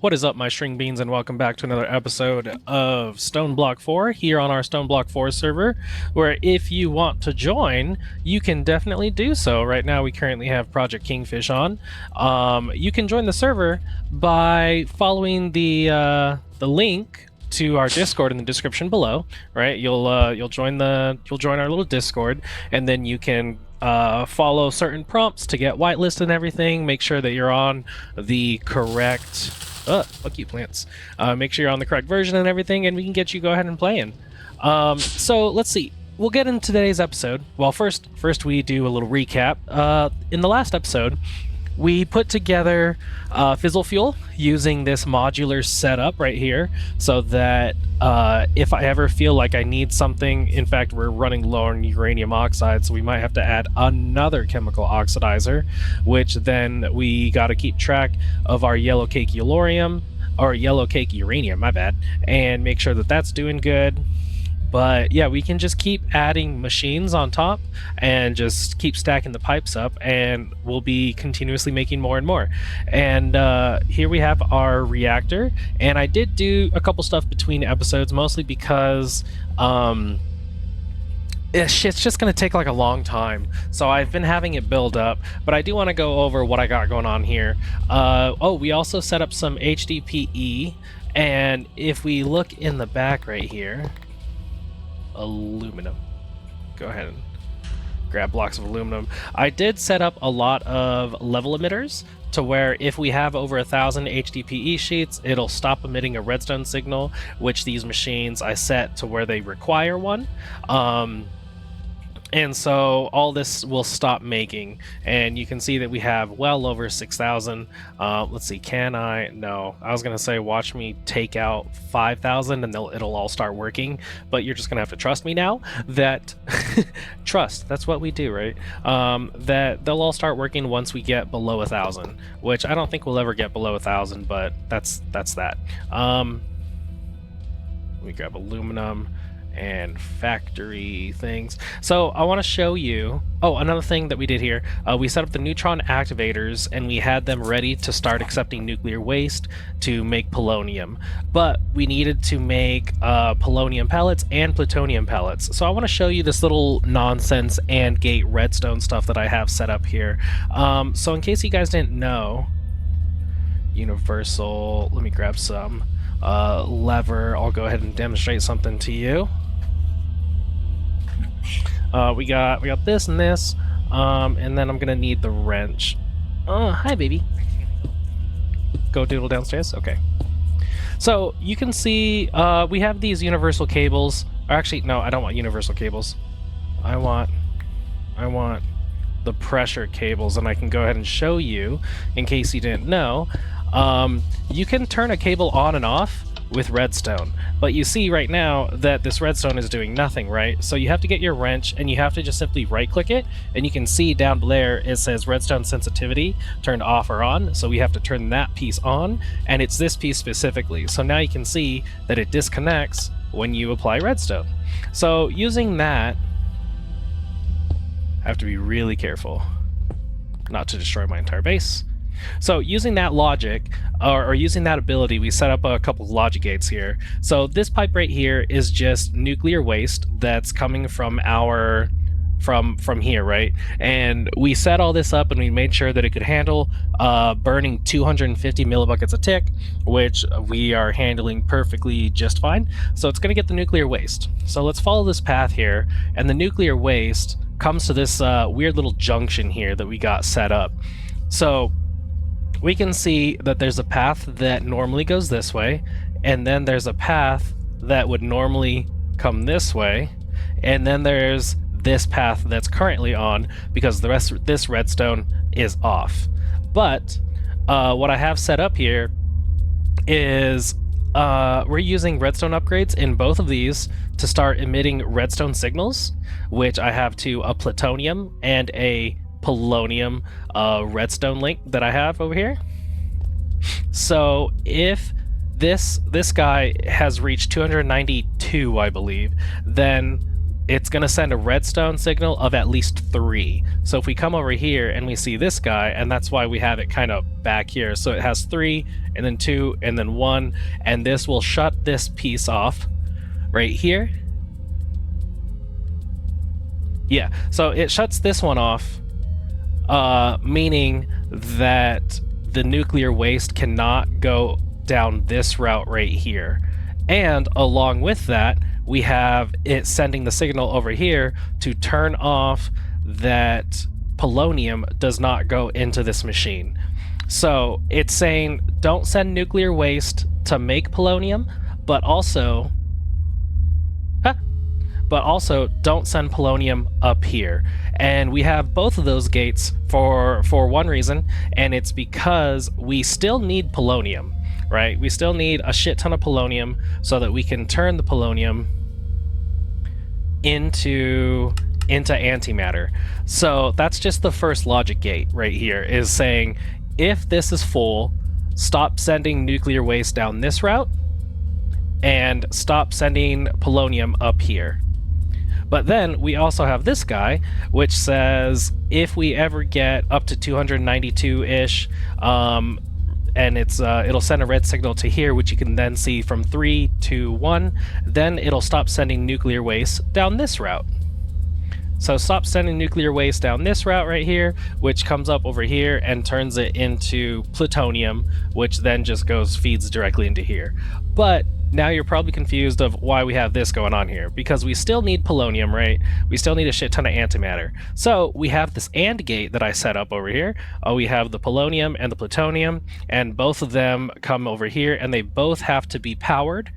What is up, my string beans, and welcome back to another episode of Stoneblock 4 here on our Stoneblock 4 server, where if you want to join, you can definitely do so. Right now we currently have Project Kingfish on. You can join the server by following the link to our Discord in the description below. Right, you'll join our little Discord, and then you can follow certain prompts to get whitelisted and everything. Make sure that you're on the correct fuck you, plants. Make sure you're on the correct version and everything, and we can get you go ahead and playing. So let's see. We'll get into today's episode. Well, first we do a little recap. In the last episode, we put together fizzle fuel using this modular setup right here, so that if I ever feel like I need something, in fact, we're running low on uranium oxide, so we might have to add another chemical oxidizer, which then we got to keep track of our yellow cake uranium, my bad, and make sure that that's doing good. But yeah, we can just keep adding machines on top and just keep stacking the pipes up, and we'll be continuously making more and more. And here we have our reactor, and I did do a couple stuff between episodes, mostly because it's just going to take like a long time. So I've been having it build up, but I do want to go over what I got going on here. We also set up some HDPE, and if we look in the back right here, aluminum. Go ahead and grab blocks of aluminum. I did set up a lot of level emitters to where if we have over 1,000 HDPE sheets, it'll stop emitting a redstone signal, which these machines I set to where they require one. And so all this will stop making, and you can see that we have well over 6,000. Let's see, can I? No, I was gonna say watch me take out 5,000 and it'll all start working, but you're just gonna have to trust me now that trust, that's what we do, right? That they'll all start working once we get below 1,000, which I don't think we'll ever get below 1,000, but that's that. Let me grab aluminum and factory things. So I want to show you, another thing that we did here, we set up the neutron activators, and we had them ready to start accepting nuclear waste to make polonium, but we needed to make polonium pellets and plutonium pellets. So I want to show you this little nonsense and gate redstone stuff that I have set up here. So in case you guys didn't know, universal, let me grab some lever. I'll go ahead and demonstrate something to you. We got this and this, and then I'm gonna need the wrench. Hi baby. Go doodle downstairs. Okay. So you can see we have these universal cables. Or actually, no, I don't want universal cables. I want the pressure cables, and I can go ahead and show you in case you didn't know. You can turn a cable on and off with redstone, but you see right now that this redstone is doing nothing, right? So you have to get your wrench, and you have to just simply right click it, and you can see down there it says redstone sensitivity turned off or on, so we have to turn that piece on, and it's this piece specifically. So now you can see that it disconnects when you apply redstone. So using that, I have to be really careful not to destroy my entire base. So using that logic, or using that ability, we set up a couple of logic gates here. So this pipe right here is just nuclear waste that's coming from our from here, right? And we set all this up, and we made sure that it could handle burning 250 millibuckets a tick, which we are handling perfectly just fine. So it's going to get the nuclear waste. So let's follow this path here, and the nuclear waste comes to this weird little junction here that we got set up. So we can see that there's a path that normally goes this way, and then there's a path that would normally come this way, and then there's this path that's currently on because the rest of this redstone is off. But what I have set up here is we're using redstone upgrades in both of these to start emitting redstone signals, which I have to a plutonium and a polonium redstone link that I have over here. So if this guy has reached 292, I believe, then it's going to send a redstone signal of at least 3. So if we come over here and we see this guy, and that's why we have it kind of back here. So it has 3, and then 2, and then 1, and this will shut this piece off right here. Yeah, so it shuts this one off, meaning that the nuclear waste cannot go down this route right here. And along with that, we have it sending the signal over here to turn off that polonium does not go into this machine. So it's saying don't send nuclear waste to make polonium, but also don't send polonium up here. And we have both of those gates for one reason, and it's because we still need polonium, right? We still need a shit ton of polonium so that we can turn the polonium into antimatter. So that's just the first logic gate right here, is saying if this is full, stop sending nuclear waste down this route and stop sending polonium up here. But then we also have this guy, which says if we ever get up to 292-ish, and it'll send a red signal to here, which you can then see from 3 to 1, then it'll stop sending nuclear waste down this route. So stop sending nuclear waste down this route right here, which comes up over here and turns it into plutonium, which then just feeds directly into here. But now you're probably confused of why we have this going on here, because we still need polonium, right? We still need a shit ton of antimatter. So we have this AND gate that I set up over here. We have the polonium and the plutonium, and both of them come over here, and they both have to be powered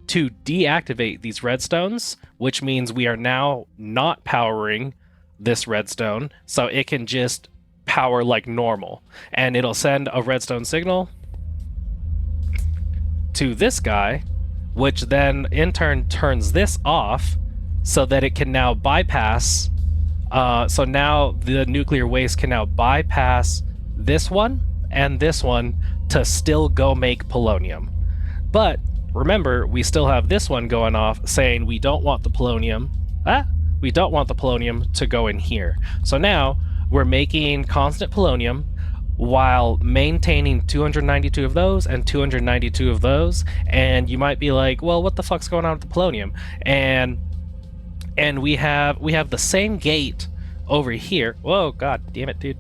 to deactivate these redstones, which means we are now not powering this redstone, so it can just power like normal. And it'll send a redstone signal to this guy, which then in turn turns this off so that it can now bypass. So now the nuclear waste can now bypass this one and this one to still go make polonium. But remember, we still have this one going off saying we don't want the polonium. We don't want the polonium to go in here. So now we're making constant polonium while maintaining 292 of those and 292 of those. And you might be like, well, what the fuck's going on with the polonium? And we have the same gate over here. Whoa, god damn it, dude.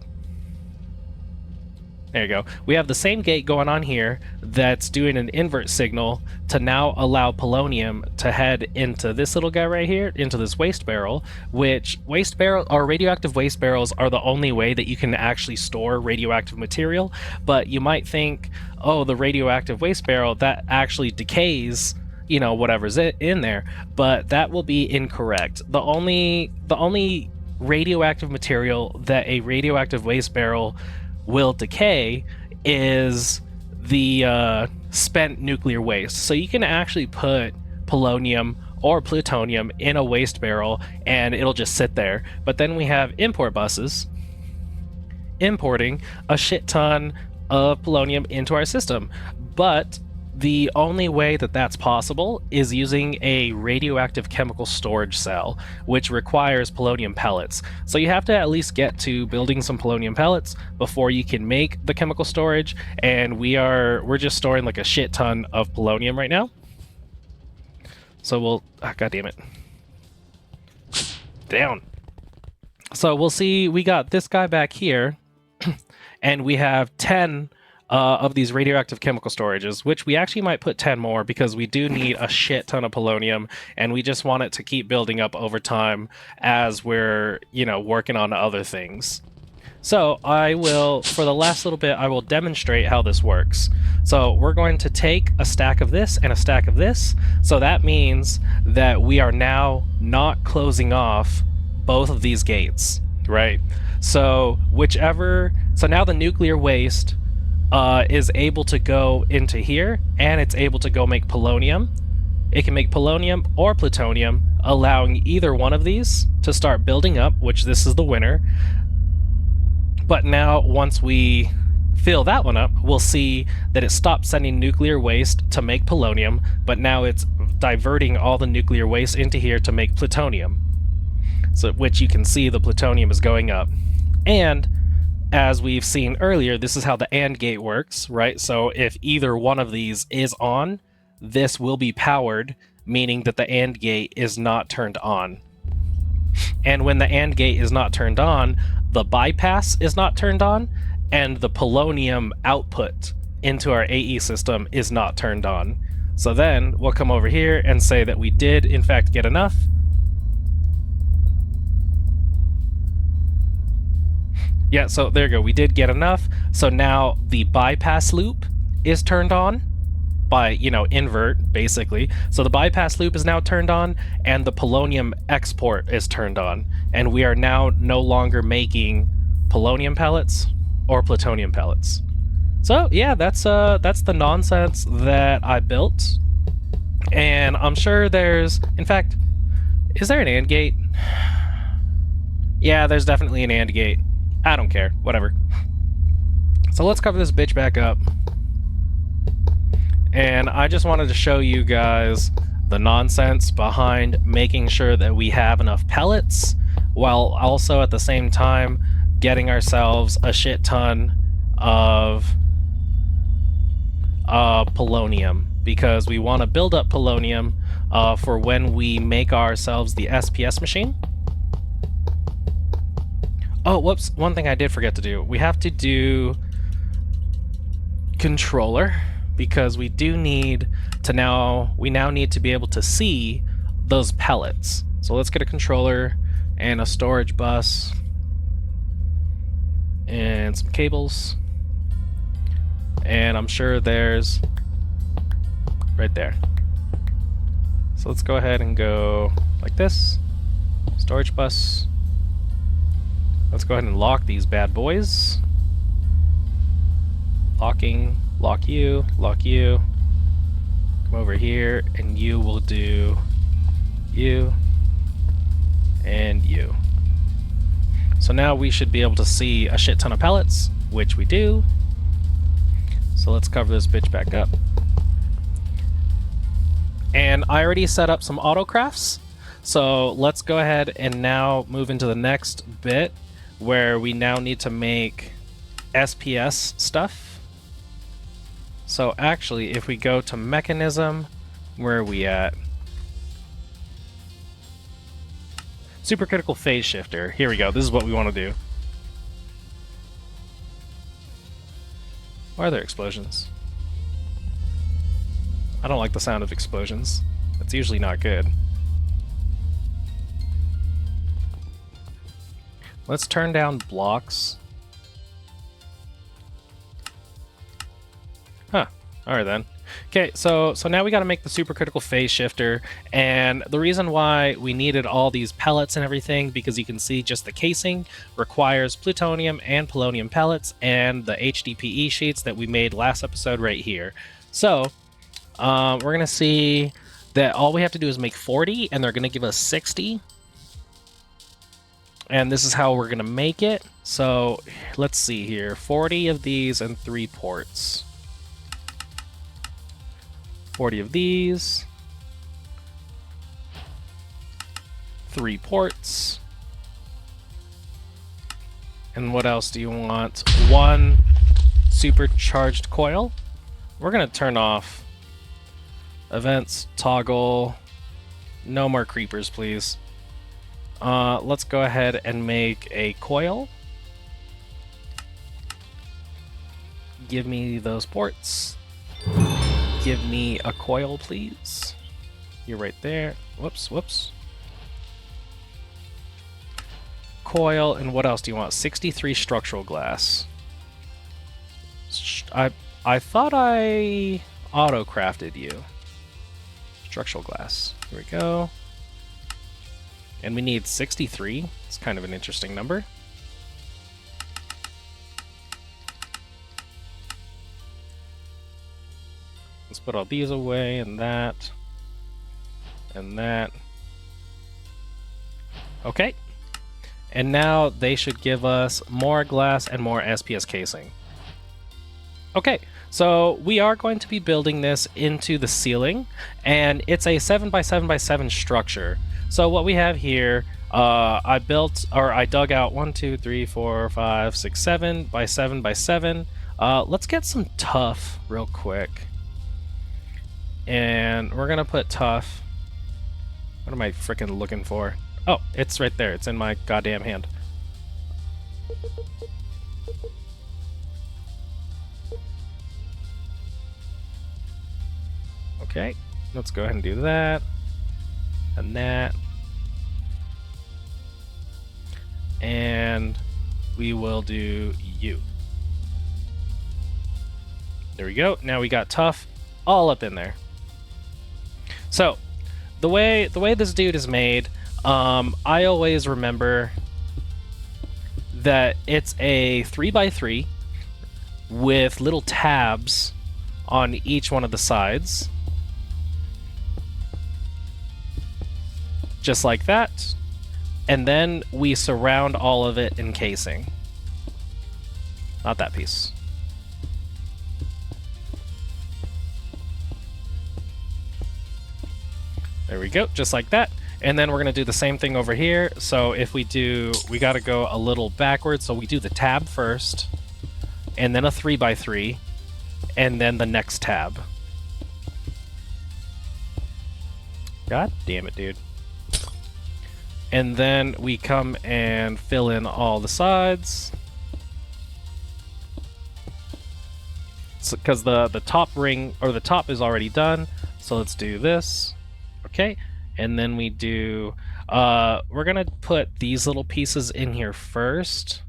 There you go. We have the same gate going on here that's doing an invert signal to now allow polonium to head into this little guy right here, into this waste barrel, which radioactive waste barrels are the only way that you can actually store radioactive material. But you might think, oh, the radioactive waste barrel, that actually decays, you know, whatever's in there. But that will be incorrect. The only radioactive material that a radioactive waste barrel will decay is the spent nuclear waste. So you can actually put polonium or plutonium in a waste barrel and it'll just sit there. But then we have import buses importing a shit ton of polonium into our system. But the only way that that's possible is using a radioactive chemical storage cell, which requires polonium pellets. So you have to at least get to building some polonium pellets before you can make the chemical storage, and we're just storing like a shit ton of polonium right now. So god damn it. Down. So we'll see, we got this guy back here, and we have 10 of these radioactive chemical storages, which we actually might put 10 more because we do need a shit ton of polonium, and we just want it to keep building up over time as we're, you know, working on other things. So I will, for the last little bit, I will demonstrate how this works. So we're going to take a stack of this and a stack of this. So that means that we are now not closing off both of these gates, right? So now the nuclear waste is able to go into here, and it's able to go make polonium. It can make polonium or plutonium, allowing either one of these to start building up, which this is the winner. But now, once we fill that one up, we'll see that it stopped sending nuclear waste to make polonium, but now it's diverting all the nuclear waste into here to make plutonium. so which you can see the plutonium is going up. And as we've seen earlier, this is how the AND gate works, right? So if either one of these is on, this will be powered, meaning that the AND gate is not turned on. And when the AND gate is not turned on, the bypass is not turned on, and the polonium output into our AE system is not turned on. So then we'll come over here and say that we did in fact get enough. Yeah, so there you go, we did get enough. So now the bypass loop is turned on by, invert, basically. So the bypass loop is now turned on, and the polonium export is turned on. And we are now no longer making polonium pellets or plutonium pellets. So yeah, that's the nonsense that I built. And I'm sure there's, in fact, is there an AND gate? Yeah, there's definitely an AND gate. I don't care, whatever. So let's cover this bitch back up. And I just wanted to show you guys the nonsense behind making sure that we have enough pellets, while also at the same time getting ourselves a shit ton of polonium, because we want to build up polonium for when we make ourselves the SPS machine. Oh, whoops, one thing I did forget to do. We have to do controller, because we do need to now need to be able to see those pellets. So let's get a controller and a storage bus and some cables. And I'm sure there's right there. So let's go ahead and go like this. Storage bus. Let's go ahead and lock these bad boys. Locking, lock you, come over here, and you will do you and you. So now we should be able to see a shit ton of pellets, which we do. So let's cover this bitch back up. And I already set up some autocrafts, so let's go ahead and now move into the next bit, where we now need to make SPS stuff. So actually, if we go to mechanism, where are we at? Supercritical Phase Shifter. Here we go. This is what we want to do. Why are there explosions? I don't like the sound of explosions. That's usually not good. Let's turn down blocks. Huh. Alright then. Okay, so now we got to make the supercritical phase shifter, and the reason why we needed all these pellets and everything, because you can see just the casing requires plutonium and polonium pellets and the HDPE sheets that we made last episode right here. So we're gonna see that all we have to do is make 40, and they're gonna give us 60. And this is how we're gonna make it. So let's see here, 40 of these and 3 ports. 40 of these, 3 ports, and what else do you want? 1 supercharged coil. We're gonna turn off events, toggle, no more creepers please. Let's go ahead and make a coil. Give me those ports. Give me a coil, please. You're right there. Whoops, whoops. Coil, and what else do you want? 63 structural glass. I thought I auto-crafted you. Structural glass. Here we go. And we need 63. It's kind of an interesting number. Let's put all these away, and that, and that. Okay. And now they should give us more glass and more SPS casing. Okay, so we are going to be building this into the ceiling, and it's a 7x7x7 structure. So what we have here I dug out 1, 2, 3, 4, 5, 6, 7 by 7 by 7. Let's get some tough real quick. And we're gonna put tough. What am I freaking looking for? Oh, it's right there. It's in my goddamn hand. Okay, let's go ahead and do that. And that. And we will do you. There we go. Now we got tough all up in there. So, the way this dude is made, I always remember that it's a 3x3 with little tabs on each one of the sides. Just like that. And then we surround all of it in casing. Not that piece. There we go, just like that. And then we're gonna do the same thing over here. So if we gotta go a little backwards. So we do the tab first, and then a 3x3, and then the next tab. God damn it, dude. And then we come and fill in all the sides. Because the top ring, or the top is already done. So let's do this. Okay. And then we do, we're gonna put these little pieces in here first.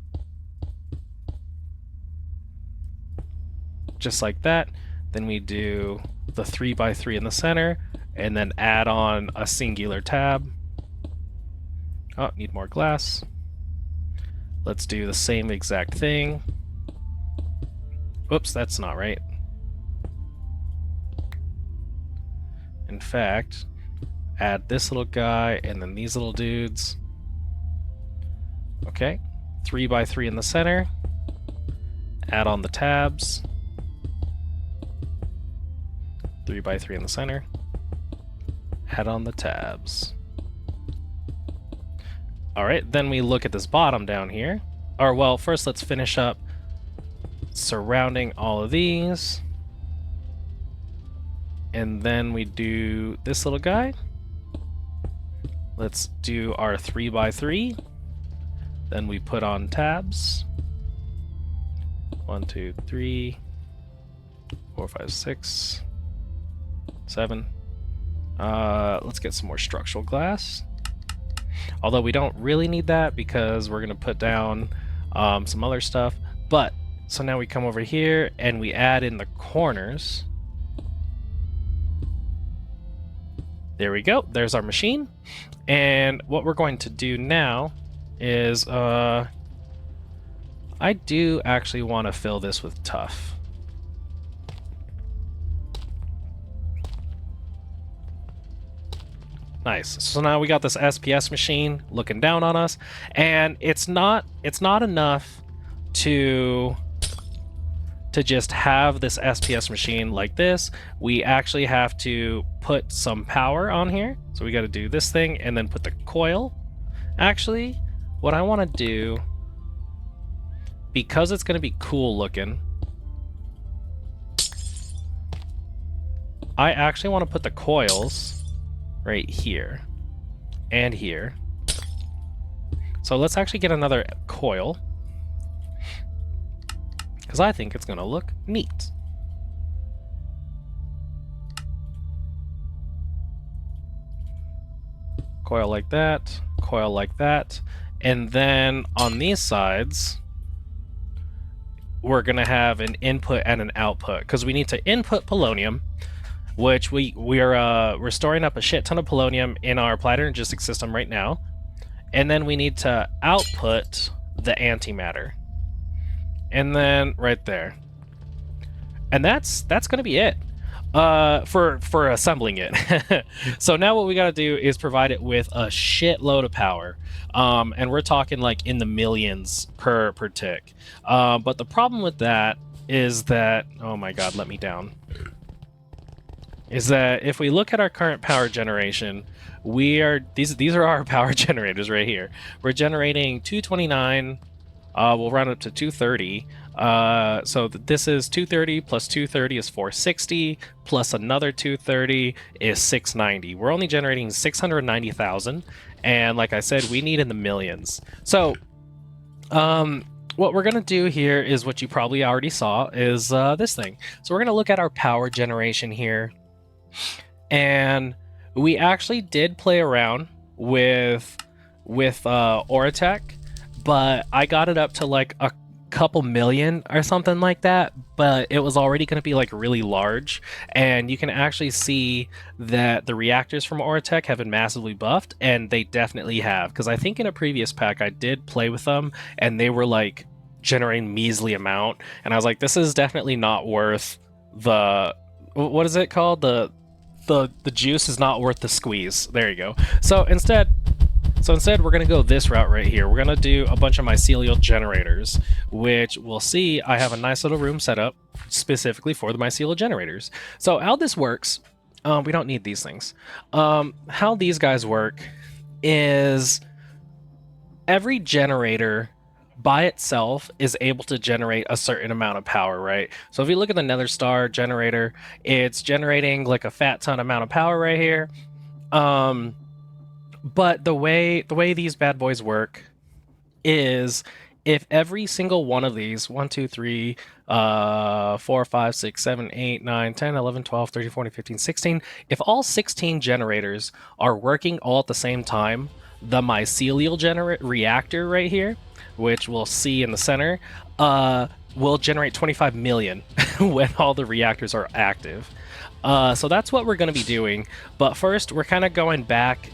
Just like that. Then we do the 3x3 in the center, and then add on a singular tab. Oh, need more glass. Let's do the same exact thing. Whoops, that's not right. In fact, add this little guy and then these little dudes. Okay, 3x3 in the center. Add on the tabs. 3x3 in the center. Add on the tabs. Alright, then we look at this bottom down here. Or, well, first let's finish up surrounding all of these. And then we do this little guy. Let's do our 3x3. Then we put on tabs. 1, 2, 3, 4, 5, 6, 7. Let's get some more structural glass. Although we don't really need that because we're going to put down some other stuff. But, so now we come over here and we add in the corners. There we go. There's our machine. And what we're going to do now is, I do actually want to fill this with tough. Nice. So now we got this SPS machine looking down on us, and it's not enough to just have this SPS machine like this. We actually have to put some power on here. So we got to do this thing and then put the coil. Actually, what I want to do, because it's going to be cool looking, I actually want to put the coils right here and here. So let's actually get another coil, because I think it's going to look neat. Coil like that, coil like that, and then on these sides we're going to have an input and an output, because we need to input polonium, which we're storing up a shit ton of polonium in our applied energistic system right now, and then we need to output the antimatter, and then right there, and that's going to be it for assembling it. So now what we got to do is provide it with a shitload of power, and we're talking like in the millions per tick. But the problem with that is that, oh my god, let me down. is that if we look at our current power generation, these are our power generators right here. We're generating 229. We'll run up to 230. So this is 230 plus 230 is 460 plus another 230 is 690. We're only generating 690,000, and like I said, we need in the millions. So what we're gonna do here is what you probably already saw is this thing. So we're gonna look at our power generation here, and we actually did play around with Oratech, but I got it up to like a couple million or something like that, but it was already going to be like really large, and you can actually see that the reactors from Oratech have been massively buffed, and they definitely have, because I think in a previous pack I did play with them and they were like generating measly amount, and I was like, this is definitely not worth the, what is it called, the juice is not worth the squeeze. There you go. So instead we're going to go this route right here. We're going to do a bunch of mycelial generators, which we'll see I have a nice little room set up specifically for the mycelial generators. So how this works, we don't need these things. How these guys work is every generator by itself is able to generate a certain amount of power, right? So if you look at the Nether Star generator, it's generating like a fat ton amount of power right here. But the way these bad boys work is if every single one of these 1, 2, 3, 4, 5, 6, 7, 8, 9, 10, 11, 12, 13, 14, 15, 16, if all 16 generators are working all at the same time, the mycelial reactor right here, which we'll see in the center, will generate 25 million when all the reactors are active. So that's what we're going to be doing. But first, we're kind of going back.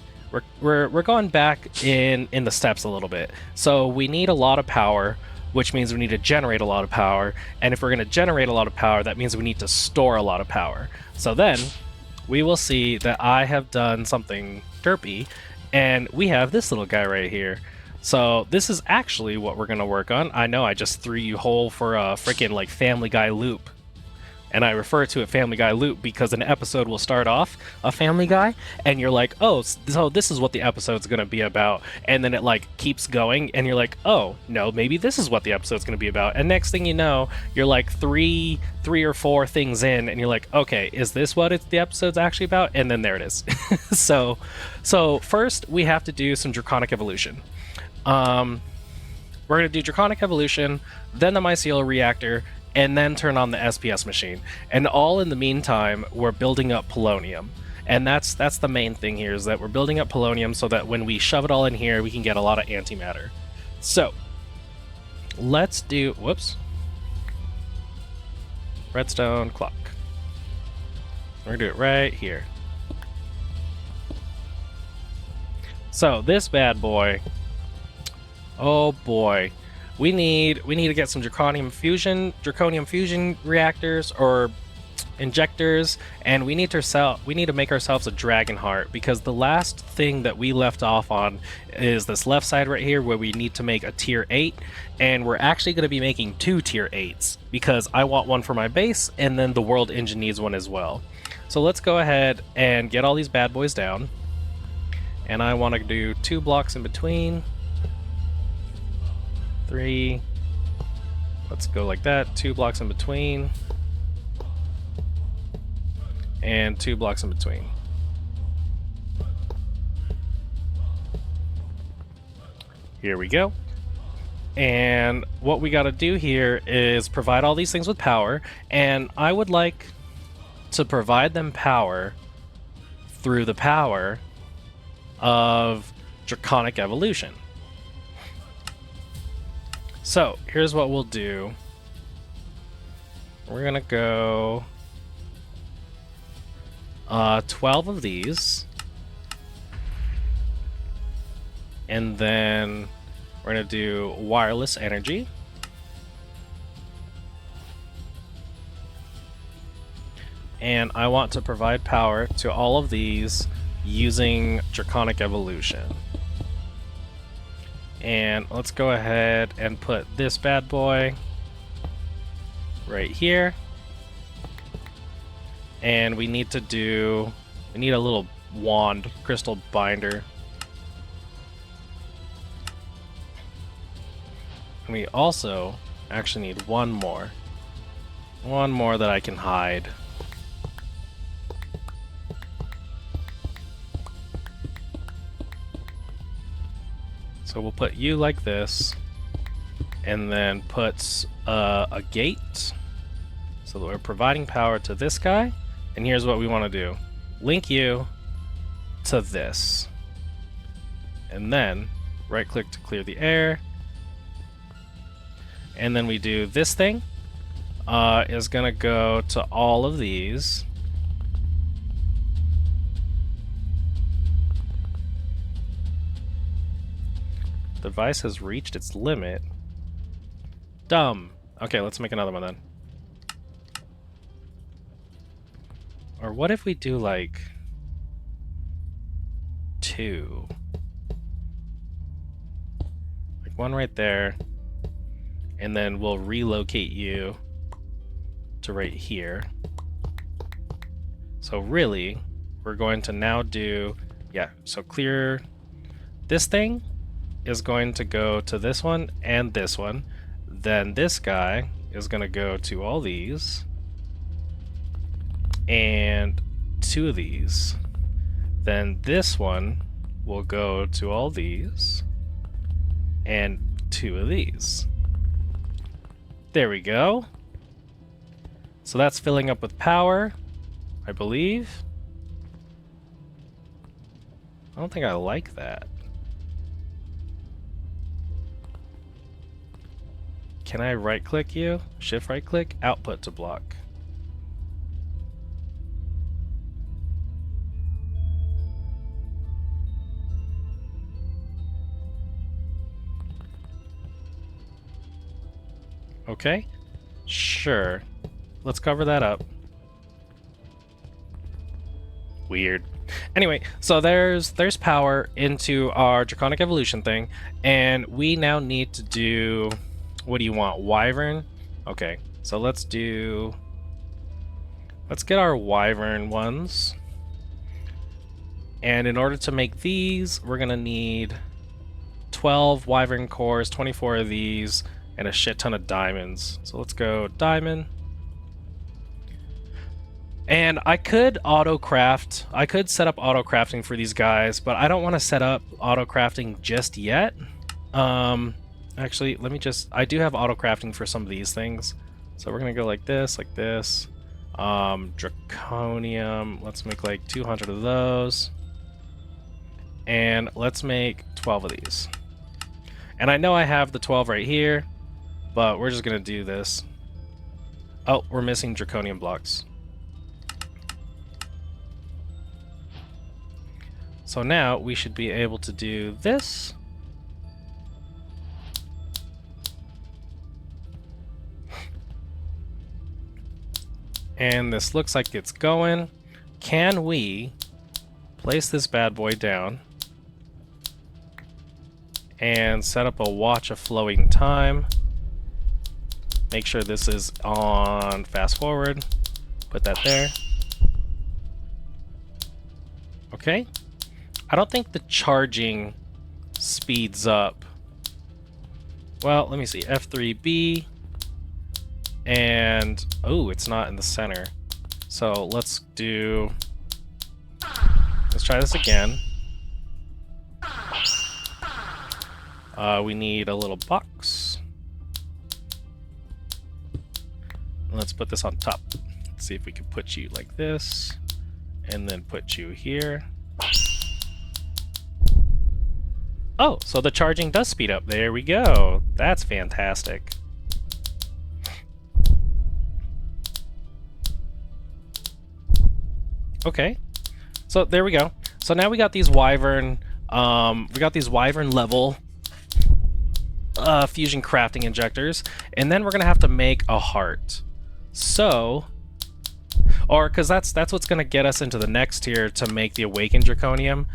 We're going back in the steps a little bit. So we need a lot of power, which means we need to generate a lot of power. And if we're going to generate a lot of power, that means we need to store a lot of power. So then we will see that I have done something derpy, and we have this little guy right here. So this is actually what we're going to work on. I know I just threw you whole for a freaking like Family Guy loop. And I refer to it Family Guy loop because an episode will start off a Family Guy, and you're like, oh, so this is what the episode's going to be about. And then it like keeps going, and you're like, oh, no, maybe this is what the episode's going to be about. And next thing you know, you're like three or four things in, and you're like, okay, is this what the episode's actually about? And then there it is. So first we have to do some Draconic evolution. We're going to do Draconic evolution, then the mycelial reactor, and then turn on the SPS machine. And all in the meantime, we're building up polonium. And that's the main thing here, is that we're building up polonium so that when we shove it all in here, we can get a lot of antimatter. So let's do, whoops, redstone clock. We're gonna do it right here. So this bad boy, oh boy, we need to get some draconium fusion reactors or injectors, and we need to make ourselves a dragon heart, because the last thing that we left off on is this left side right here where we need to make a tier 8, and we're actually going to be making 2 tier 8s because I want one for my base, and then the world engine needs one as well. So let's go ahead and get all these bad boys down, and I want to do 2 blocks in between. 3, let's go like that, 2 blocks in between, and 2 blocks in between. Here we go. And what we got to do here is provide all these things with power, and I would like to provide them power through the power of Draconic evolution. So here's what we'll do. We're gonna go 12 of these, and then we're gonna do wireless energy, and I want to provide power to all of these using Draconic evolution. And let's go ahead and put this bad boy right here. And we need a little wand, crystal binder. And we also actually need one more. One more that I can hide. So we'll put you like this, and then put a gate so that we're providing power to this guy. And here's what we want to do. Link you to this. And then right click to clear the air. And then we do this thing. Is gonna go to all of these. The device has reached its limit. Dumb. Okay, let's make another one then. Or what if we do like 2? Like one right there. And then we'll relocate you to right here. So really, we're going to now do, yeah, so clear. This thing is going to go to this one and this one. Then this guy is going to go to all these. And 2 of these. Then this one will go to all these. And 2 of these. There we go. So that's filling up with power, I believe. I don't think I like that. Can I right click you? Shift right click, output to block. Okay, sure. Let's cover that up. Weird. Anyway, so there's power into our Draconic evolution thing, and we now need to do, what do you want, Wyvern? Okay, so let's get our Wyvern ones. And in order to make these, we're gonna need 12 Wyvern cores, 24 of these, and a shit ton of diamonds. So let's go diamond. And I could auto-craft. I could set up auto-crafting for these guys, but I don't want to set up auto-crafting just yet. Actually, let me just... I do have auto-crafting for some of these things. So we're going to go like this, like this. Draconium. Let's make like 200 of those. And let's make 12 of these. And I know I have the 12 right here, but we're just going to do this. Oh, we're missing Draconium blocks. So now we should be able to do this. And this looks like it's going. Can we place this bad boy down and set up a watch of flowing time? Make sure this is on fast forward. Put that there. Okay. I don't think the charging speeds up. Well, let me see. F3B. And, oh, it's not in the center. So let's try this again. We need a little box. Let's put this on top. Let's see if we can put you like this. And then put you here. Oh, so the charging does speed up. There we go. That's fantastic. Okay, so there we go. So now we got these Wyvern, level fusion crafting injectors, and then we're gonna have to make a heart. So, because that's what's gonna get us into the next tier to make the Awakened Draconium.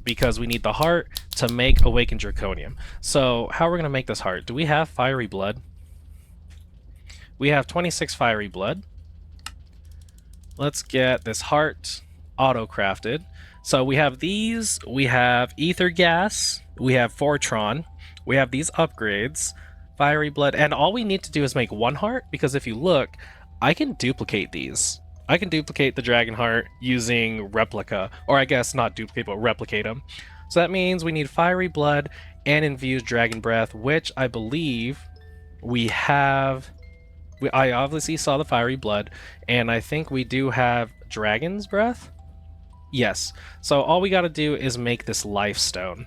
Because we need the heart to make Awakened Draconium. So how are we gonna make this heart? Do we have fiery blood? We have 26 fiery blood. Let's get this heart auto-crafted. So we have these, we have ether gas, we have Fortron, we have these upgrades, fiery blood, and all we need to do is make one heart, because if you look, I can duplicate these. I can duplicate the dragon heart using replica, or I guess not duplicate, but replicate them. So that means we need fiery blood and infused dragon breath, which I believe we have. I obviously saw the fiery blood, and I think we do have dragon's breath. Yes. So all we got to do is make this life stone.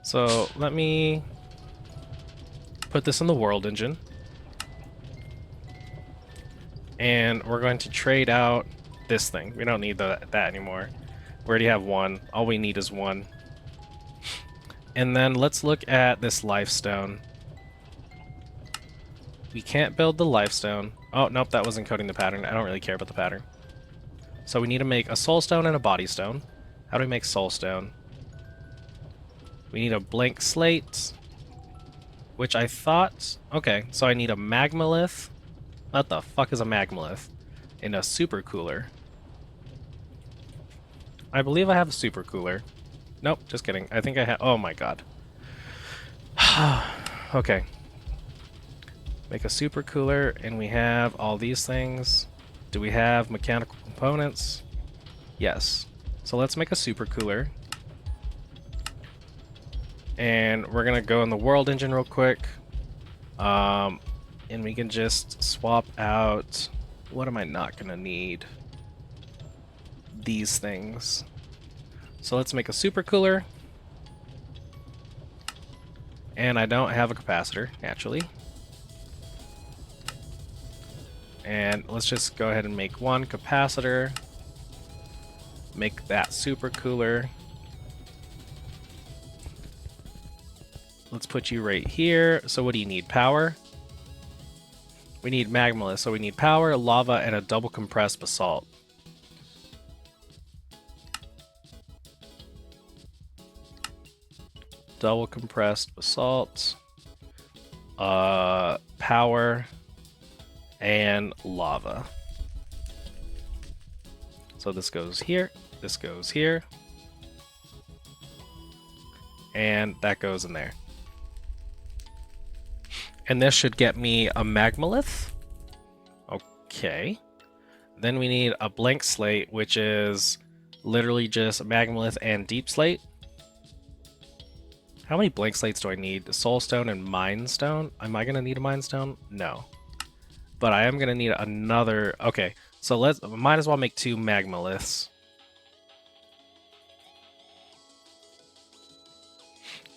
So let me put this in the world engine. And we're going to trade out this thing. We don't need that anymore. We already have one. All we need is one. And then let's look at this life stone. We can't build the life stone. Oh, nope, that was encoding the pattern. I don't really care about the pattern. So we need to make a soul stone and a body stone. How do we make soul stone? We need a blank slate, which I thought... Okay, so I need a magmalith. What the fuck is a magmalith? And a super cooler. I believe I have a super cooler. Nope, just kidding. I think I have... Oh my god. Okay. Make a super cooler, and we have all these things. Do we have mechanical components? Yes. So let's make a super cooler. And we're gonna go in the world engine real quick. And we can just swap out... What am I not gonna need? These things. So let's make a super cooler. And I don't have a capacitor, naturally. And let's just go ahead and make one capacitor. Make that super cooler. Let's put you right here. So what do you need? Power? We need magmalith, so we need power, lava, and a double compressed basalt. Double compressed basalt, power, and lava. So this goes here, this goes here, and that goes in there. And this should get me a magmalith. Okay. Then we need a blank slate, which is literally just magmalith and deep slate. How many blank slates do I need? Soul stone and mind stone? Am I gonna need a mind stone? No. But I am gonna need another... Okay, so might as well make 2 magmaliths.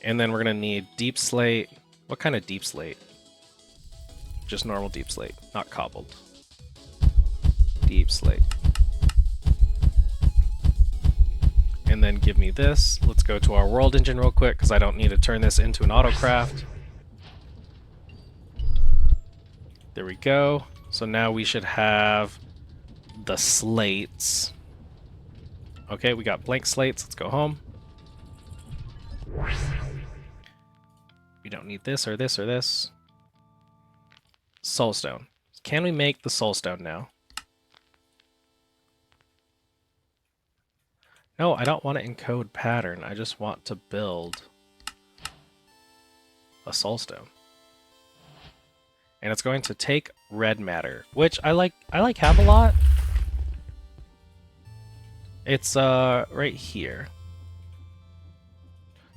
And then we're gonna need deep slate. What kind of deep slate? Just normal deep slate, not cobbled. Deep slate. And then give me this. Let's go to our world engine real quick, because I don't need to turn this into an autocraft. There we go. So now we should have the slates. Okay, we got blank slates. Let's go home. We don't need this or this or this. Soulstone. Can we make the soulstone now? No, I don't want to encode pattern. I just want to build a soulstone. And it's going to take red matter, which I like have a lot. It's right here.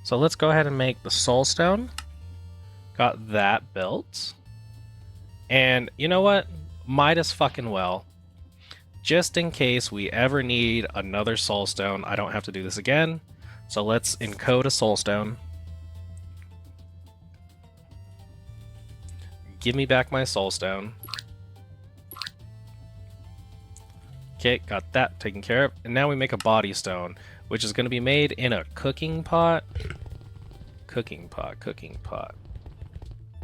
So let's go ahead and make the soulstone. Got that built. And you know what? Might as fucking well. Just in case we ever need another soulstone, I don't have to do this again. So let's encode a soulstone. Give me back my soulstone. Okay, got that taken care of. And now we make a body stone, which is going to be made in a cooking pot. Cooking pot, cooking pot.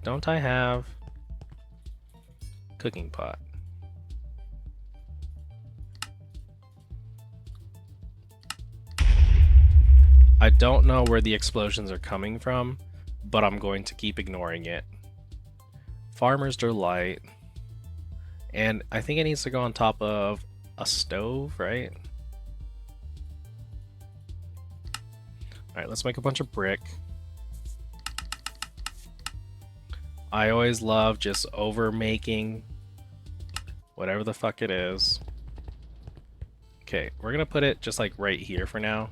Don't I have... cooking pot? I don't know where the explosions are coming from, but I'm going to keep ignoring it. Farmer's Delight. And I think it needs to go on top of a stove, right? Alright, let's make a bunch of brick. I always love just over making whatever the fuck it is. Okay, we're gonna put it just like right here for now.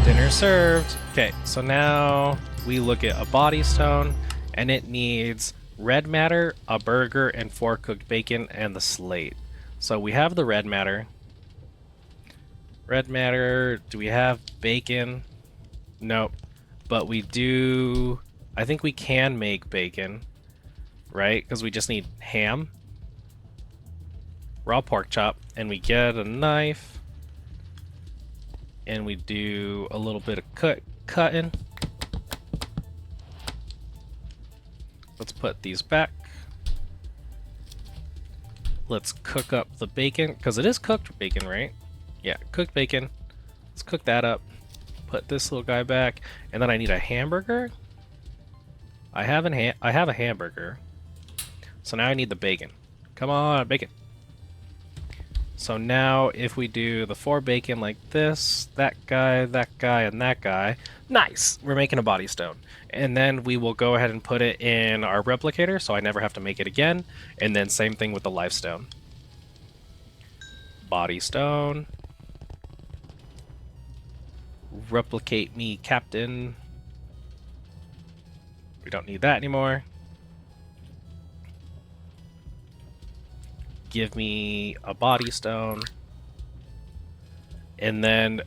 Dinner served. Okay, so now we look at a body stone, and it needs red matter, a burger, and 4 cooked bacon, and the slate. So we have the red matter. Red matter, do we have bacon? Nope. But we do... I think we can make bacon, right? Because we just need ham, raw pork chop, and we get a knife, and we do a little bit of cutting. Let's put these back. Let's cook up the bacon, because it is cooked bacon, right? Yeah, cooked bacon. Let's cook that up. Put this little guy back, and then I need a hamburger. I have a hamburger. So now I need the bacon. Come on, bacon. So now if we do the 4 bacon like this, that guy, and that guy, nice! We're making a body stone. And then we will go ahead and put it in our replicator so I never have to make it again. And then same thing with the life stone. Body stone. Replicate me, Captain. We don't need that anymore. Give me a body stone. And then,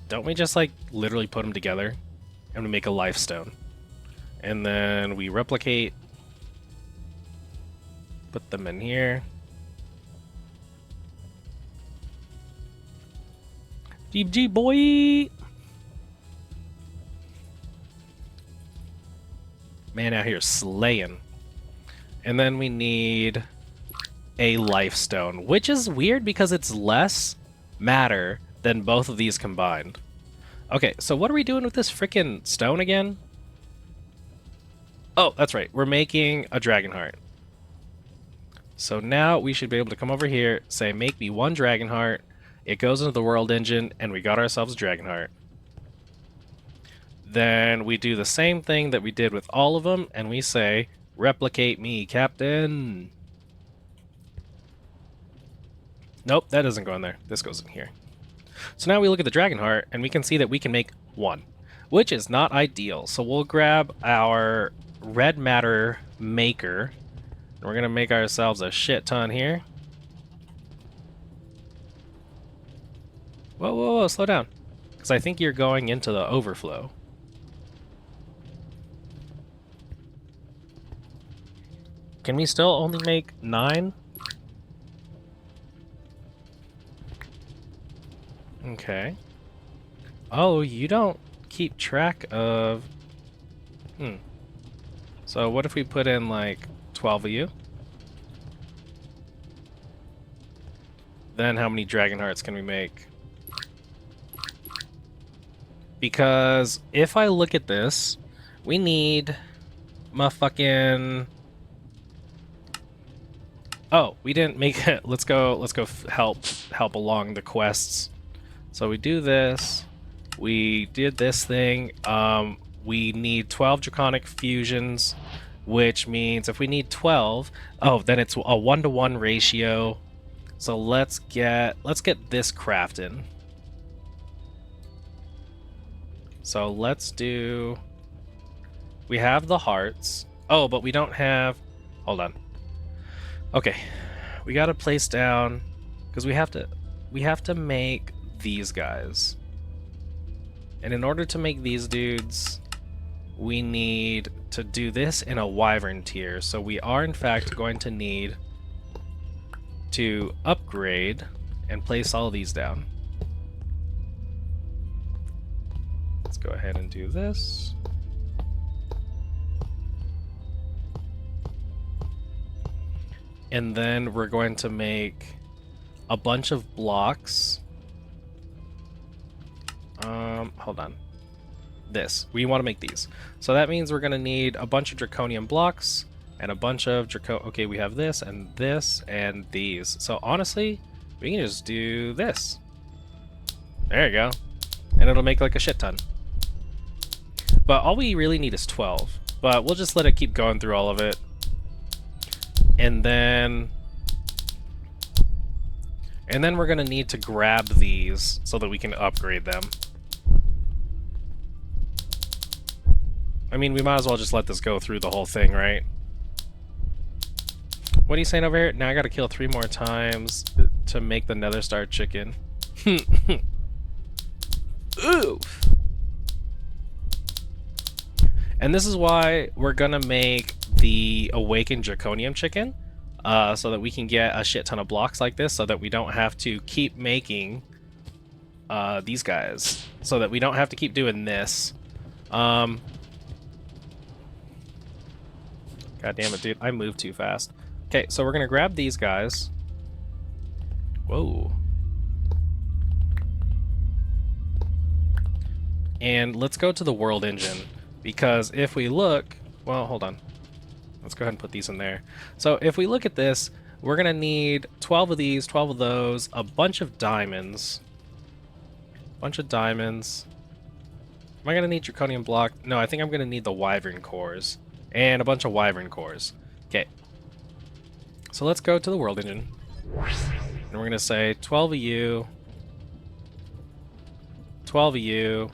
don't we just like literally put them together and we make a life stone? And then we replicate. Put them in here. GG boy! Man out here slaying. And then we need a life stone, which is weird because it's less matter than both of these combined. Okay, so what are we doing with this freaking stone again? Oh, that's right. We're making a dragon heart. So now we should be able to come over here, say, make me 1 dragon heart. It goes into the world engine, and we got ourselves a dragon heart. Then we do the same thing that we did with all of them, and we say, replicate me, Captain. Nope, that doesn't go in there. This goes in here. So now we look at the dragon heart, and we can see that we can make 1, which is not ideal. So we'll grab our red matter maker, and we're going to make ourselves a shit ton here. Whoa, whoa, whoa, slow down. Because I think you're going into the overflow. Can we still only make 9? Okay. Oh, you don't keep track of... So what if we put in like 12 of you? Then how many dragon hearts can we make? Because if I look at this, we need motherfucking... Oh, we didn't make it. Let's go help along the quests. So we do this. We did this thing. We need 12 Draconic fusions, which means if we need 12, then it's a 1-to-1 ratio. So let's get this crafted. So let's do... We have the hearts. Oh, but we don't have... Hold on. Okay, we gotta place down because we have to make these guys, and in order to make these dudes, we need to do this in a wyvern tier. So we are in fact going to need to upgrade and place all of these down. Let's go ahead and do this. And then we're going to make a bunch of blocks. Hold on. We want to make these. So that means we're going to need a bunch of draconian blocks, and a bunch of okay, we have this and these. So honestly, we can just do this. There you go. And it'll make like a shit ton. But all we really need is 12. But we'll just let it keep going through all of it. And then we're gonna need to grab these so that we can upgrade them. I mean, we might as well just let this go through the whole thing, right? What are you saying over here? Now I gotta kill 3 more times to make the Nether Star chicken. Oof. And this is why we're gonna make the Awakened Draconium chicken, so that we can get a shit ton of blocks like this, so that we don't have to keep making these guys. So that we don't have to keep doing this. God damn it, dude. I moved too fast. Okay, so we're gonna grab these guys. Whoa. And let's go to the world engine, because if we look, well, hold on. Let's go ahead and put these in there. So if we look at this, we're gonna need 12 of these, 12 of those, a bunch of diamonds. Am I gonna need draconium block? No, I think I'm gonna need the wyvern cores. And a bunch of wyvern cores. Okay. So let's go to the world engine. And we're gonna say 12 of you. 12 of you.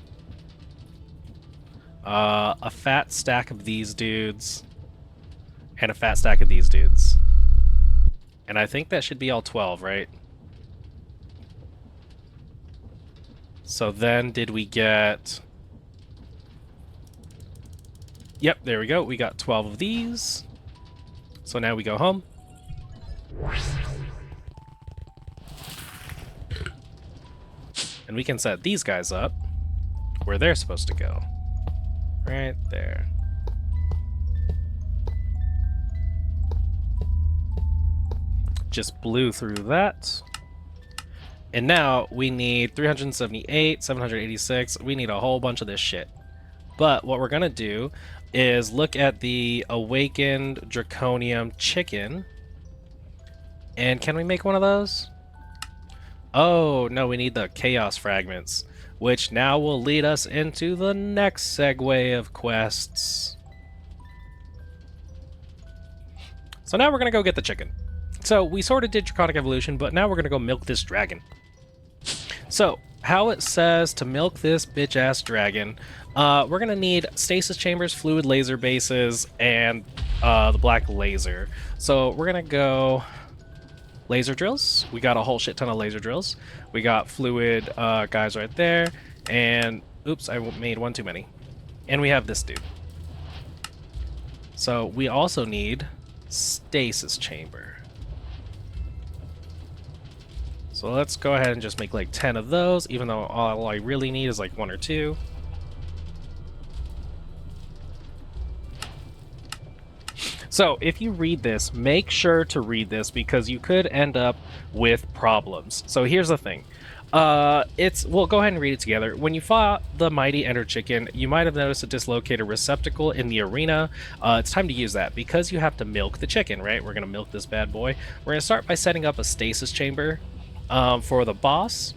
A fat stack of these dudes. And a fat stack of these dudes. And I think that should be all 12, right? So then did we get... Yep, there we go. We got 12 of these. So now we go home. And we can set these guys up where they're supposed to go. Right there. Just blew through that. And now we need 378, 786. We need a whole bunch of this shit. But what we're gonna do is look at the Awakened Draconium chicken. And can we make one of those? Oh, no, we need the Chaos Fragments, which now will lead us into the next segue of quests. So now we're gonna go get the chicken. So we sort of did Draconic Evolution, but now we're gonna go milk this dragon. So, how it says to milk this bitch-ass dragon, we're gonna need stasis chambers, fluid laser bases, and the black laser. So we're gonna go laser drills. We got a whole shit ton of laser drills. We got fluid guys right there, and oops, I made one too many. And we have this dude. So we also need stasis chamber. So let's go ahead and just make like 10 of those, even though all I really need is like 1 or 2. So if you read this, make sure to read this, because you could end up with problems. So here's the thing. We'll go ahead and read it together. When you fought the mighty Ender Chicken, you might have noticed a dislocated receptacle in the arena. It's time to use that, because you have to milk the chicken, right? We're gonna milk this bad boy. We're gonna start by setting up a stasis chamber for the boss,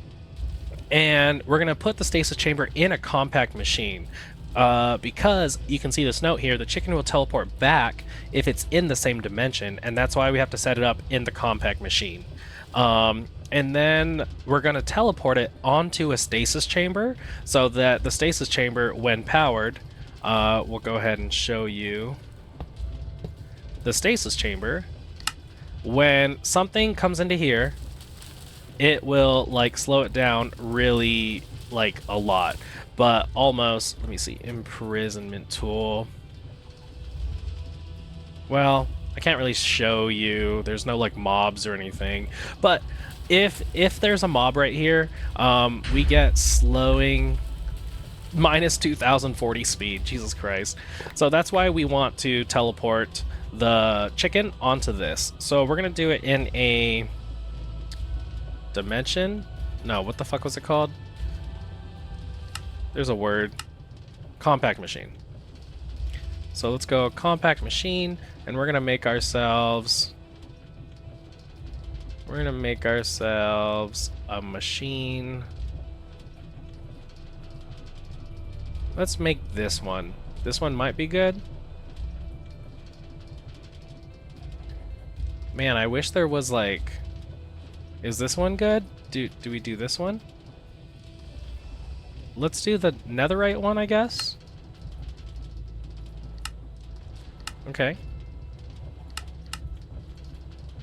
and we're gonna put the stasis chamber in a compact machine. Because you can see this note here, the chicken will teleport back if it's in the same dimension, and that's why we have to set it up in the compact machine. And then we're going to teleport it onto a stasis chamber, so that the stasis chamber, when powered, we'll go ahead and show you the stasis chamber. When something comes into here, it will like slow it down really like a lot. But almost, let me see, imprisonment tool. Well, I can't really show you. There's no like mobs or anything. But if there's a mob right here, we get slowing minus 2040 speed. Jesus Christ. So that's why we want to teleport the chicken onto this. So we're gonna do it in a dimension. No, what the fuck was it called? There's a word. Compact machine. So let's go compact machine, and we're gonna make ourselves. We're gonna make ourselves a machine. Let's make this one. This one might be good. Man, I wish there was like. Is this one good? Do we do this one? Let's do the netherite one, I guess. Okay.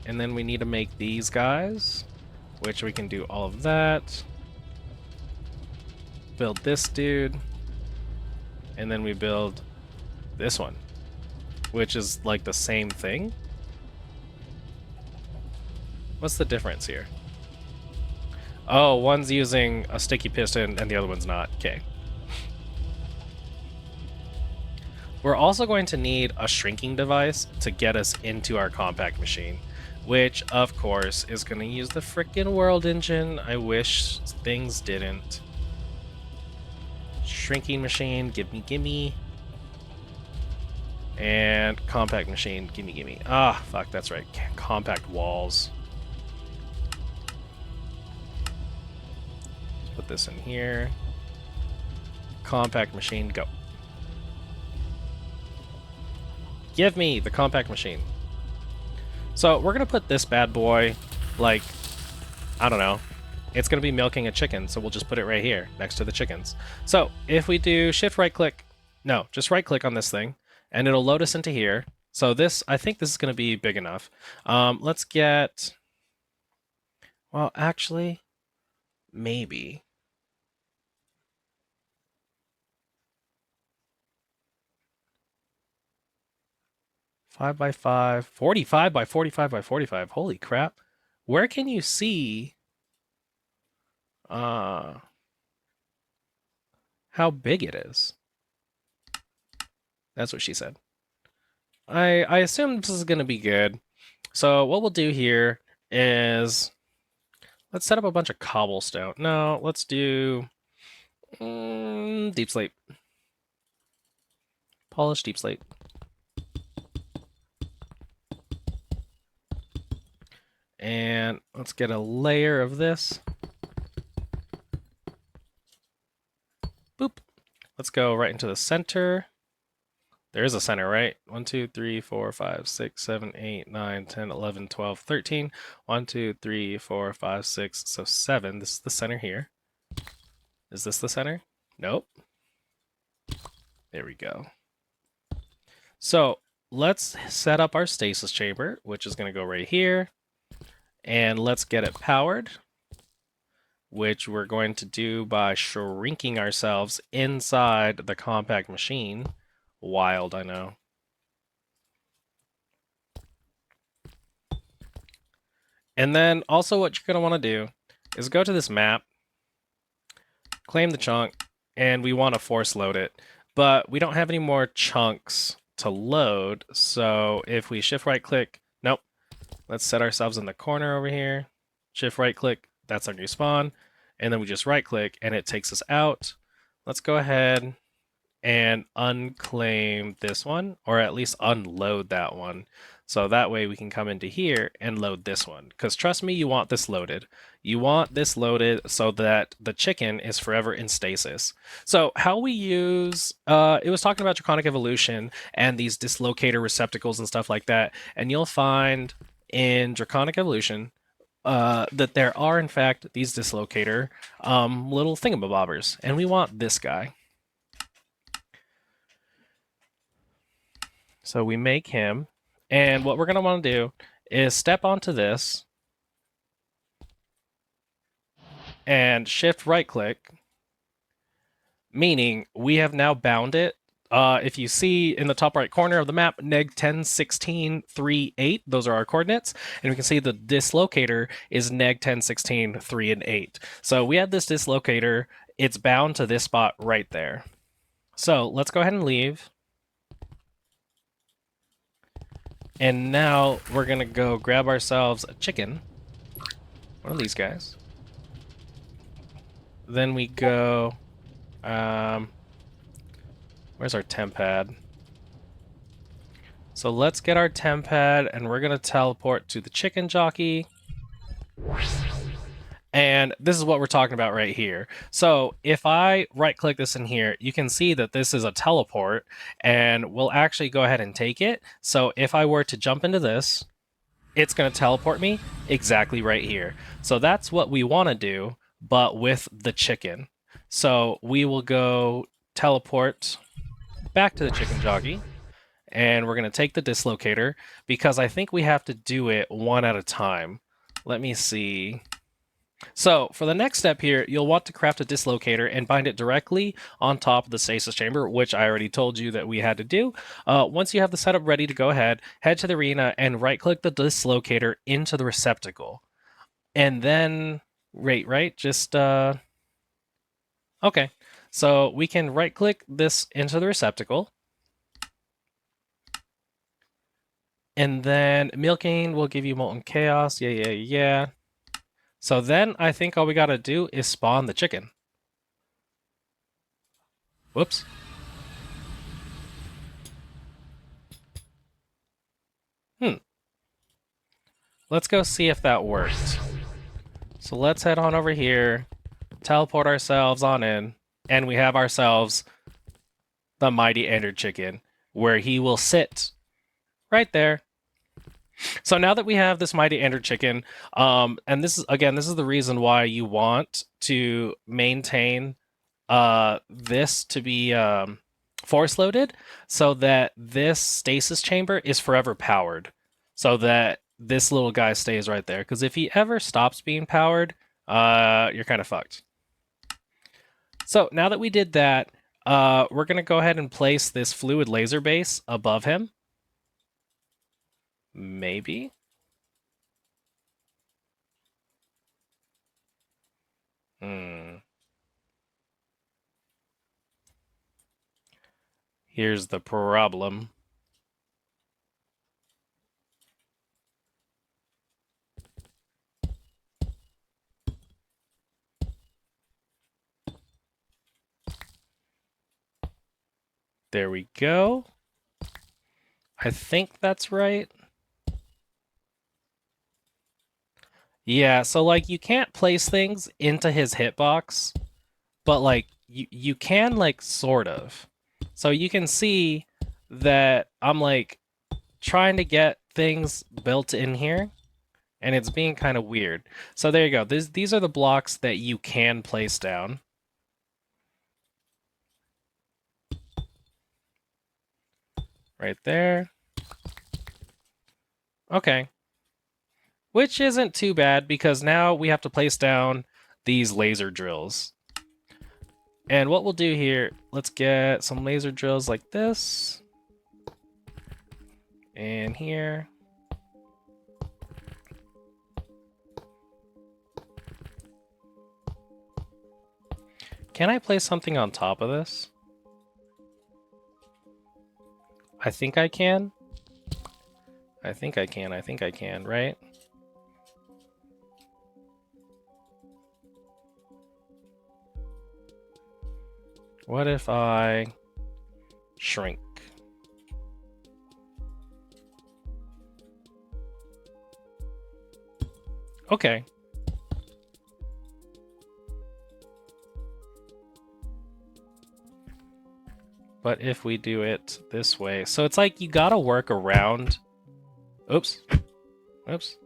And then we need to make these guys, which we can do all of that. Build this dude. And then we build this one, which is like the same thing. What's the difference here? Oh, one's using a sticky piston and the other one's not. Okay. We're also going to need a shrinking device to get us into our compact machine, which, of course, is going to use the frickin' world engine. I wish things didn't. Shrinking machine, gimme. And compact machine, gimme. Ah, fuck, that's right. Compact walls. Let's put this in here. Compact machine, go. Give me the compact machine. So we're gonna put this bad boy, like, I don't know. It's gonna be milking a chicken, so we'll just put it right here next to the chickens. So if we do shift right click, no, just right click on this thing, and it'll load us into here. So this, I think this is gonna be big enough. Let's get, well, actually, maybe. Five by 5, 45 by 45 by 45. Holy crap. Where can you see how big it is? That's what she said. I assume this is going to be good. So what we'll do here is let's set up a bunch of cobblestone. No, let's do deep slate. Polished deep slate. And let's get a layer of this. Boop. Let's go right into the center. There is a center, right? 1, 2, 3, 4, 5, 6, 7, 8, 9, 10, 11, 12, 13. 1, 2, 3, 4, 5, 6. So 7. This is the center here. Is this the center? Nope. There we go. So let's set up our stasis chamber, which is going to go right here. And let's get it powered, which we're going to do by shrinking ourselves inside the compact machine. Wild, I know. And then also what you're going to want to do is go to this map, claim the chunk, and we want to force load it. But we don't have any more chunks to load, so if we shift right click, nope. Let's set ourselves in the corner over here. Shift right click, that's our new spawn. And then we just right click and it takes us out. Let's go ahead and unclaim this one, or at least unload that one. So that way we can come into here and load this one. Because trust me, you want this loaded. You want this loaded so that the chicken is forever in stasis. So how we use, it was talking about Draconic evolution and these dislocator receptacles and stuff like that. And you'll find in Draconic evolution that there are in fact these dislocator little thingamabobbers. And we want this guy. So we make him, and what we're going to want to do is step onto this and shift right click, meaning we have now bound it. If you see in the top right corner of the map, neg 10, 16, 3, 8, those are our coordinates. And we can see the dislocator is neg 10, 16, 3, and 8. So we have this dislocator. It's bound to this spot right there. So let's go ahead and leave. And now we're going to go grab ourselves a chicken. One of these guys. Then we go... where's our temp pad? So let's get our temp pad, and we're gonna teleport to the chicken jockey. And this is what we're talking about right here. So if I right click this in here, you can see that this is a teleport, and we'll actually go ahead and take it. So if I were to jump into this, it's going to teleport me exactly right here. So that's what we want to do, but with the chicken. So we will go teleport back to the chicken jockey, and we're going to take the dislocator, because I think we have to do it one at a time. Let me see. So for the next step here, you'll want to craft a dislocator and bind it directly on top of the stasis chamber, which I already told you that we had to do. Once you have the setup ready to go ahead, head to the arena and right-click the dislocator into the receptacle. And then, right, just, okay. So we can right-click this into the receptacle. And then milking will give you molten chaos. Yeah. So then I think all we gotta do is spawn the chicken. Whoops. Let's go see if that worked. So let's head on over here, teleport ourselves on in, and we have ourselves the mighty Ender Chicken, where he will sit right there. So now that we have this mighty Ender Chicken, and this is the reason why you want to maintain this to be force loaded, so that this stasis chamber is forever powered, so that this little guy stays right there. Because if he ever stops being powered, you're kind of fucked. So now that we did that, we're going to go ahead and place this fluid laser base above him. Maybe? Here's the problem. There we go. I think that's right. Yeah, so like you can't place things into his hitbox, but like you can, like, sort of. So you can see that I'm like trying to get things built in here, and it's being kind of weird. So there you go. These are the blocks that you can place down. Right there. Okay. Which isn't too bad, because now we have to place down these laser drills. And what we'll do here, let's get some laser drills like this. And here. Can I place something on top of this? I think I can. I think I can, right? What if I shrink? Okay. But if we do it this way, so it's like you gotta work around. Oops. Oops.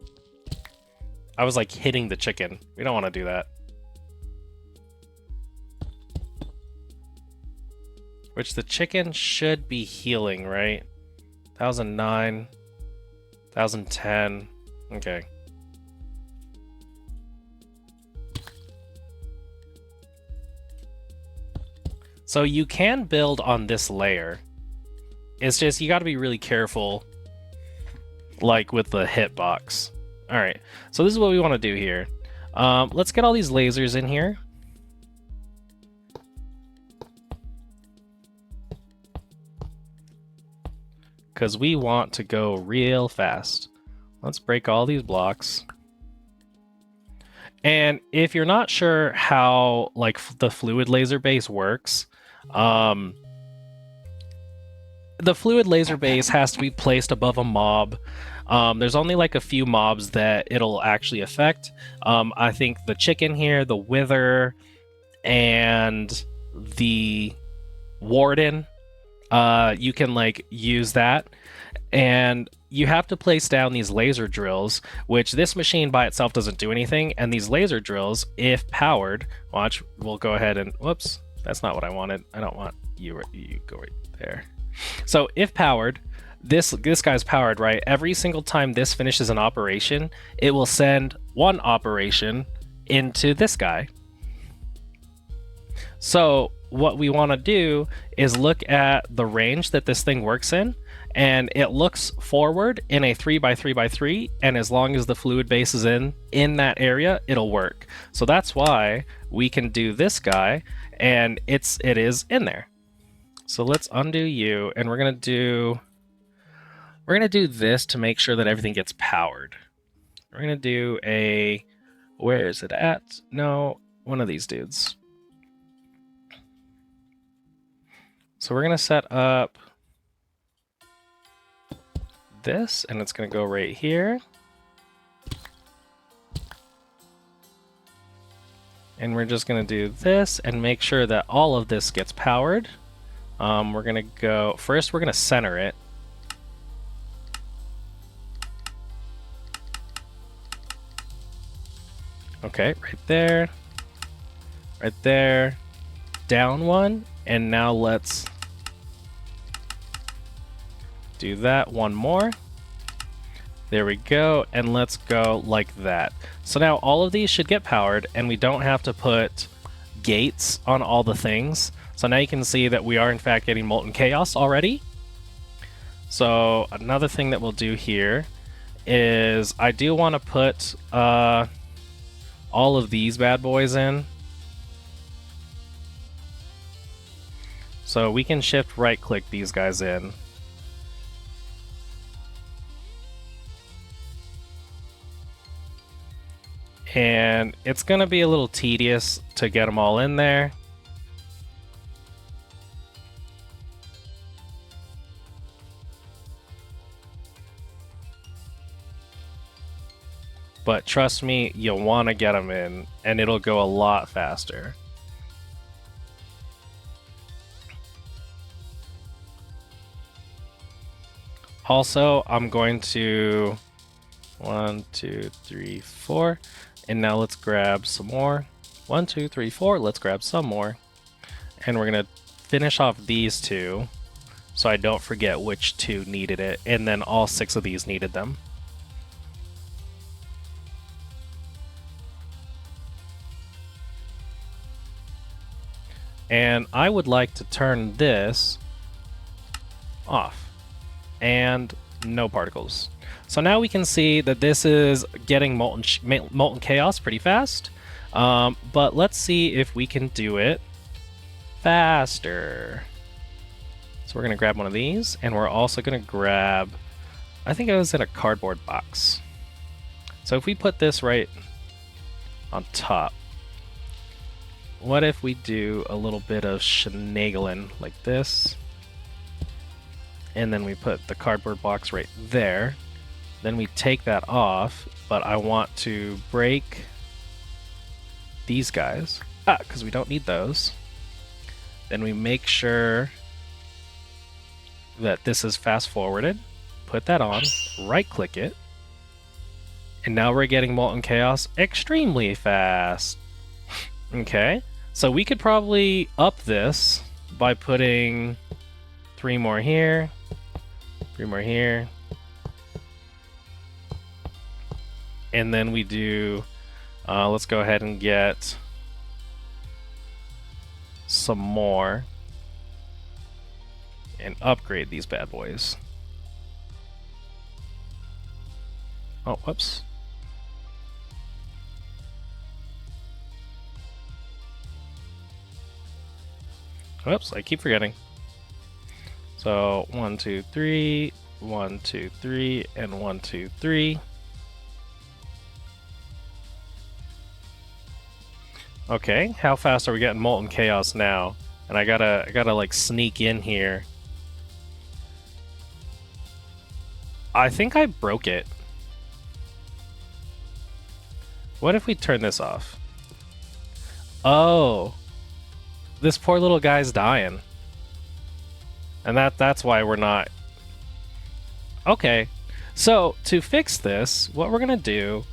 I was like hitting the chicken. We don't want to do that. Which the chicken should be healing, right? 1009, 1010. Okay. So you can build on this layer. It's just you got to be really careful, like with the hitbox. All right. So this is what we want to do here. Let's get all these lasers in here. Because we want to go real fast. Let's break all these blocks. And if you're not sure how like the fluid laser base works, the fluid laser base has to be placed above a mob. There's only like a few mobs that it'll actually affect. I think the chicken here, the wither, and the warden, you can like use that. And you have to place down these laser drills, which this machine by itself doesn't do anything. And these laser drills, if powered, watch, we'll go ahead and, whoops, that's not what I wanted. I don't want you go right there. So if powered, this guy's powered, right? Every single time this finishes an operation, it will send one operation into this guy. So what we want to do is look at the range that this thing works in, and it looks forward in a 3x3x3, and as long as the fluid base is in that area, it'll work. So that's why we can do this guy, and it is in there. So let's undo you, and we're gonna do this to make sure that everything gets powered. We're gonna do a, where is it at? No, one of these dudes. So we're gonna set up this, and it's gonna go right here. And we're just gonna do this and make sure that all of this gets powered. We're gonna go, first we're gonna center it. Okay, right there, down one, and now let's do that one more. There we go, and let's go like that. So now all of these should get powered, and we don't have to put gates on all the things. So now you can see that we are in fact getting molten chaos already. So another thing that we'll do here is I do want to put all of these bad boys in. So we can shift right click these guys in. And it's going to be a little tedious to get them all in there. But trust me, you'll want to get them in, and it'll go a lot faster. Also, I'm going to 1, 2, 3, 4, and now let's grab some more. 1, 2, 3, 4, let's grab some more. And we're going to finish off these two, so I don't forget which two needed it, and then all 6 of these needed them. And I would like to turn this off, and no particles. So now we can see that this is getting molten chaos pretty fast, but let's see if we can do it faster. So we're going to grab one of these, and we're also going to grab, I think it was in a cardboard box. So if we put this right on top, what if we do a little bit of shenanigans like this, and then we put the cardboard box right there. Then we take that off, but I want to break these guys, because we don't need those. Then we make sure that this is fast forwarded, put that on, right click it, and now we're getting molten chaos extremely fast. Okay, so we could probably up this by putting 3 more here, 3 more here, and then we do, let's go ahead and get some more and upgrade these bad boys. Oh, whoops. Whoops, I keep forgetting. So 1, 2, 3, 1, 2, 3, and 1, 2, 3. Okay, how fast are we getting molten chaos now? And I gotta like sneak in here I think I broke it. What if we turn this off? Oh, this poor little guy's dying. And that's why we're not... Okay, so to fix this, what we're going to do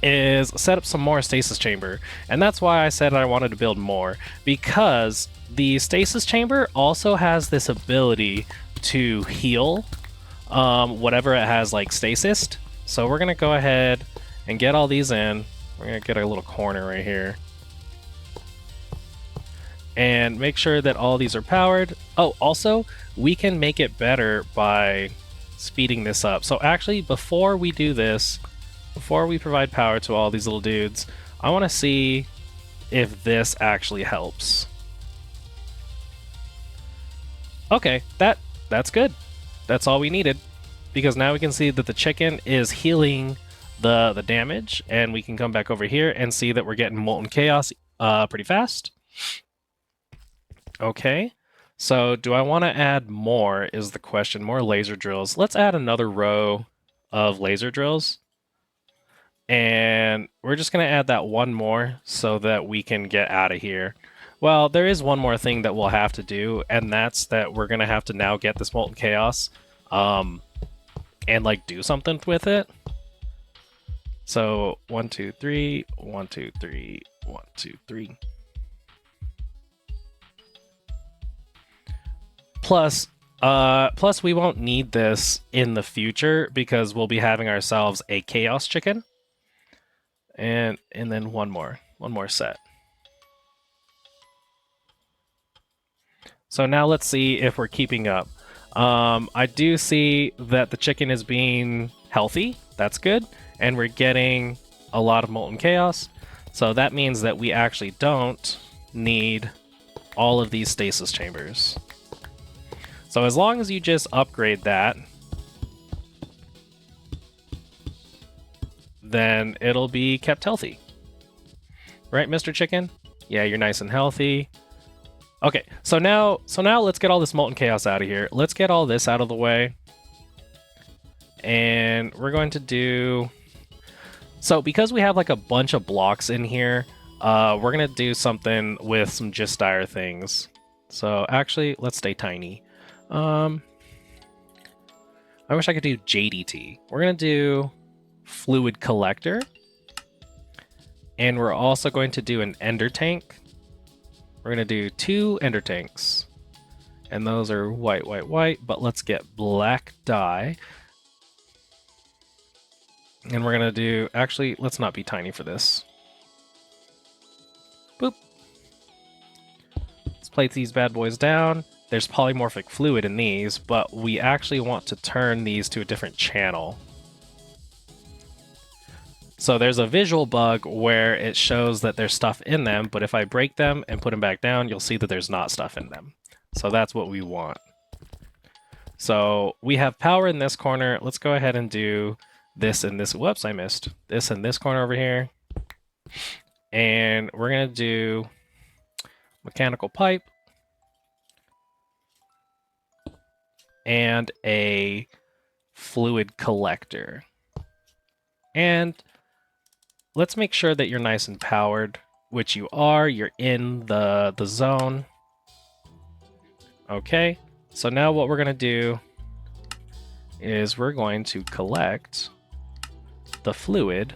is set up some more stasis chamber. And that's why I said I wanted to build more, because the stasis chamber also has this ability to heal whatever it has like stasis. So we're going to go ahead and get all these in. We're going to get a little corner right here. And make sure that all these are powered. Oh, also, we can make it better by speeding this up. So actually, before we do this, before we provide power to all these little dudes, I want to see if this actually helps. Okay, that's good. That's all we needed. Because now we can see that the chicken is healing the damage, and we can come back over here and see that we're getting molten chaos pretty fast. Okay, so do I want to add more is the question. More laser drills. Let's add another row of laser drills. And we're just going to add that one more so that we can get out of here. Well, there is one more thing that we'll have to do, and that's that we're going to have to now get this molten chaos and like do something with it. So 1, 2, 3, 1, 2, 3, 1, 2, 3. Plus we won't need this in the future because we'll be having ourselves a chaos chicken. And then one more set. So now let's see if we're keeping up. I do see that the chicken is being healthy. That's good. And we're getting a lot of molten chaos. So that means that we actually don't need all of these stasis chambers. So as long as you just upgrade that, then it'll be kept healthy. Right, Mr. Chicken? Yeah, you're nice and healthy. Okay, so now let's get all this molten chaos out of here. Let's get all this out of the way. And we're going to do... So because we have like a bunch of blocks in here, we're going to do something with some Gistire things. So actually, let's stay tiny. I wish I could do JDT. We're going to do fluid collector. And we're also going to do an ender tank. We're going to do 2 ender tanks. And those are white, white, white. But let's get black dye. And we're going to do... Actually, let's not be tiny for this. Boop. Let's plate these bad boys down. There's polymorphic fluid in these, but we actually want to turn these to a different channel. So there's a visual bug where it shows that there's stuff in them, but if I break them and put them back down, you'll see that there's not stuff in them. So that's what we want. So we have power in this corner. Let's go ahead and do this and this. Whoops, I missed. This and this corner over here. And we're going to do mechanical pipe. And a fluid collector. And let's make sure that you're nice and powered, which you are. You're in the zone. Okay, so now what we're going to do is we're going to collect the fluid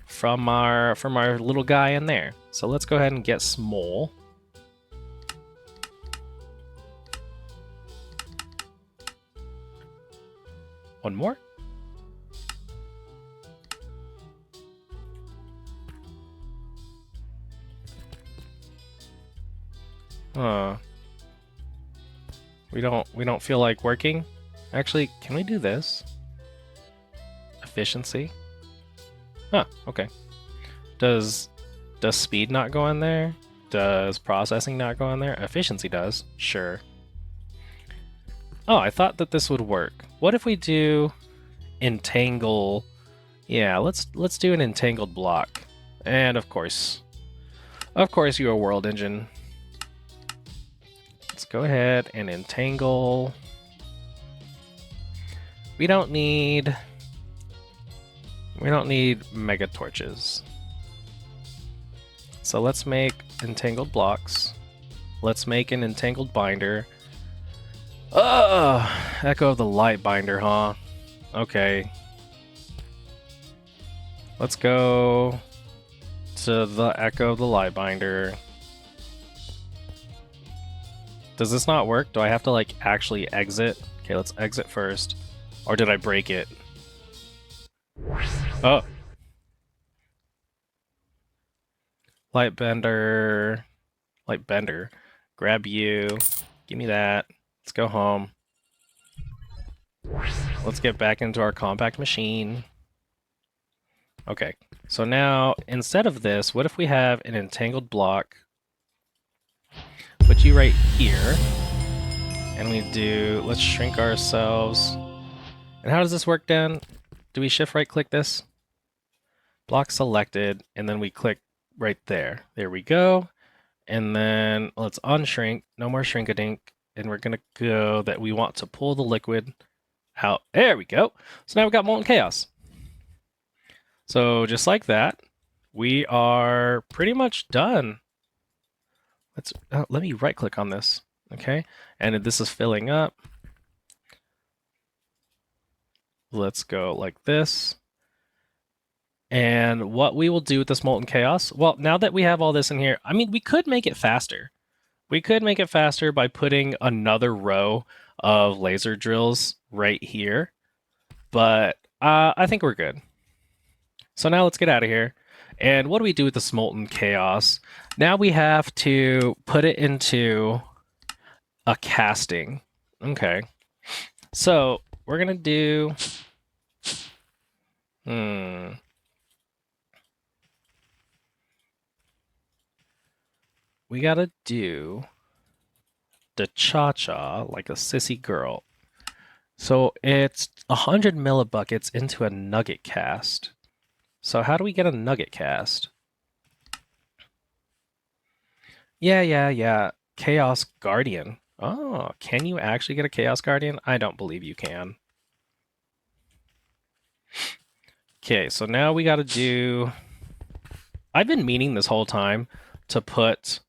from our little guy in there. So let's go ahead and get small. One more. We don't feel like working. Actually, can we do this? Efficiency. Huh, okay. Does speed not go in there? Does processing not go in there? Efficiency does. Sure. Oh, I thought that this would work. What if we do entangle? Yeah, let's do an entangled block. And of course you're a world engine. Let's go ahead and entangle We don't need mega torches. So let's make entangled blocks. Let's make an entangled binder. Echo of the light binder, huh? Okay. Let's go to the echo of the light binder. Does this not work? Do I have to like actually exit? Okay, let's exit first. Or did I break it? Oh. Light bender. Grab you. Give me that. Let's go home. Let's get back into our compact machine. Okay, so now instead of this, what if we have an entangled block? Put you right here. And we do, let's shrink ourselves. And how does this work, Dan? Do we shift right click this? Block selected, and then we click right there. There we go. And then let's unshrink, no more shrink-a-dink. And we're gonna go that we want to pull the liquid out. There we go. So now we've got molten chaos. So just like that, we are pretty much done. Let me right click on this. Okay, and this is filling up. Let's go like this. And what we will do with this molten chaos, well, now that we have all this in here, I mean, we could make it faster. We could make it faster by putting another row of laser drills right here, but I think we're good. So now let's get out of here. And what do we do with this molten chaos? Now we have to put it into a casting. Okay. So we're gonna do we gotta do the cha-cha like a sissy girl. So it's 100 millibuckets into a nugget cast. So how do we get a nugget cast? Yeah. Chaos Guardian. Oh, can you actually get a Chaos Guardian? I don't believe you can. Okay, so now we gotta do... I've been meaning this whole time to put...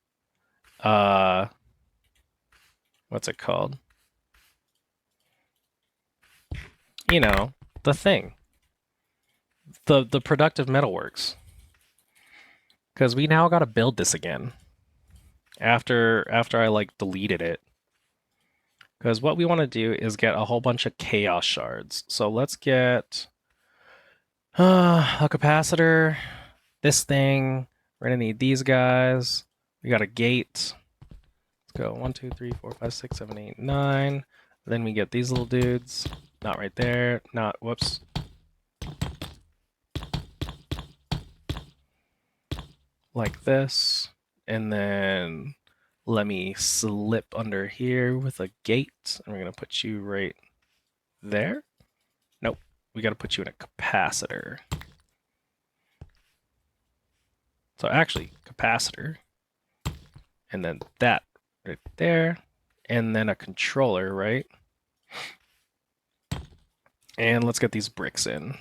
what's it called? You know, the thing. The productive metalworks. Because we now gotta build this again. After I like deleted it. Because what we want to do is get a whole bunch of chaos shards. So let's get a capacitor, this thing. We're gonna need these guys. We got a gate. Let's go 1, 2, 3, 4, 5, 6, 7, 8, 9. Then we get these little dudes. Not right there. Not, whoops. Like this. And then let me slip under here with a gate. And we're going to put you right there. Nope. We got to put you in a capacitor. So actually, capacitor. And then that right there. And then a controller, right? And let's get these bricks in.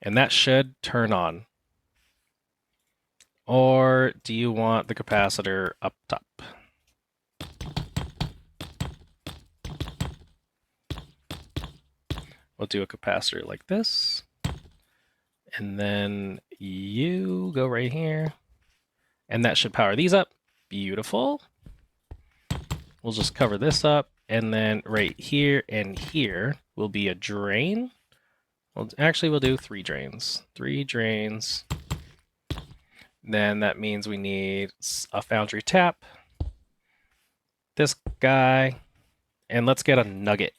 And that should turn on. Or do you want the capacitor up top? We'll do a capacitor like this. And then you go right here. And that should power these up. Beautiful. We'll just cover this up. And then right here and here will be a drain. Well, actually, we'll do 3 drains. 3 drains. Then that means we need a foundry tap. This guy. And let's get a nugget.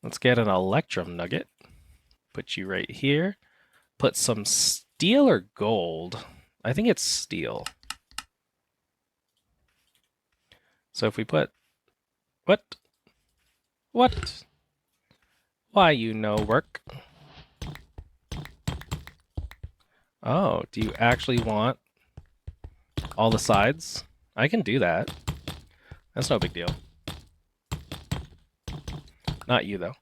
Let's get an electrum nugget. Put you right here. Put some steel or gold. I think it's steel. So if we put... What? What? Why you no work? Oh, do you actually want all the sides? I can do that. That's no big deal. Not you, though.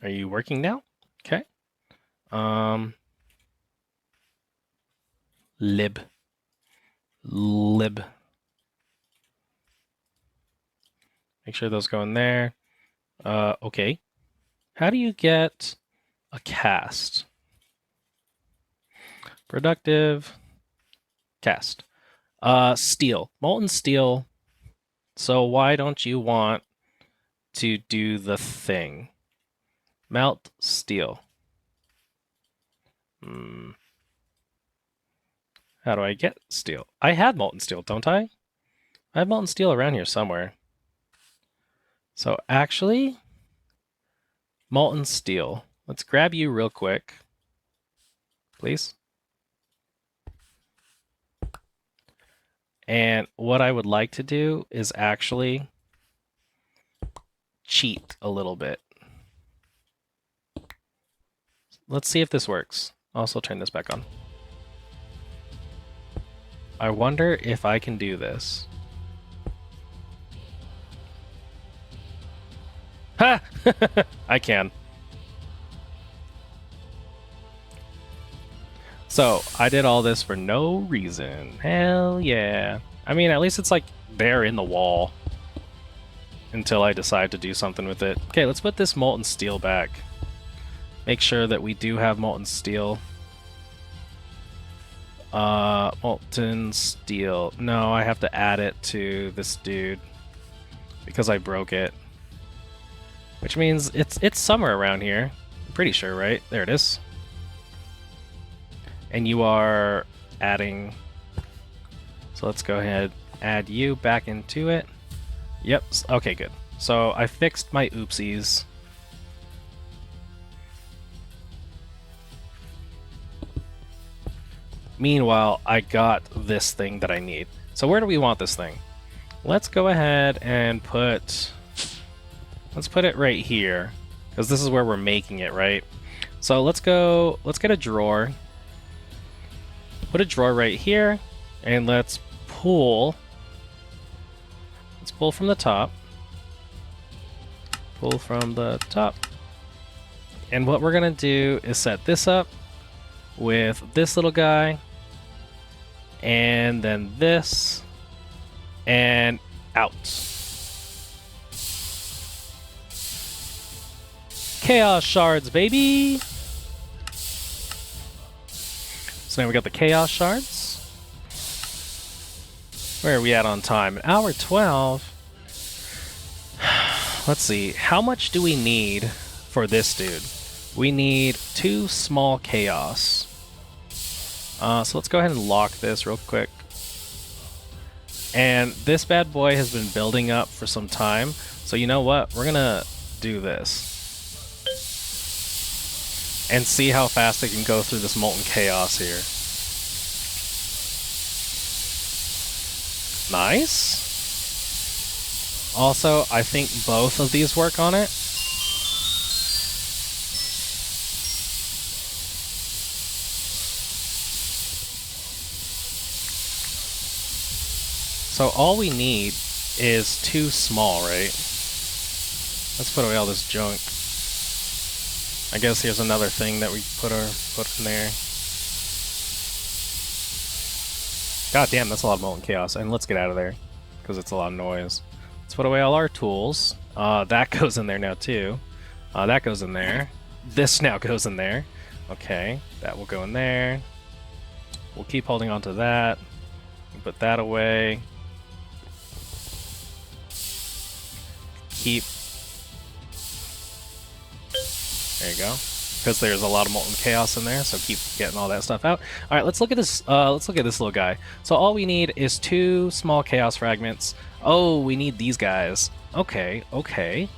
Are you working now? Okay. Lib. Make sure those go in there. Okay. How do you get a cast? Productive. Cast. Steel. Molten steel. So why don't you want to do the thing? Melt steel. How do I get steel? I had molten steel, don't I? I have molten steel around here somewhere. So actually, molten steel. Let's grab you real quick, please. And what I would like to do is actually cheat a little bit. Let's see if this works. Also turn this back on. I wonder if I can do this. Ha! I can. So, I did all this for no reason. Hell yeah. I mean, at least it's like there in the wall until I decide to do something with it. Okay, let's put this molten steel back. Make sure that we do have molten steel. Molten steel. No, I have to add it to this dude because I broke it. Which means it's somewhere around here. I'm pretty sure, right? There it is. And you are adding. So let's go ahead, add you back into it. Yep. Okay, good. So I fixed my oopsies. Meanwhile, I got this thing that I need. So where do we want this thing? Let's go ahead and put... Let's put it right here, because this is where we're making it, right? So let's get a drawer. Put a drawer right here, and let's pull. Let's pull from the top. Pull from the top. And what we're gonna do is set this up with this little guy, and then this, and out. Chaos shards, baby! So now we got the chaos shards. Where are we at on time? Hour 12. Let's see. How much do we need for this dude? We need 2 small chaos. So let's go ahead and lock this real quick. And this bad boy has been building up for some time. So you know what? We're gonna do this. And see how fast it can go through this molten chaos here. Nice. Also, I think both of these work on it. So all we need is 2 small, right? Let's put away all this junk. I guess here's another thing that we put in there. God damn, that's a lot of molten chaos. And let's get out of there, because it's a lot of noise. Let's put away all our tools. That goes in there now too. That goes in there. This now goes in there. Okay, that will go in there. We'll keep holding on to that. Put that away. Keep. There you go. Because there's a lot of molten chaos in there, so keep getting all that stuff out. All right, let's look at this. Let's look at this little guy. So all we need is 2 small chaos fragments. Oh, we need these guys. Okay, okay.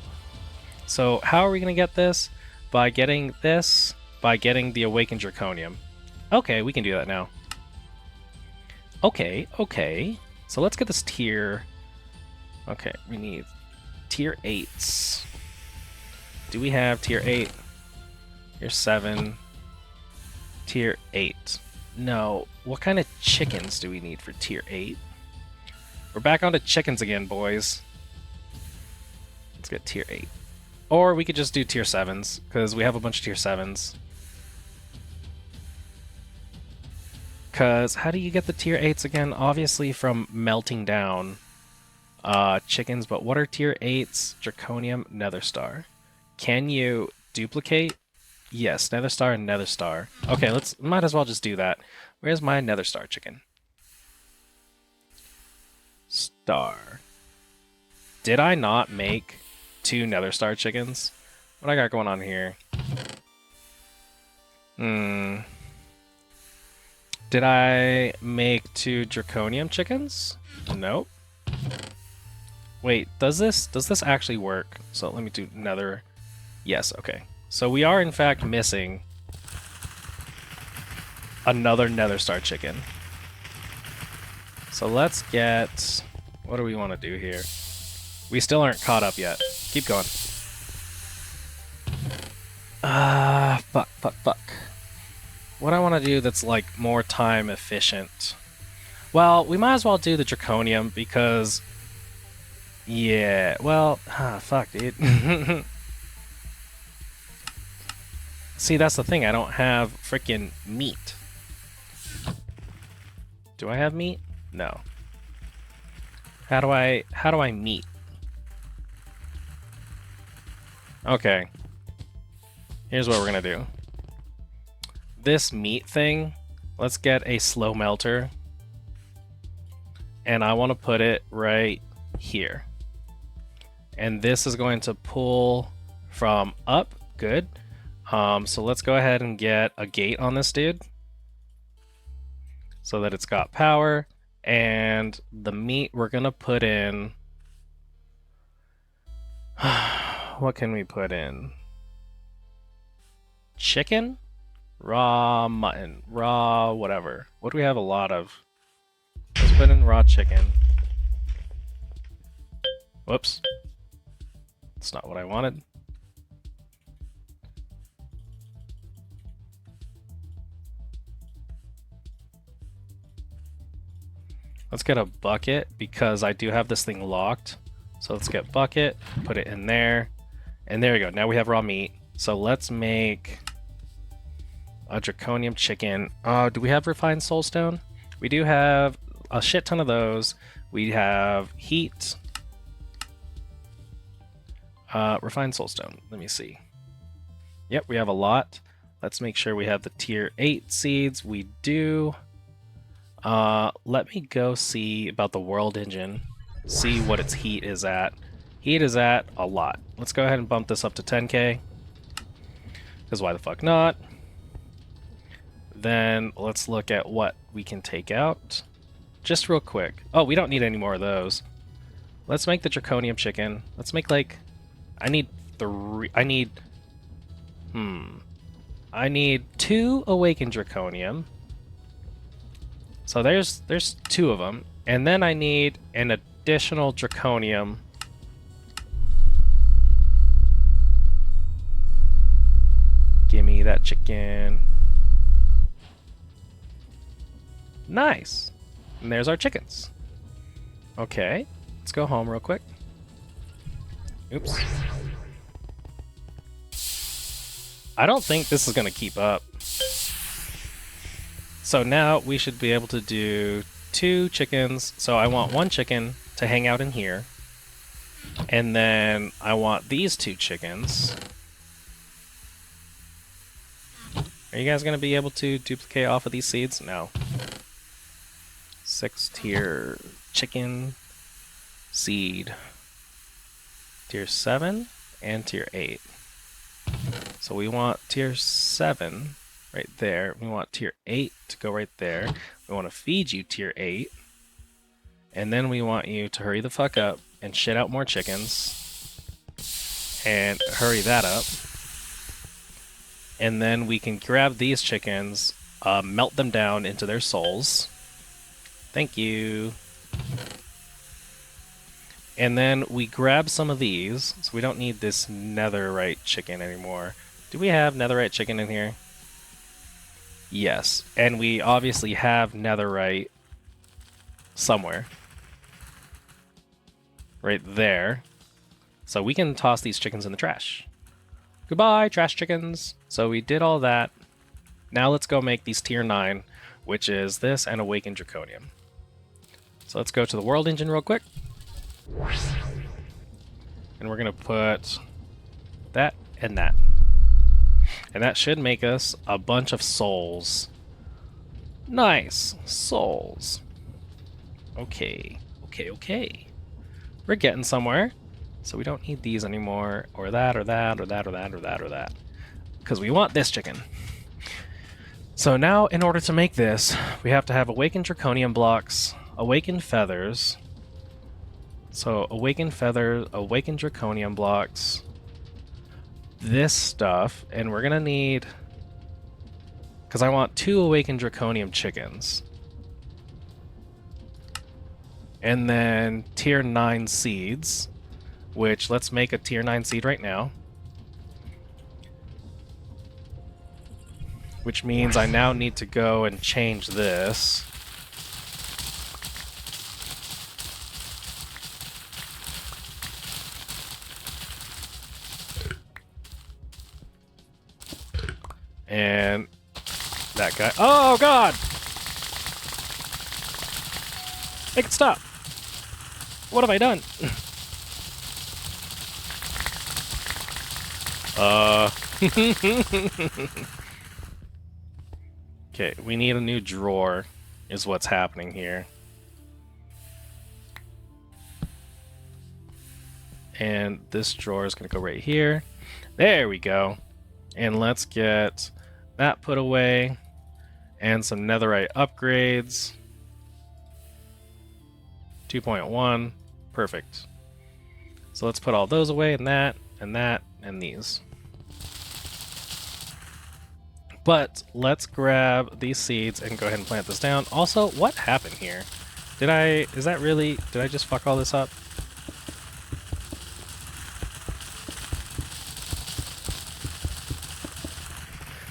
So how are we gonna get this? By getting this. By getting the awakened draconium. Okay, we can do that now. Okay, okay. So let's get this tier. Okay, we need tier 8s. Do we have tier 8? Tier 7, tier 8. No. What kind of chickens do we need for tier 8? We're back onto chickens again, boys. Let's get tier 8. Or we could just do tier 7s, because we have a bunch of tier 7s. Because how do you get the tier 8s again? Obviously from melting down chickens, but what are tier 8s? Draconium, Nether Star. Can you duplicate? Yes, Nether Star and Nether Star. Okay, might as well just do that. Where's my Nether Star chicken? Star. Did I not make 2 Nether Star chickens? What I got going on here? Did I make 2 Draconium chickens? Nope. Wait, does this actually work? So let me do Nether. Yes, okay. So we are in fact missing another Nether Star chicken. So let's get... What do we want to do here? We still aren't caught up yet. Keep going. Fuck. What I want to do that's like more time efficient. Well, we might as well do the Draconium because... Yeah, well, fuck, dude. See, that's the thing. I don't have freaking meat. Do I have meat? No. How do I meat? Okay. Here's what we're gonna do. This meat thing, let's get a slow melter. And I want to put it right here. And this is going to pull from up. Good. So let's go ahead and get a gate on this dude. So that it's got power. And the meat we're going to put in... What can we put in? Chicken? Raw mutton. Raw whatever. What do we have a lot of? Let's put in raw chicken. Whoops. That's not what I wanted. Let's get a bucket because I do have this thing locked. So let's get bucket, put it in there, and there we go. Now we have raw meat. So let's make a draconium chicken. Do we have refined soulstone? We do have a shit ton of those. We have heat. Refined soulstone. Let me see. Yep, we have a lot. Let's make sure we have the tier 8 seeds. We do. Let me go see about the world engine. See what its heat is at. Heat is at a lot. Let's go ahead and bump this up to 10k. Because why the fuck not? Then let's look at what we can take out. Just real quick. Oh, we don't need any more of those. Let's make the draconium chicken. Let's make like... I need 2 awakened draconium. So there's 2 of them. And then I need an additional draconium. Gimme that chicken. Nice. And there's our chickens. Okay, let's go home real quick. Oops. I don't think this is going to keep up. So now we should be able to do 2 chickens. So I want 1 chicken to hang out in here. And then I want these 2 chickens. Are you guys going to be able to duplicate off of these seeds? No. 6 tier chicken seed. Tier 7 and tier 8. So we want tier 7 right there. We want tier 8 to go right there. We want to feed you tier 8. And then we want you to hurry the fuck up and shit out more chickens. And hurry that up. And then we can grab these chickens, melt them down into their souls. Thank you. And then we grab some of these, so we don't need this netherite chicken anymore. Do we have netherite chicken in here? Yes, and we obviously have netherite somewhere. Right there. So we can toss these chickens in the trash. Goodbye, trash chickens. So we did all that. Now let's go make these tier 9, which is this and Awakened Draconium. So let's go to the world engine real quick. And we're going to put that and that. And that should make us a bunch of souls. Nice. Souls. Okay. Okay. We're getting somewhere. So we don't need these anymore, or that, or that, or that, or that, or that, or that. Because we want this chicken. So now, in order to make this, we have to have Awakened Draconium blocks, Awakened Feathers. So Awakened Feathers, Awakened Draconium blocks, this stuff, and we're gonna need... Because I want 2 Awakened Draconium chickens. And then tier 9 seeds, which let's make a tier 9 seed right now. Which means I now need to go and change this. And that guy. Oh, God! Make it stop! What have I done? Okay, we need a new drawer, is what's happening here. And this drawer is going to go right here. There we go. And let's get that put away. And some netherite upgrades. 2.1. Perfect. So let's put all those away, and that, and that, and these. But let's grab these seeds and go ahead and plant this down. Also, what happened here? Did I just fuck all this up?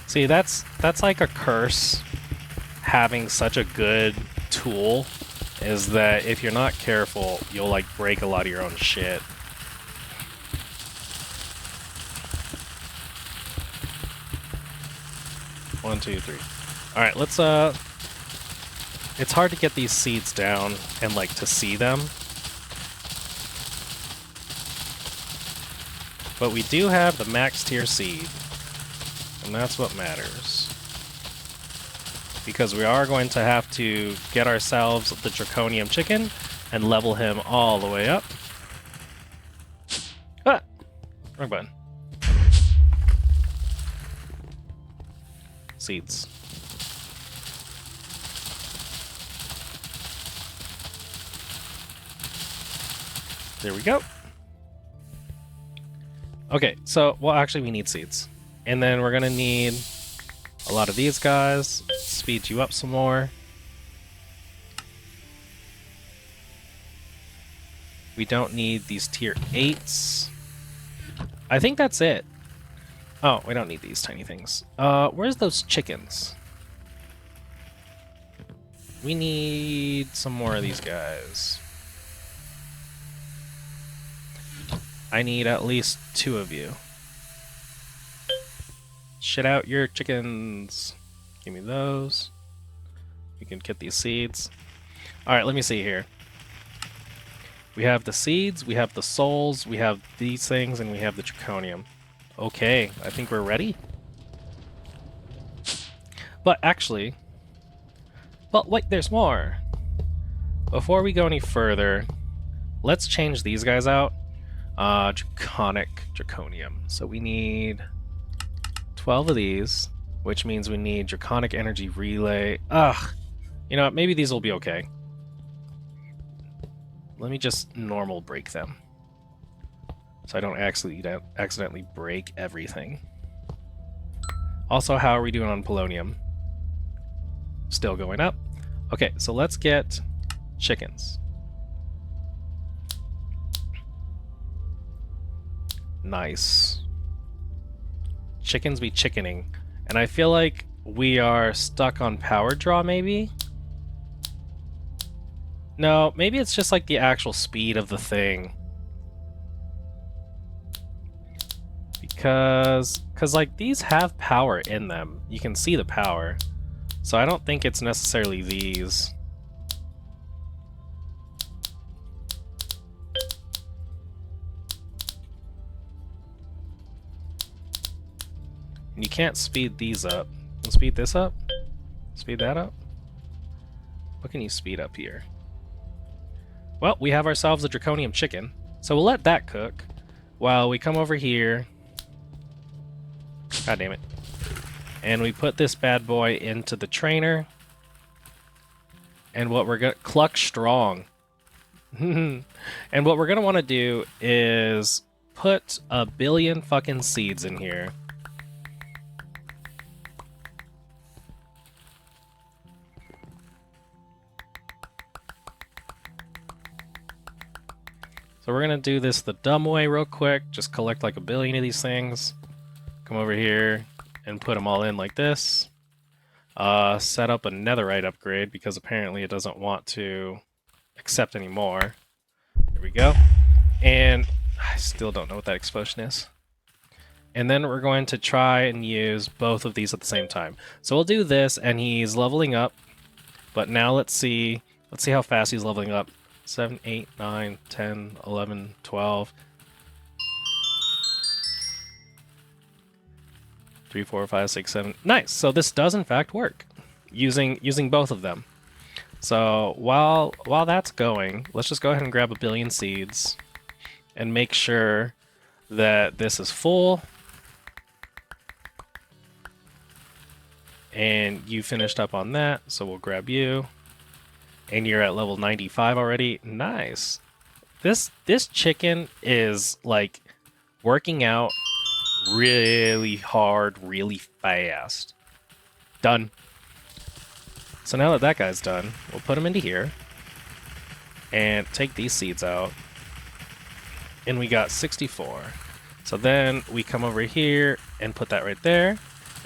See, that's like a curse, having such a good tool, is that if you're not careful, you'll like break a lot of your own shit. One, two, three. Alright, let's it's hard to get these seeds down and like to see them. But we do have the max tier seed. And that's what matters. Because we are going to have to get ourselves the Draconium chicken and level him all the way up. Ah! Wrong button. Seeds. There we go. Okay, so, well, actually we need seeds. And then we're gonna need a lot of these guys. Speed you up some more. We don't need these tier 8s. I think that's it. Oh, we don't need these tiny things. Where's those chickens? We need some more of these guys. I need at least 2 of you. Shit out your chickens. Give me those. We can get these seeds. Alright, let me see here. We have the seeds, we have the souls, we have these things, and we have the Draconium. Okay, I think we're ready. But actually... But wait, there's more! Before we go any further, let's change these guys out. Draconic Draconium. So we need 12 of these, which means we need Draconic Energy Relay. Ugh! You know what, maybe these will be okay. Let me just normal break them. So I don't accidentally break everything. Also, how are we doing on polonium? Still going up. Okay, so let's get chickens. Nice. Chickens be chickening. And I feel like we are stuck on power draw, maybe? No, maybe it's just like the actual speed of the thing. Because like these have power in them. You can see the power. So I don't think it's necessarily these. And you can't speed these up. You can speed this up? Speed that up? What can you speed up here? Well, we have ourselves a draconium chicken. So we'll let that cook while we come over here. God damn it. And we put this bad boy into the trainer. And what we're gonna cluck strong. And what we're gonna want to do is put 1 billion fucking seeds in here. So we're gonna do this the dumb way real quick. Just collect like 1 billion of these things. Come over here and put them all in like this. Set up a netherite upgrade because apparently it doesn't want to accept any more. There we go. And I still don't know what that explosion is. And then we're going to try and use both of these at the same time. So we'll do this, and he's leveling up. But now let's see how fast he's leveling up. 7, 8, 9, 10, 11, 12. 3, 4, 5, 6, 7. Nice. So this does in fact work using both of them. So while that's going, let's just go ahead and grab 1 billion seeds and make sure that this is full. And you finished up on that, so we'll grab you. And you're at level 95 already. Nice. This chicken is like working out really hard, really fast. Done. So now that guy's done, we'll put him into here and take these seeds out. And we got 64. So then we come over here and put that right there.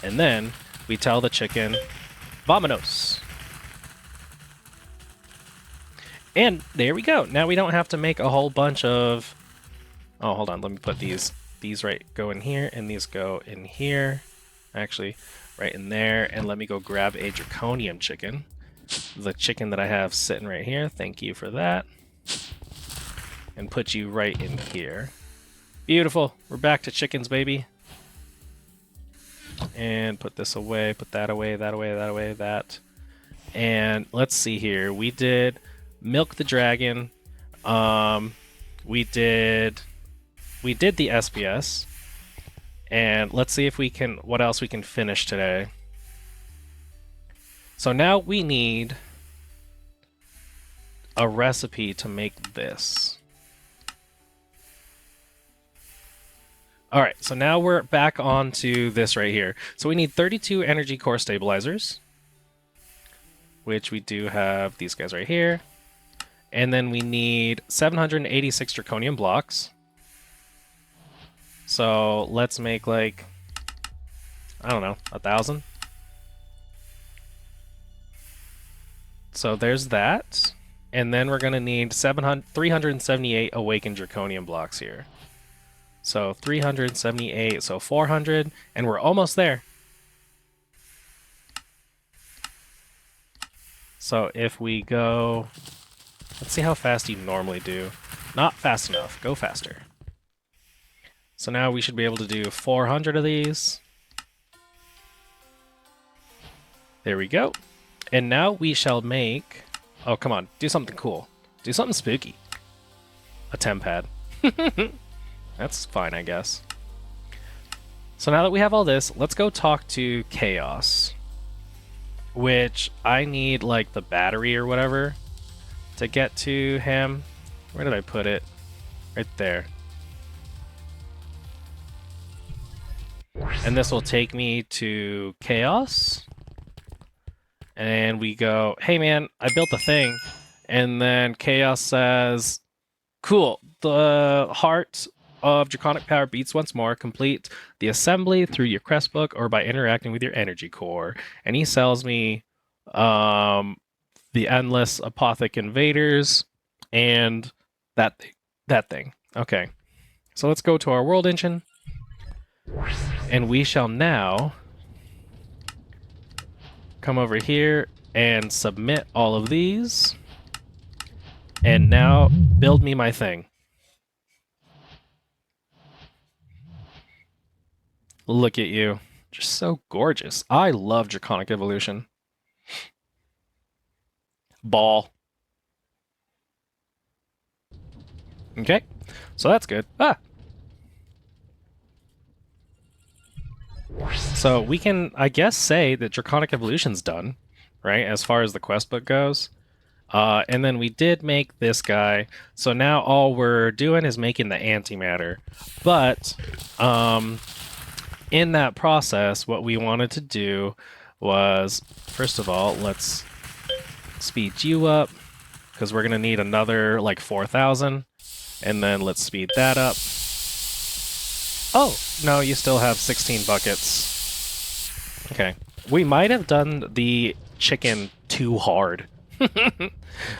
And then we tell the chicken, Vamonos. And there we go. Now we don't have to make a whole bunch of... Oh, hold on. Let me put these right go in here, and these go in here. Actually, right in there. And let me go grab a draconium chicken. The chicken that I have sitting right here. Thank you for that. And put you right in here. Beautiful. We're back to chickens, baby. And put this away, put that away, that away, that away, that. And let's see here. We did milk the dragon. We did the SPS. And let's see if we can, what else we can finish today. So now we need a recipe to make this. Alright, so now we're back onto this right here. So we need 32 energy core stabilizers, which we do have these guys right here. And then we need 786 draconium blocks. So let's make like, I don't know, 1,000. So there's that. And then we're going to need 378 awakened draconium blocks here. So 378, so 400, and we're almost there. So if we go, let's see how fast you normally do. Not fast enough, go faster. So now we should be able to do 400 of these. There we go. And now we shall make, oh come on, do something cool. Do something spooky. A temp pad. That's fine, I guess. So now that we have all this, let's go talk to Chaos. Which I need, like, the battery or whatever to get to him. Where did I put it? Right there. And this will take me to Chaos. And we go, hey man, I built a thing. And then Chaos says, cool, the heart of Draconic power beats once more. Complete the assembly through your quest book or by interacting with your energy core. And he sells me the endless apothic invaders and that thing. That thing. Okay. So let's go to our world engine. And we shall now come over here and submit all of these. And now build me my thing. Look at you. Just so gorgeous. I love Draconic Evolution. Ball. Okay. So that's good. Ah! So we can, I guess, say that Draconic Evolution's done, right? As far as the quest book goes. And then we did make this guy. So now all we're doing is making the antimatter. But in that process, what we wanted to do was, first of all, let's speed you up, because we're going to need another, like, 4,000. And then let's speed that up. Oh, no, you still have 16 buckets. Okay. We might have done the chicken too hard.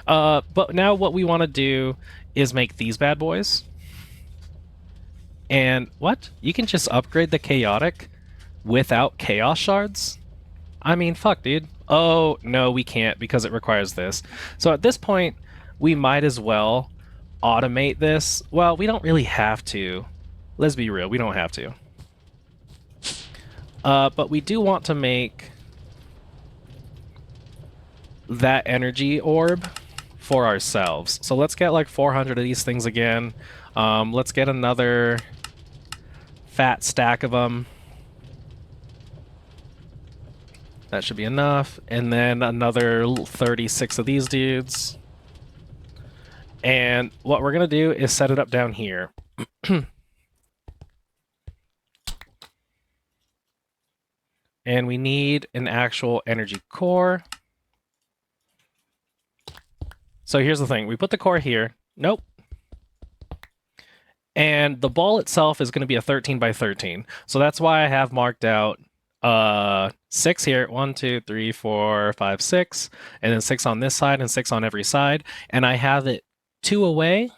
But now what we want to do is make these bad boys. And what? You can just upgrade the chaotic without chaos shards? I mean, fuck, dude. Oh, no, we can't because it requires this. So at this point, we might as well automate this. Well, we don't really have to. Let's be real, we don't have to. But we do want to make that energy orb for ourselves. So let's get like 400 of these things again. Let's get another fat stack of them. That should be enough. And then another 36 of these dudes. And what we're going to do is set it up down here. And we need an actual energy core. So here's the thing. We put the core here. Nope. And the ball itself is going to be a 13 by 13. So that's why I have marked out 6 here. 1, 2, 3, 4, 5, 6. And then 6 on this side and 6 on every side. And I have it 2 away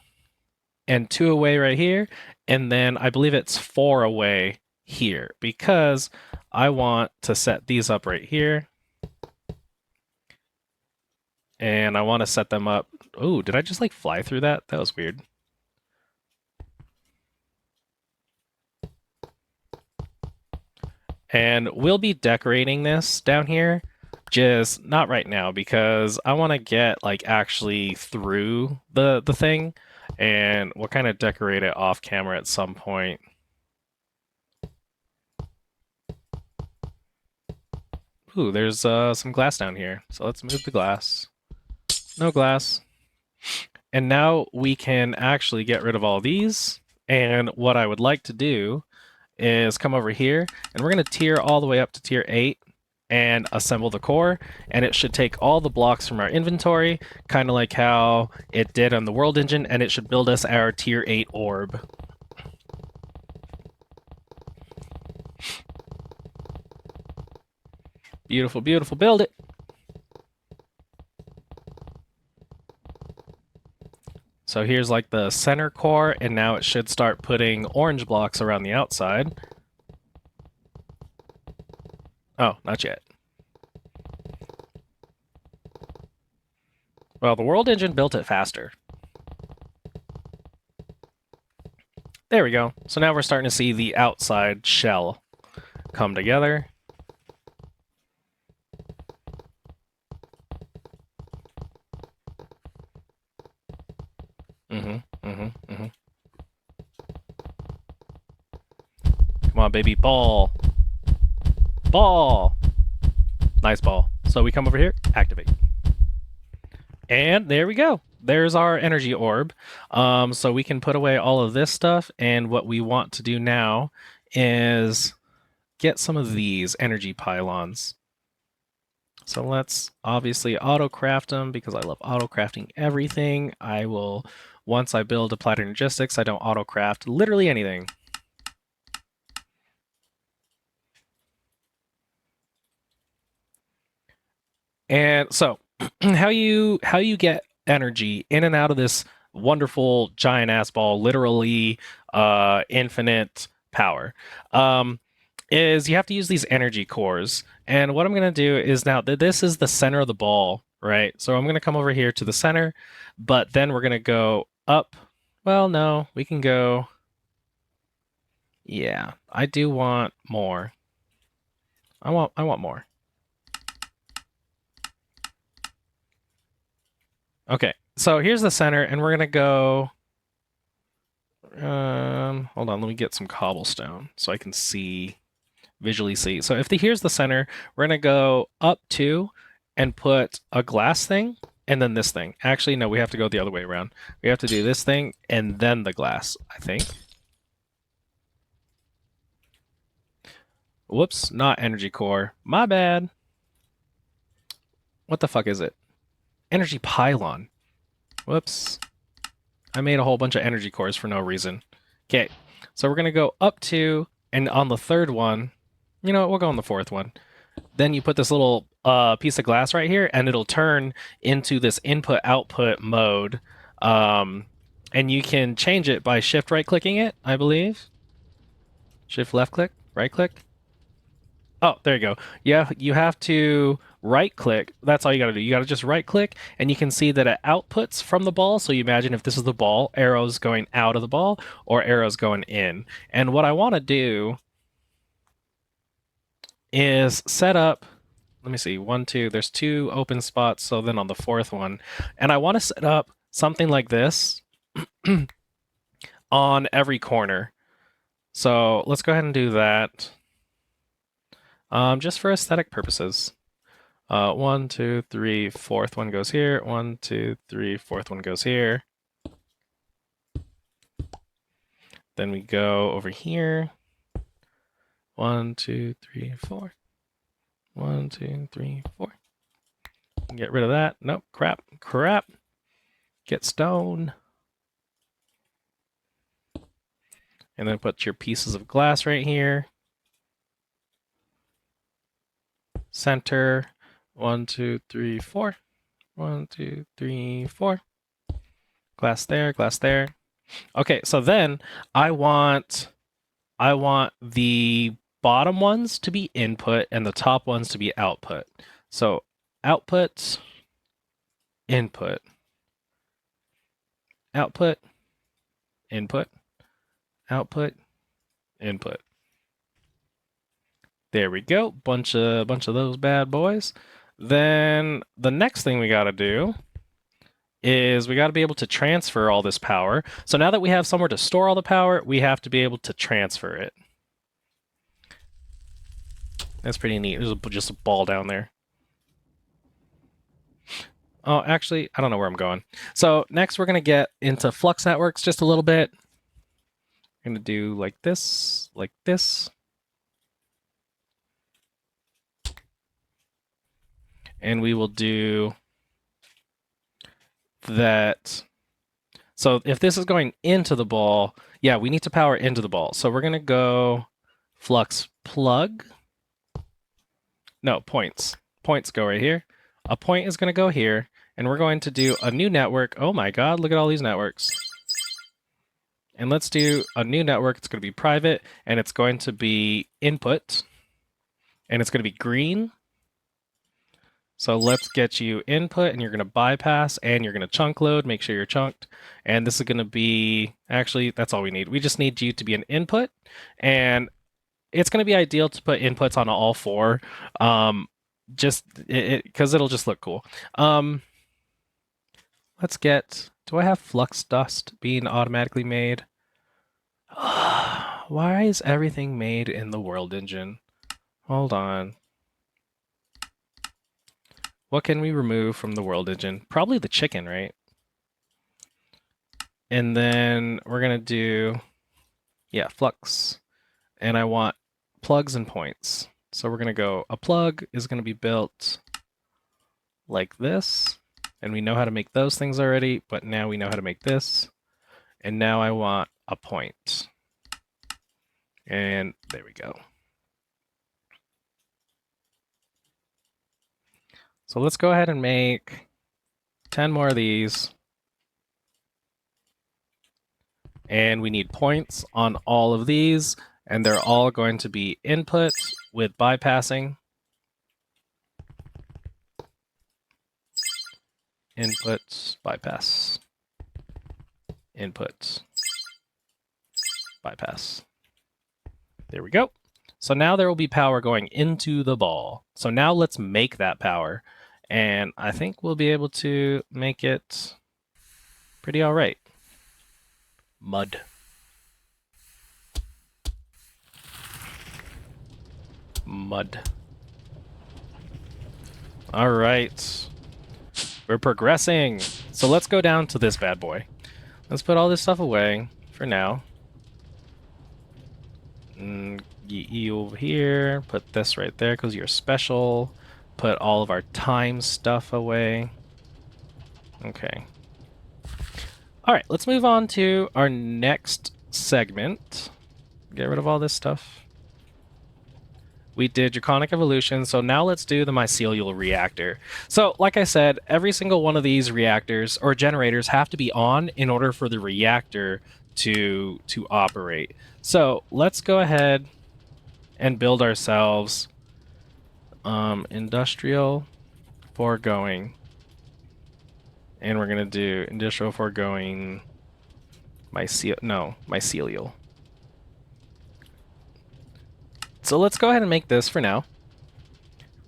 and 2 away right here. And then I believe it's 4 away here because I want to set these up right here. And I want to set them up. Oh, did I just like fly through that? That was weird. And we'll be decorating this down here, just not right now because I want to get like actually through the thing, and we'll kind of decorate it off camera at some point. Ooh, there's some glass down here, so let's move the glass. No glass. And now we can actually get rid of all these. And what I would like to do is come over here, and we're going to tier all the way up to tier 8 and assemble the core. And it should take all the blocks from our inventory, kind of like how it did on the world engine, and it should build us our tier 8 orb. Beautiful, beautiful. Build it. So here's like the center core, and now it should start putting orange blocks around the outside. Oh, not yet. Well, the world engine built it faster. There we go. So now we're starting to see the outside shell come together. Come on, baby. Ball. Ball. Nice ball. So we come over here, activate. And there we go. There's our energy orb. So we can put away all of this stuff. And what we want to do now is get some of these energy pylons. So let's obviously auto craft them because I love auto crafting everything. I will once I build applied energistics, I don't auto-craft literally anything. And so, how you get energy in and out of this wonderful giant ass ball, literally infinite power, is you have to use these energy cores. And what I'm going to do is now that this is the center of the ball, right? So I'm going to come over here to the center, but then we're going to go up. Well, no, we can go. Yeah, I do want more. I want more. Okay, so here's the center, and we're gonna go. Hold on, let me get some cobblestone so I can visually see. So here's the center, we're gonna go up two and put a glass thing, and then this thing. Actually, no, we have to go the other way around. We have to do this thing and then the glass, I think. Whoops, not energy core. My bad. What the fuck is it? Energy pylon. Whoops. I made a whole bunch of energy cores for no reason. Okay, so we're going to go up two, and on the third one, you know what, we'll go on the fourth one. Then you put this little piece of glass right here, and it'll turn into this input-output mode. And you can change it by shift right-clicking it, I believe. Shift left-click, right-click. Oh, there you go. Yeah, you have to right-click. That's all you got to do. You got to just right-click, and you can see that it outputs from the ball. So you imagine if this is the ball, arrows going out of the ball, or arrows going in. And what I want to do is set up, let me see, 1, 2, there's 2 open spots, so then on the fourth one, and I want to set up something like this on every corner. So let's go ahead and do that. Just for aesthetic purposes. 1, 2, 3, fourth one goes here. 1, 2, 3, fourth one goes here. Then we go over here. 1, 2, 3, 4. 1, 2, 3, 4. Get rid of that. Nope. Crap. Get stone. And then put your pieces of glass right here. Center. 1, 2, 3, 4. 1, 2, 3, 4. Glass there, glass there. Okay, so then I want the bottom ones to be input and the top ones to be output. So output, input, output, input, output, input. There we go. Bunch of those bad boys. Then the next thing we got to do is we got to be able to transfer all this power. So now that we have somewhere to store all the power, we have to be able to transfer it. That's pretty neat. There's just a ball down there. Oh, actually, I don't know where I'm going. So next we're going to get into flux networks just a little bit. I'm going to do like this, like this. And we will do that. So if this is going into the ball, yeah, we need to power into the ball. So we're going to go flux plug. No, points. Points go right here. A point is going to go here, and we're going to do a new network. Oh my god, look at all these networks. And let's do a new network. It's going to be private, and it's going to be input, and it's going to be green. So let's get you input, and you're going to bypass, and you're going to chunk load. Make sure you're chunked. And this is going to be, actually, that's all we need. We just need you to be an input, and it's going to be ideal to put inputs on all 4, just because it'll just look cool. Let's get, do I have flux dust being automatically made? Why is everything made in the world engine? Hold on. What can we remove from the world engine? Probably the chicken, right? And then we're going to do, yeah, flux. And I want plugs and points. So we're going to go, a plug is going to be built like this. And we know how to make those things already, but now we know how to make this. And now I want a point. And there we go. So let's go ahead and make 10 more of these. And we need points on all of these, and they're all going to be input with bypassing. Input, bypass. Input, bypass. There we go. So now there will be power going into the ball. So now let's make that power. And I think we'll be able to make it pretty all right. Mud. Mud. All right. We're progressing. So let's go down to this bad boy. Let's put all this stuff away for now. You over here. Put this right there because you're special. Put all of our time stuff away. Okay. All right, let's move on to our next segment. Get rid of all this stuff. We did Draconic Evolution, so now let's do the mycelial reactor. So, like I said, every single one of these reactors or generators have to be on in order for the reactor to operate. So, let's go ahead and build ourselves industrial foregoing. And we're going to do industrial foregoing mycelial. So let's go ahead and make this for now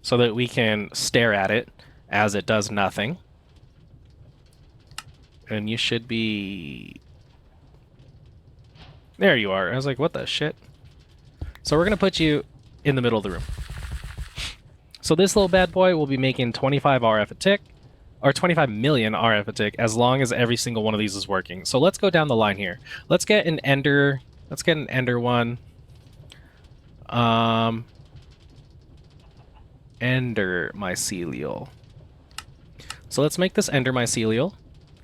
so that we can stare at it as it does nothing. And you should be... There you are. I was like, what the shit? So we're going to put you in the middle of the room. So this little bad boy will be making 25 RF a tick, or 25 million RF a tick, as long as every single one of these is working. So let's go down the line here. Let's get an ender. Let's get an ender one. Ender mycelial. So let's make this ender mycelial.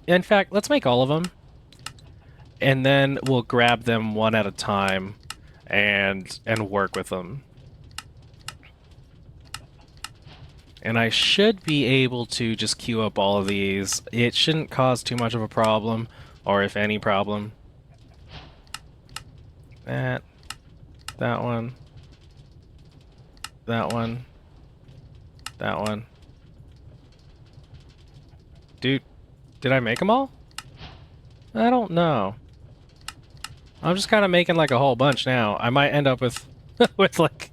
In fact, let's make all of them. And then we'll grab them one at a time and work with them. And I should be able to just queue up all of these. It shouldn't cause too much of a problem, or if any problem. That one. That one. That one. Dude, did I make them all? I don't know. I'm just kind of making like a whole bunch now. I might end up with with like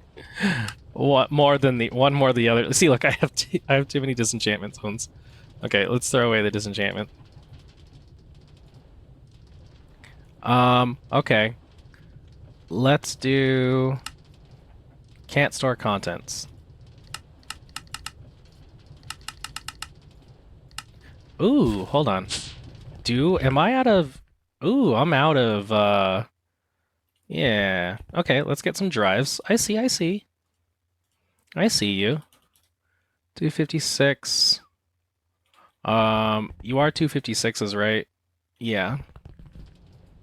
what more than the one more than the other. See, look, I have too many disenchantment zones. Okay, let's throw away the disenchantment. Okay. Let's do can't store contents. Ooh, hold on. Am I out of... Ooh, I'm out of, yeah. Okay, let's get some drives. I see. I see you. 256. You are 256s, right? Yeah.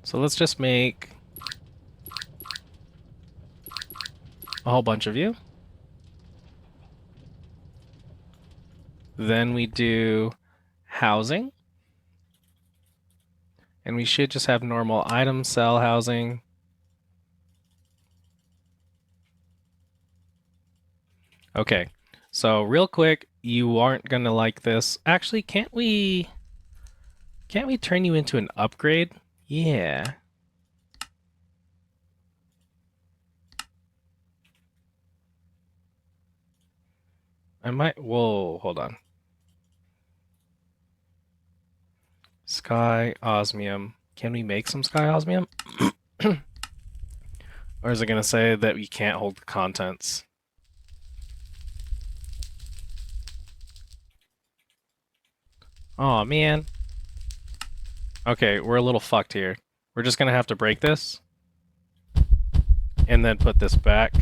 So let's just make a whole bunch of you. Then we do housing. And we should just have normal item cell housing. Okay, so real quick, you aren't gonna like this. Actually, can't we turn you into an upgrade? Yeah. I might... Whoa, hold on. Sky osmium. Can we make some sky osmium? Or is it going to say that we can't hold the contents? Oh man. Okay, we're a little fucked here. We're just going to have to break this. And then put this back.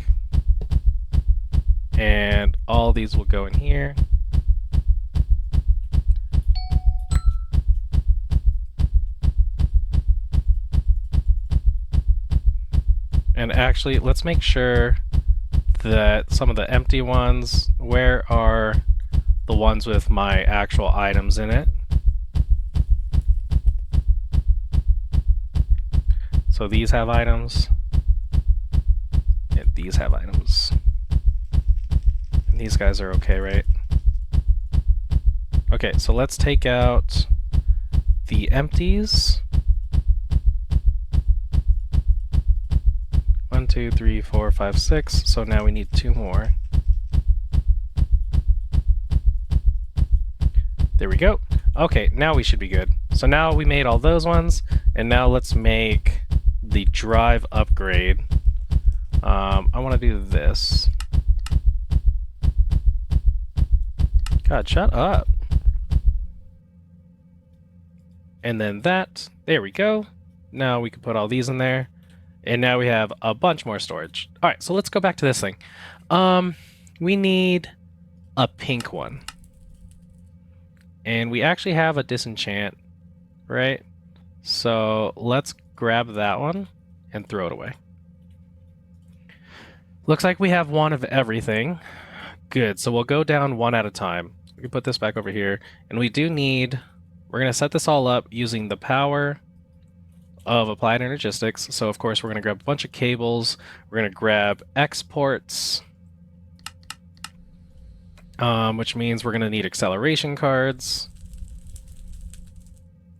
And all these will go in here. And actually, let's make sure that some of the empty ones, where are the ones with my actual items in it? So these have items, and these have items. And these guys are okay, right? Okay, so let's take out the empties. 1, 2, 3, 4, 5, 6. So now we need 2 more. There we go. Okay, now we should be good. So now we made all those ones, and now let's make the drive upgrade. I want to do this. God, shut up. And then that. There we go. Now we can put all these in there. And now we have a bunch more storage. All right, so let's go back to this thing. We need a pink one. And we actually have a disenchant, right? So let's grab that one and throw it away. Looks like we have one of everything. Good, so we'll go down one at a time. We can put this back over here. And we do need... We're going to set this all up using the power of applied energistics. So of course we're going to grab a bunch of cables. We're going to grab exports, which means we're going to need acceleration cards.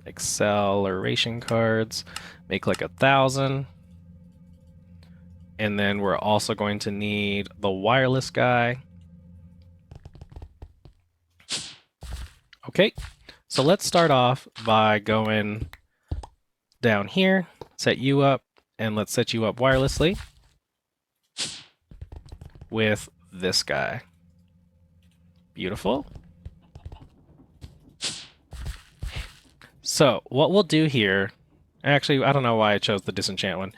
Acceleration cards, make like 1,000. And then we're also going to need the wireless guy. Okay, so let's start off by going down here, set you up, and let's set you up wirelessly with this guy. Beautiful. So what we'll do here, actually, I don't know why I chose the disenchant one.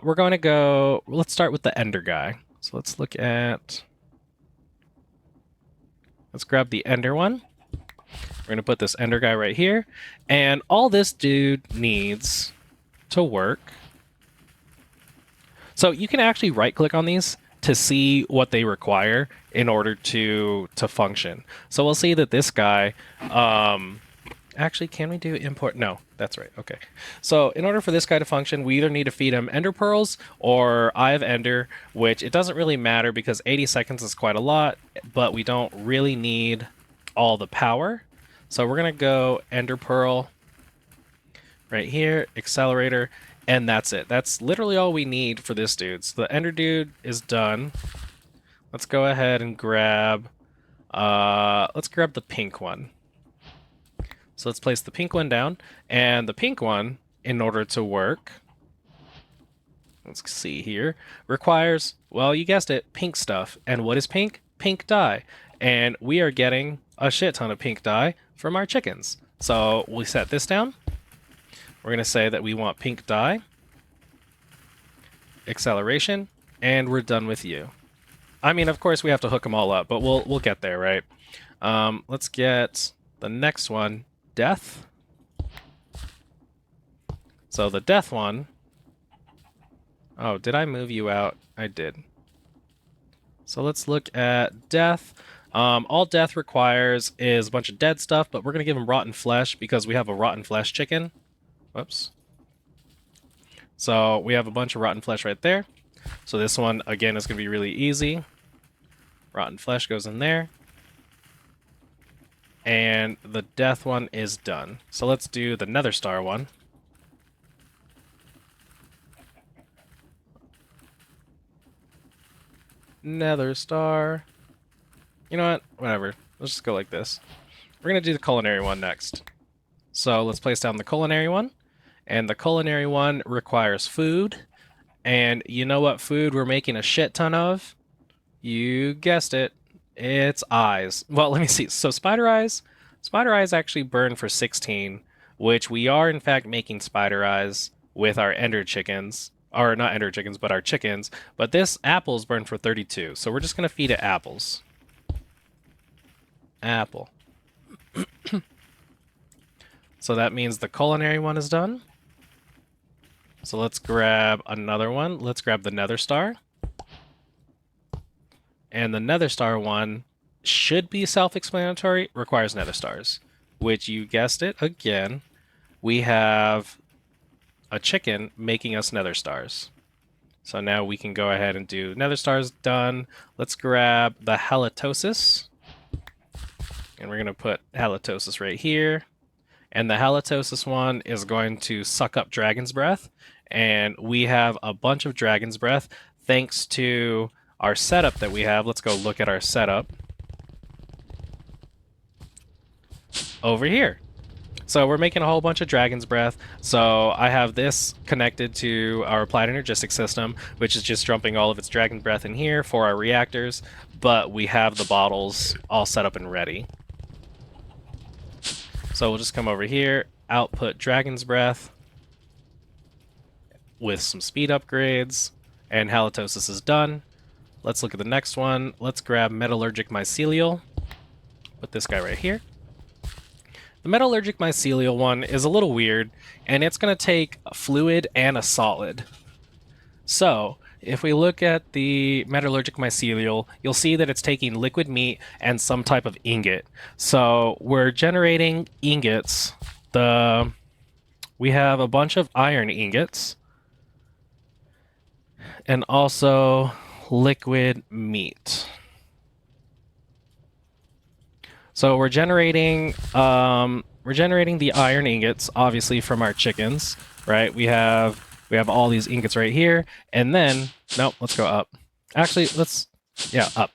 We're going to go, let's start with the ender guy. So let's look at, let's grab the ender one. We're going to put this ender guy right here. And all this dude needs to work. So you can actually right click on these to see what they require in order to function. So we'll see that this guy, actually, can we do import? No, that's right. Okay. So in order for this guy to function, we either need to feed him ender pearls or Eye of Ender, which it doesn't really matter because 80 seconds is quite a lot, but we don't really need all the power. So we're going to go ender pearl right here, accelerator, and that's it. That's literally all we need for this dude. So the ender dude is done. Let's go ahead and grab, let's grab the pink one. So let's place the pink one down, and the pink one, in order to work, let's see here, requires, well, you guessed it, pink stuff. And what is pink? Pink dye. And we are getting a shit ton of pink dye from our chickens. So we set this down. We're going to say that we want pink dye, acceleration, and we're done with you. I mean, of course, we have to hook them all up, but we'll get there, right? Let's get the next one. Death. So the death one. Oh, did I move you out? I did. So let's look at death. All death requires is a bunch of dead stuff, but we're going to give him rotten flesh because we have a rotten flesh chicken. Whoops. So we have a bunch of rotten flesh right there. So this one, again, is going to be really easy. Rotten flesh goes in there. And the death one is done. So let's do the nether star one. Nether star. You know what? Whatever. Let's just go like this. We're going to do the culinary one next. So let's place down the culinary one. And the culinary one requires food. And you know what food we're making a shit ton of? You guessed it. It's eyes. Well, let me see. So spider eyes. Spider eyes actually burn for 16, which we are in fact making spider eyes with our ender chickens. Or not ender chickens, but our chickens. But this apples burn for 32. So we're just going to feed it apples. Apple. So that means the culinary one is done. So let's grab another one. Let's grab the Nether Star. And the Nether Star one should be self-explanatory, requires Nether Stars, which you guessed it again. We have a chicken making us Nether Stars. So now we can go ahead and do Nether Stars done. Let's grab the halitosis. And we're going to put halitosis right here. And the halitosis one is going to suck up Dragon's Breath. And we have a bunch of Dragon's Breath thanks to our setup that we have. Let's go look at our setup over here. So we're making a whole bunch of Dragon's Breath. So I have this connected to our Applied Energistic System, which is just dumping all of its Dragon Breath in here for our reactors. But we have the bottles all set up and ready. So we'll just come over here, output Dragon's Breath with some speed upgrades, and halitosis is done. Let's look at the next one. Let's grab metallurgic mycelial. Put this guy right here. The metallurgic mycelial one is a little weird, and it's going to take a fluid and a solid. So if we look at the metallurgic mycelial, you'll see that it's taking liquid meat and some type of ingot. So we're generating ingots. We have a bunch of iron ingots and also liquid meat. So we're generating the iron ingots, obviously from our chickens, right? We have all these ingots right here, and then nope, let's go up. Actually, up.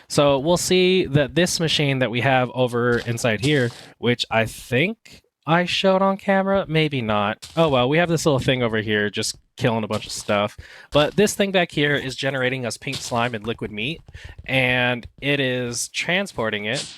So we'll see that this machine that we have over inside here, which I think I showed on camera, maybe not. Oh well, we have this little thing over here just killing a bunch of stuff. But this thing back here is generating us pink slime and liquid meat, and it is transporting it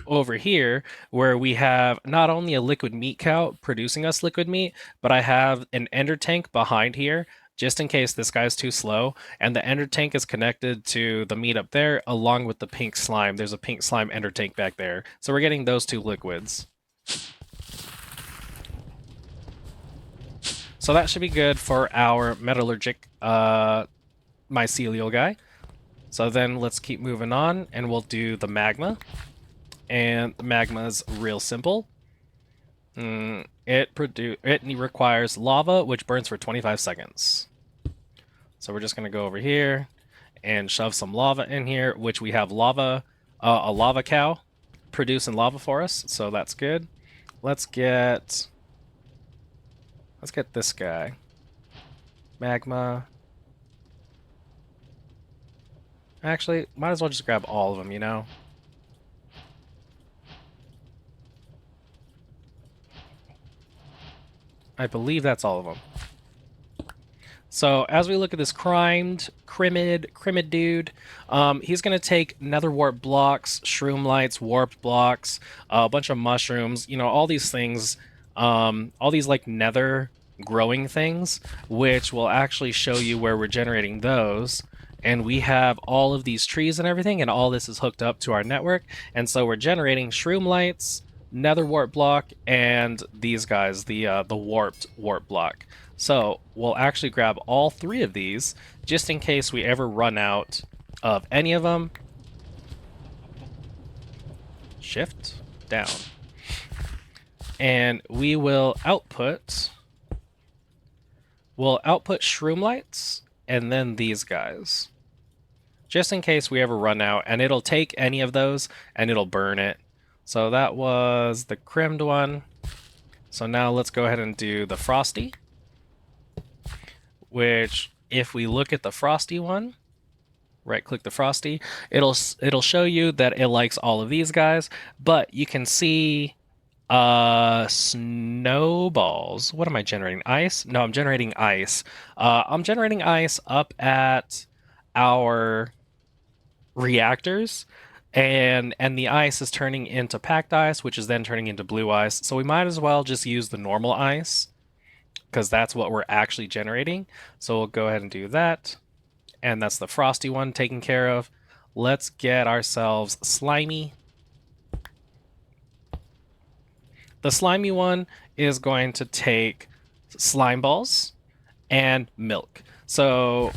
over here where we have not only a liquid meat cow producing us liquid meat, but I have an ender tank behind here just in case this guy's too slow, and the ender tank is connected to the meat up there along with the pink slime. There's a pink slime ender tank back there, so we're getting those two liquids. So that should be good for our metallurgic mycelial guy. So then let's keep moving on, and we'll do the magma. And the magma is real simple. It requires lava, which burns for 25 seconds. So we're just going to go over here and shove some lava in here, which we have lava, a lava cow producing lava for us, so that's good. Let's get this guy. Magma. Actually, might as well just grab all of them, you know? I believe that's all of them. So as we look at this crimid dude, he's going to take nether warp blocks, shroom lights, warped blocks, a bunch of mushrooms, you know, all these things, all these like nether growing things, which will actually show you where we're generating those. And we have all of these trees and everything, and all this is hooked up to our network. And so we're generating shroom lights, nether warp block, and these guys, the warped warp block. So we'll actually grab all three of these just in case we ever run out of any of them. Shift down. And we will output shroom lights and then these guys. Just in case we ever run out, and it'll take any of those and it'll burn it. So that was the crimmed one. So now let's go ahead and do the frosty, which if we look at the frosty one, right click the frosty, it'll show you that it likes all of these guys, but you can see snowballs. What am I generating? Ice? No, I'm generating ice. I'm generating ice up at our reactors, and the ice is turning into packed ice, which is then turning into blue ice. So we might as well just use the normal ice because that's what we're actually generating. So we'll go ahead and do that. And that's the frosty one taken care of. Let's get ourselves slimy. The slimy one is going to take slime balls, and milk. So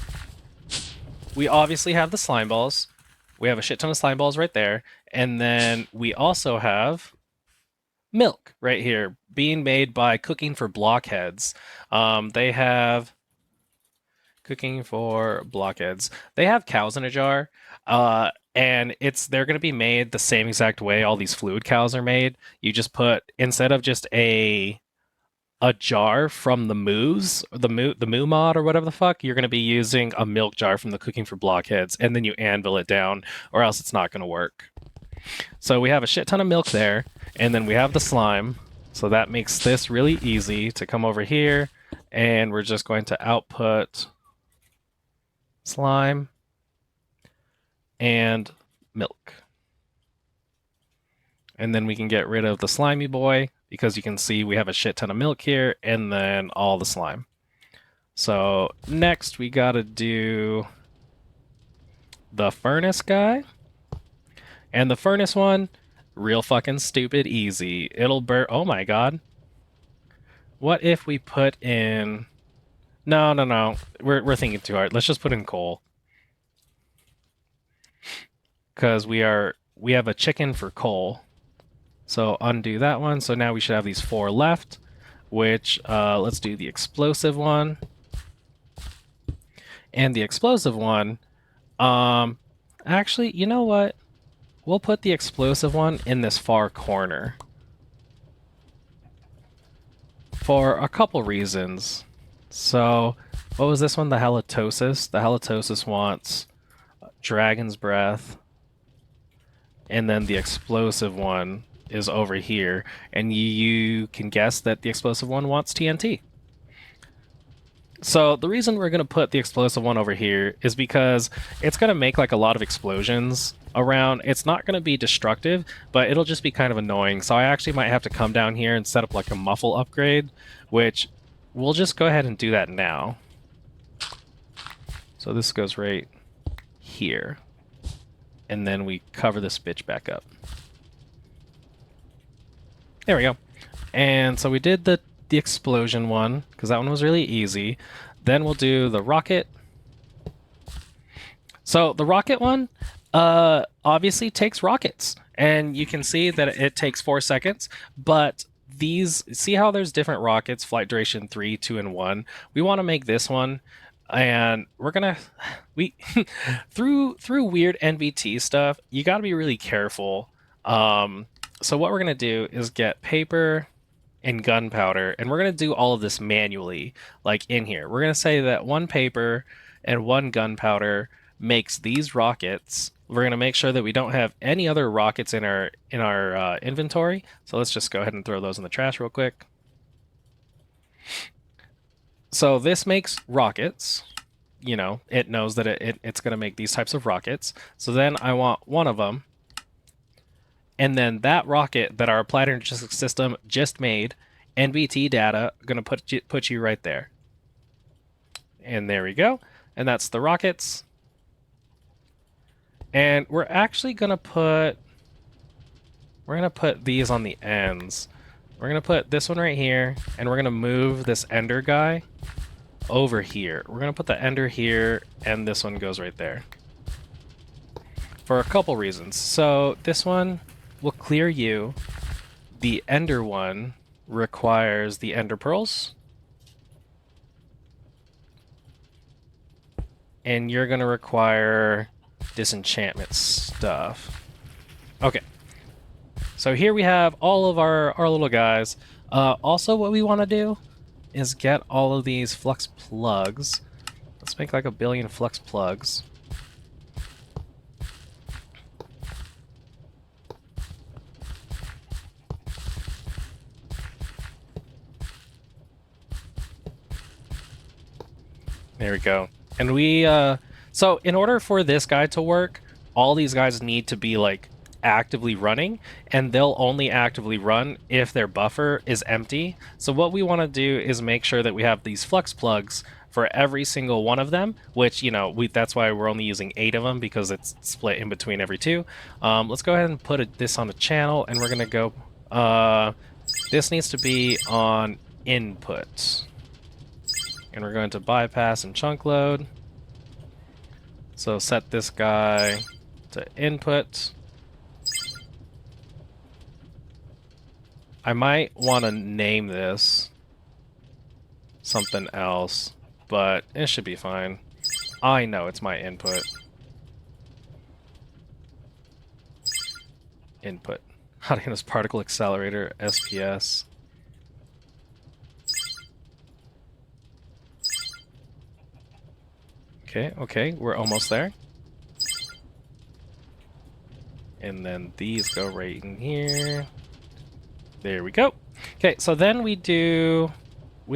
we obviously have the slime balls. We have a shit ton of slime balls right there. And then we also have milk right here being made by cooking for blockheads. They have cooking for blockheads. They have cows in a jar. And they're going to be made the same exact way all these fluid cows are made. You just put, instead of just a jar from the moo mod or whatever the fuck, you're going to be using a milk jar from the cooking for blockheads, and then you anvil it down, or else it's not going to work. So we have a shit ton of milk there, and then we have the slime, so that makes this really easy to come over here, and we're just going to output slime and milk. And then we can get rid of the slimy boy, because you can see we have a shit ton of milk here, and then all the slime. So next we gotta do the furnace guy. And the furnace one, real fucking stupid easy. It'll burn. Oh my god. What if we put in... No. We're thinking too hard. Let's just put in coal. Because we have a chicken for coal. So undo that one. So now we should have these 4 left, which let's do the explosive one. And the explosive one, actually, you know what? We'll put the explosive one in this far corner. For a couple reasons. So, what was this one? The halitosis. The halitosis wants dragon's breath. And then the explosive one is over here, and you can guess that the explosive one wants TNT. So the reason we're going to put the explosive one over here is because it's going to make like a lot of explosions around. It's not going to be destructive, but it'll just be kind of annoying. So I actually might have to come down here and set up like a muffle upgrade, which we'll just go ahead and do that now. So this goes right here, and then we cover this bitch back up. There we go. And so we did the explosion one, because that one was really easy. Then we'll do the rocket. So the rocket one obviously takes rockets. And you can see that it takes 4 seconds. But these, see how there's different rockets, flight duration 3, 2, and 1. We want to make this one. And we're gonna through weird NVT stuff, you got to be really careful. So what we're going to do is get paper and gunpowder, and we're going to do all of this manually, like in here. We're going to say that 1 paper and 1 gunpowder makes these rockets. We're going to make sure that we don't have any other rockets in our inventory. So let's just go ahead and throw those in the trash real quick. So this makes rockets. You know, it knows that it's going to make these types of rockets. So then I want 1 of them. And then that rocket that our applied energy system just made, NVT data, going to put you right there. And there we go. And that's the rockets. And we're actually going to put these on the ends. We're going to put this one right here, and we're going to move this ender guy over here. We're going to put the ender here, and this one goes right there. For a couple reasons. So this one will clear you. The ender one requires the ender pearls. And you're going to require disenchantment stuff. Okay. So here we have all of our little guys. Also, what we want to do is get all of these flux plugs. Let's make like 1 billion flux plugs. There we go. And we, so in order for this guy to work, all these guys need to be like actively running, and they'll only actively run if their buffer is empty. So what we want to do is make sure that we have these flux plugs for every single one of them, which, you know, that's why we're only using 8 of them, because it's split in between every 2. Let's go ahead and put this on the channel, and we're going to go, this needs to be on input. And we're going to bypass and chunk load. So set this guy to input. I might want to name this something else, but it should be fine. I know it's my input. Input. Autonomous Particle Accelerator, SPS. Okay, we're almost there. And then these go right in here. There we go. Okay, so then we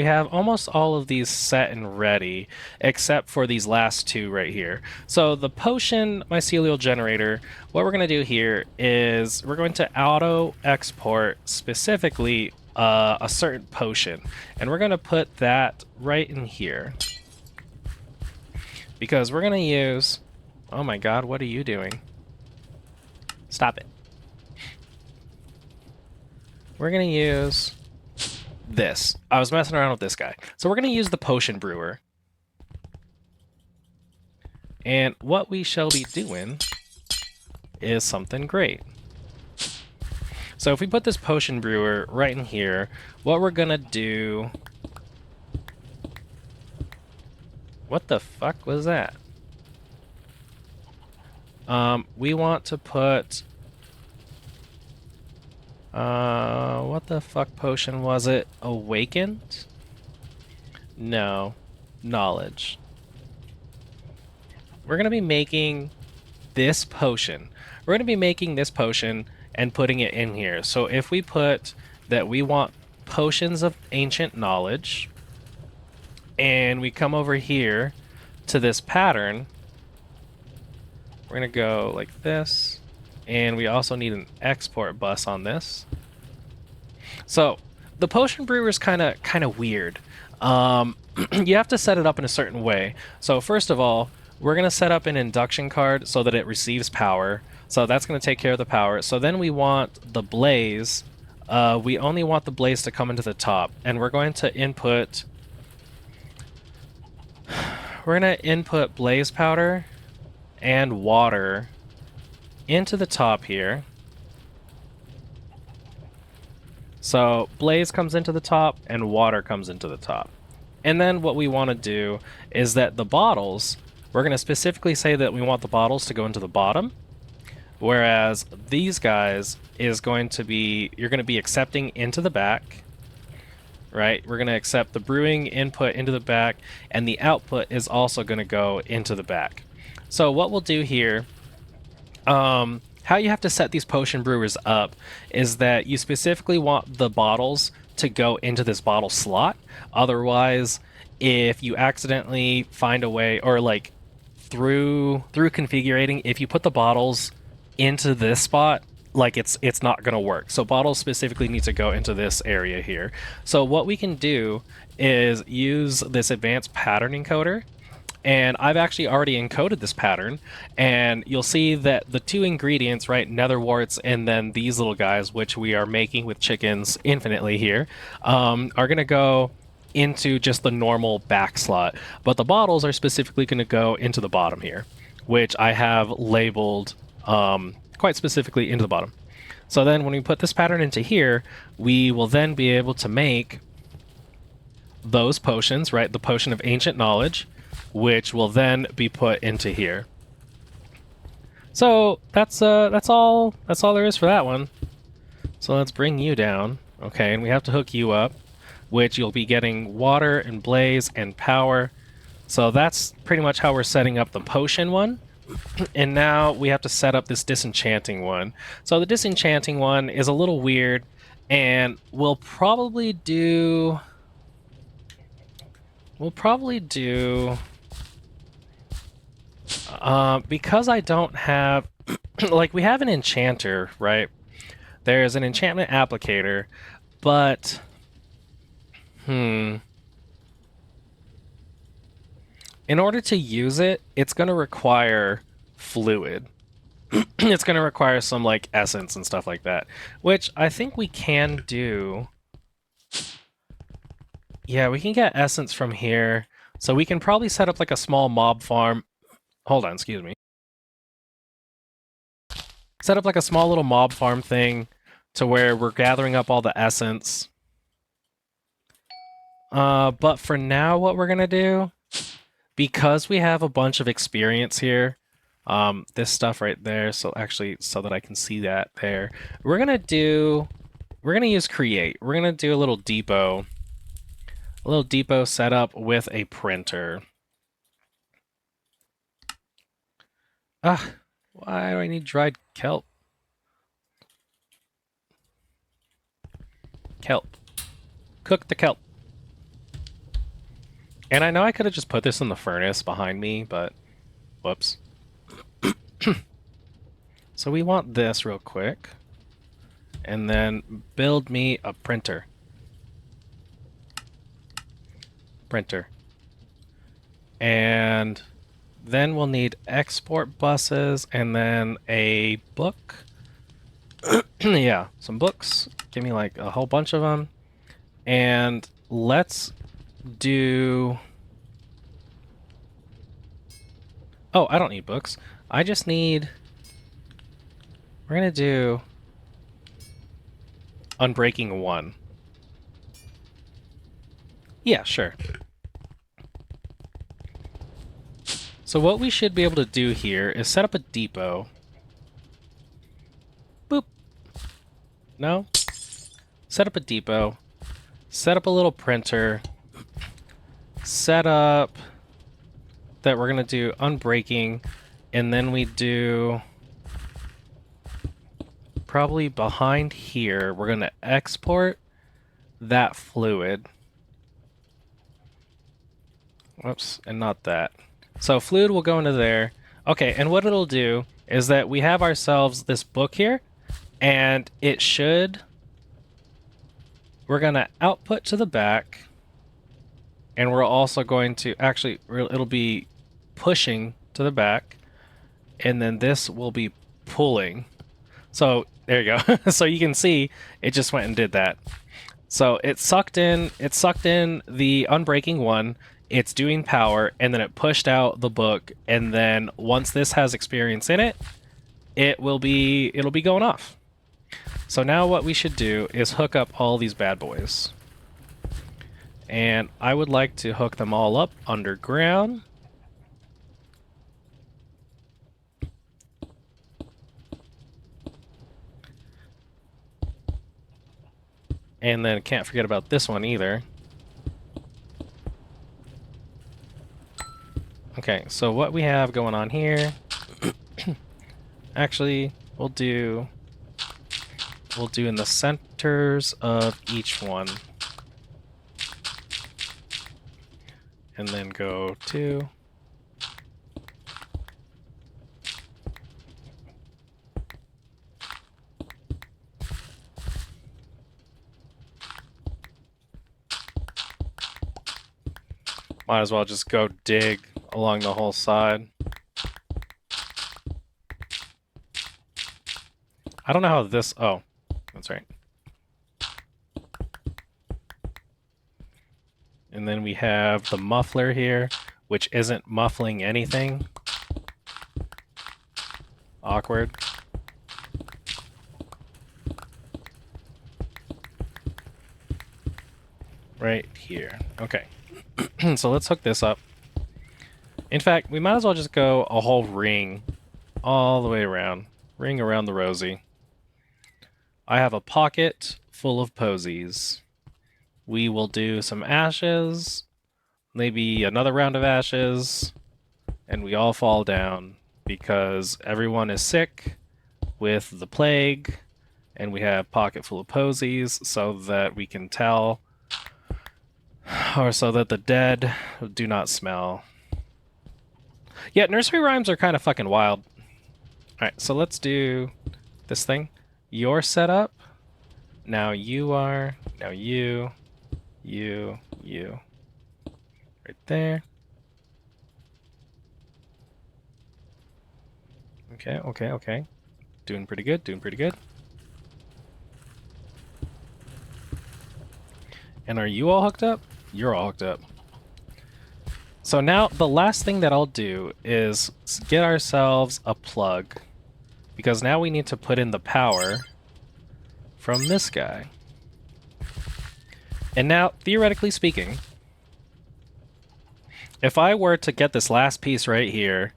have almost all of these set and ready, except for these last two right here. So the potion mycelial generator, what we're going to do here is we're going to auto export specifically a certain potion, and we're going to put that right in here. Because we're going to use... Oh my god, what are you doing? Stop it. We're going to use this. I was messing around with this guy. So we're going to use the potion brewer. And what we shall be doing is something great. So if we put this potion brewer right in here, what we're going to do... What the fuck was that? We want to put... what the fuck potion was it? Awakened? No. Knowledge. We're going to be making this potion. We're going to be making this potion and putting it in here. So if we put that we want potions of ancient knowledge, and we come over here to this pattern, we're going to go like this. And we also need an export bus on this. So the potion brewer is kind of weird. You have to set it up in a certain way. So first of all, we're going to set up an induction card so that it receives power. So that's going to take care of the power. So then we want the blaze. We only want the blaze to come into the top. And we're going to input... We're going to input blaze powder and water into the top here. So blaze comes into the top and water comes into the top. And then what we want to do is that the bottles, we're going to specifically say that we want the bottles to go into the bottom, whereas these guys is going to be, you're going to be accepting into the back, right? We're going to accept the brewing input into the back, and the output is also going to go into the back. So what we'll do here, how you have to set these potion brewers up is that you specifically want the bottles to go into this bottle slot. Otherwise, if you accidentally find a way, or like through configuring, if you put the bottles into this spot, like it's not going to work. So bottles specifically need to go into this area here. So what we can do is use this advanced pattern encoder. And I've actually already encoded this pattern, and you'll see that the two ingredients, right, nether warts and then these little guys, which we are making with chickens infinitely here, are going to go into just the normal back slot. But the bottles are specifically going to go into the bottom here, which I have labeled quite specifically into the bottom. So then when we put this pattern into here, we will then be able to make those potions, right, the potion of ancient knowledge, which will then be put into here. So that's all there is for that one. So let's bring you down. Okay, and we have to hook you up, which you'll be getting water and blaze and power. So that's pretty much how we're setting up the potion one. And now we have to set up this disenchanting one. So the disenchanting one is a little weird, and we'll probably do because I don't have, like, we have an enchanter, right? There's an enchantment applicator, but, in order to use it, it's going to require fluid. It's going to require some, like, essence and stuff like that, which I think we can do. Yeah, we can get essence from here. So we can probably set up like a small mob farm. Hold on, excuse me. Set up like a small little mob farm thing to where we're gathering up all the essence. But for now, what we're gonna do, because we have a bunch of experience here, this stuff right there, so actually, so that I can see that there, we're gonna use create. We're gonna do a little depot setup with a printer. Ah, why do I need dried kelp? Kelp. Cook the kelp. And I know I could have just put this in the furnace behind me, but whoops. So we want this real quick. And then build me a printer. Printer. And then we'll need export buses and then a book. Yeah, some books. Give me like a whole bunch of them. And let's do... Oh, I don't need books. I just need... We're going to do Unbreaking 1. Yeah, sure. So what we should be able to do here is set up a depot. Boop. No? Set up a depot. Set up a little printer. Set up that we're going to do Unbreaking. And then we do... Probably behind here, we're going to export that fluid. Whoops, and not that. So fluid will go into there. Okay, and what it'll do is that we have ourselves this book here, and it should... We're going to output to the back, and we're also going to... Actually, it'll be pushing to the back, and then this will be pulling. So there you go. So you can see it just went and did that. So it sucked in the Unbreaking 1, it's doing power, and then it pushed out the book, and then once this has experience in it, it'll be going off. So now what we should do is hook up all these bad boys. And I would like to hook them all up underground. And then can't forget about this one either. Okay, so what we have going on here... Actually, we'll do in the centers of each one. And then go 2. Might as well just go dig along the whole side. I don't know how this... Oh, that's right. And then we have the muffler here, which isn't muffling anything. Awkward. Right here. Okay. So let's hook this up. In fact, we might as well just go a whole ring all the way around. Ring around the rosy. I have a pocket full of posies. We will do some ashes, maybe another round of ashes, and we all fall down because everyone is sick with the plague, and we have pocket full of posies so that we can tell, or so that the dead do not smell. Yeah, nursery rhymes are kind of fucking wild. Alright, so let's do this thing. You're set up. Now you are. Now you. You. Right there. Okay. Doing pretty good. And are you all hooked up? You're all hooked up. So now the last thing that I'll do is get ourselves a plug, because now we need to put in the power from this guy. And now, theoretically speaking, if I were to get this last piece right here,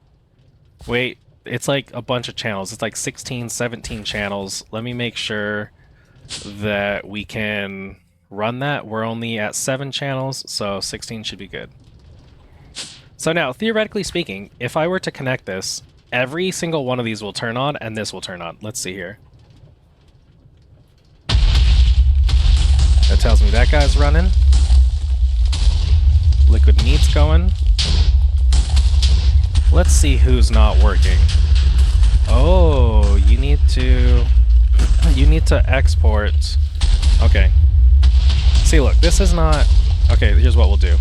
wait, it's like a bunch of channels. It's like 16, 17 channels. Let me make sure that we can run that. We're only at 7 channels, so 16 should be good. So now, theoretically speaking, if I were to connect this, every single one of these will turn on, and this will turn on. Let's see here. That tells me that guy's running. Liquid meat's going. Let's see who's not working. Oh, you need to export. Okay. See, look, this is not... Okay, here's what we'll do.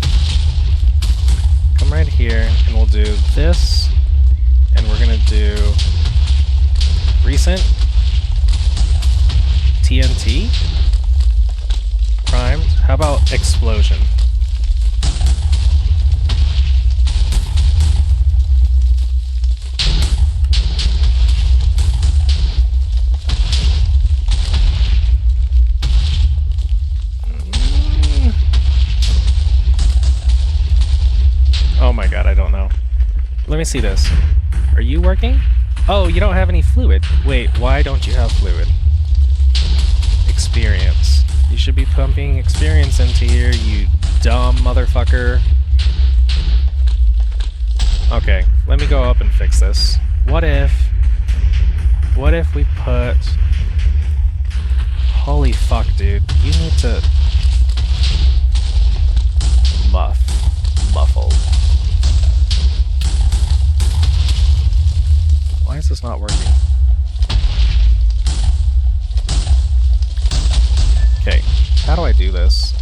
Come right here, and we'll do this, and we're gonna do recent TNT primed. How about explosion? Oh my god, I don't know. Let me see this. Are you working? Oh, you don't have any fluid. Wait, why don't you have fluid? Experience. You should be pumping experience into here, you dumb motherfucker. Okay, let me go up and fix this. What if we put... Holy fuck, dude. You need to... Muffled. Why is this not working? Okay, how do I do this?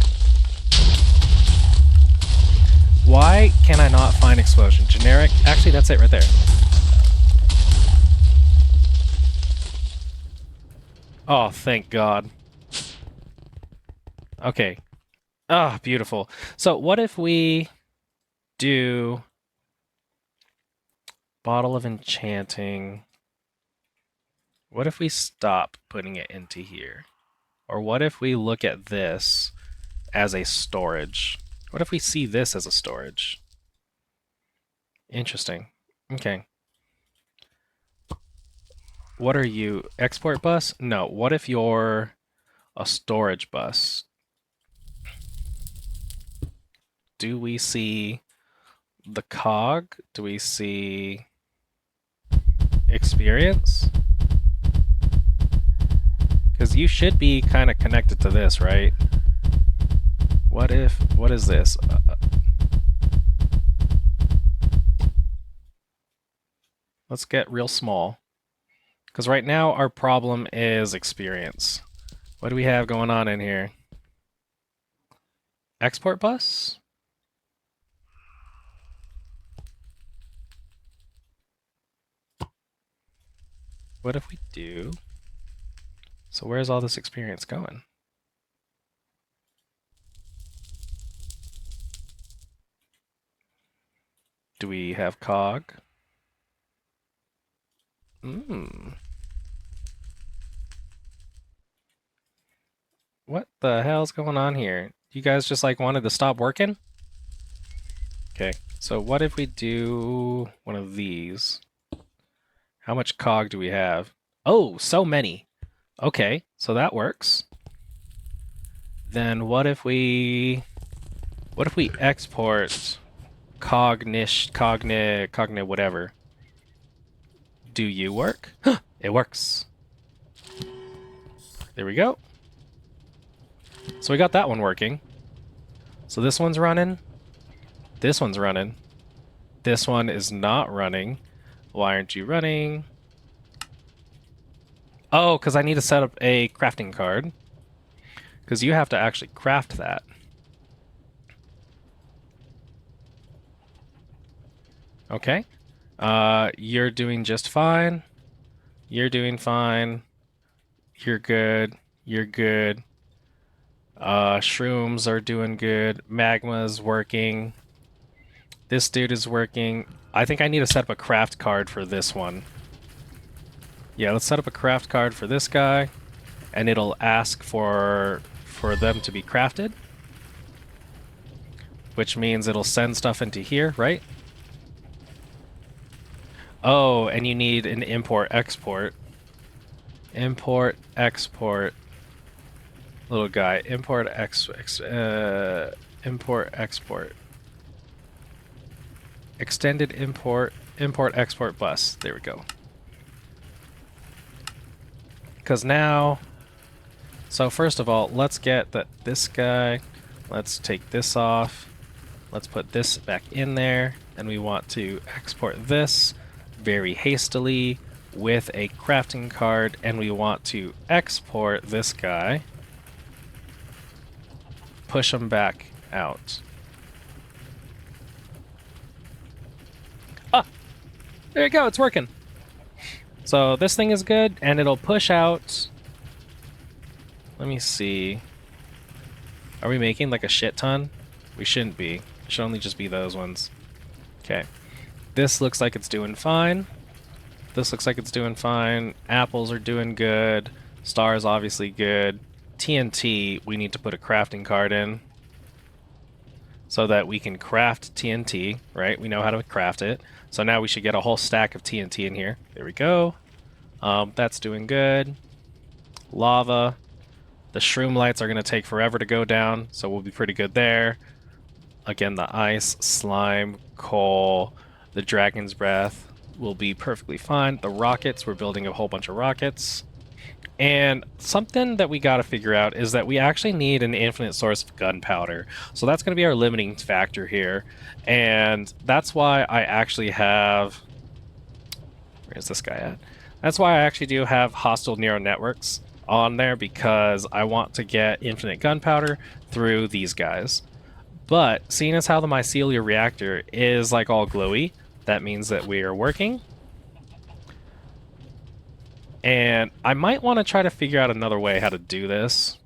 Why can I not find explosion? Generic? Actually, that's it right there. Oh, thank God. Okay. Ah, beautiful. So what if we do Bottle of Enchanting? What if we stop putting it into here? Or what if we look at this as a storage? What if we see this as a storage? Interesting. Okay. What are you? Export bus? No. What if you're a storage bus? Do we see the cog? Do we see experience? Because you should be kind of connected to this, right? What is this? Let's get real small. Because right now our problem is experience. What do we have going on in here? Export bus? What if we do? So where's all this experience going? Do we have cog? What the hell's going on here? You guys just like wanted to stop working? Okay, so what if we do one of these? How much cog do we have? Oh, so many. Okay, so that works. Then what if we export cognit whatever? Do you work? It works. There we go. So we got that one working. So this one's running. This one's running. This one is not running. Why aren't you running? Oh, because I need to set up a crafting card. Because you have to actually craft that. Okay. You're doing just fine. You're doing fine. You're good. You're good. Shrooms are doing good. Magma's working. This dude is working. I think I need to set up a craft card for this one. Yeah, let's set up a craft card for this guy, and it'll ask for them to be crafted, which means it'll send stuff into here, right? Oh, and you need an import-export. Import-export. Little guy. Import-export. Extended import-export bus. There we go. Because now... So first of all, let's get this guy. Let's take this off. Let's put this back in there. And we want to export this very hastily with a crafting card. And we want to export this guy. Push him back out. Ah! There you go, it's working. So this thing is good, and it'll push out... Let me see. Are we making like a shit ton? We shouldn't be. It should only just be those ones. Okay. This looks like it's doing fine. This looks like it's doing fine. Apples are doing good. Stars obviously good. TNT, we need to put a crafting card in so that we can craft TNT, right? We know how to craft it. So now we should get a whole stack of TNT in here. There we go. That's doing good. Lava. The shroom lights are going to take forever to go down, so we'll be pretty good there. Again, the ice, slime, coal, the dragon's breath will be perfectly fine. The rockets, we're building a whole bunch of rockets. And something that we got to figure out is that we actually need an infinite source of gunpowder. So that's going to be our limiting factor here. And that's why I actually have... Where's this guy at? That's why I actually do have hostile neural networks on there, because I want to get infinite gunpowder through these guys. But seeing as how the mycelial reactor is like all glowy, that means that we are working. And I might want to try to figure out another way how to do this.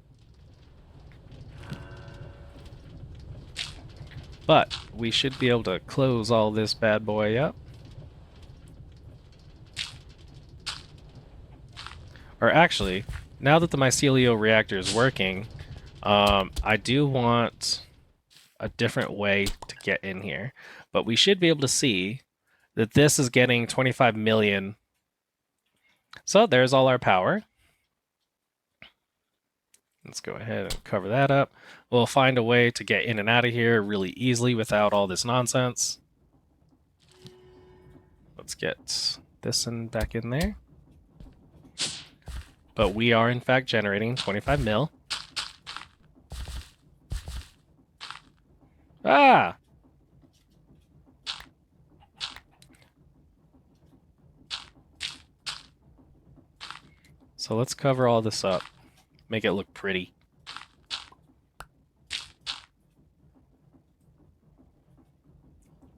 But we should be able to close all this bad boy up. Or actually, now that the mycelial reactor is working, I do want a different way to get in here. But we should be able to see that this is getting 25 million. So there's all our power. Let's go ahead and cover that up. We'll find a way to get in and out of here really easily without all this nonsense. Let's get this one back in there. But we are in fact generating 25 mil. Ah! So let's cover all this up. Make it look pretty.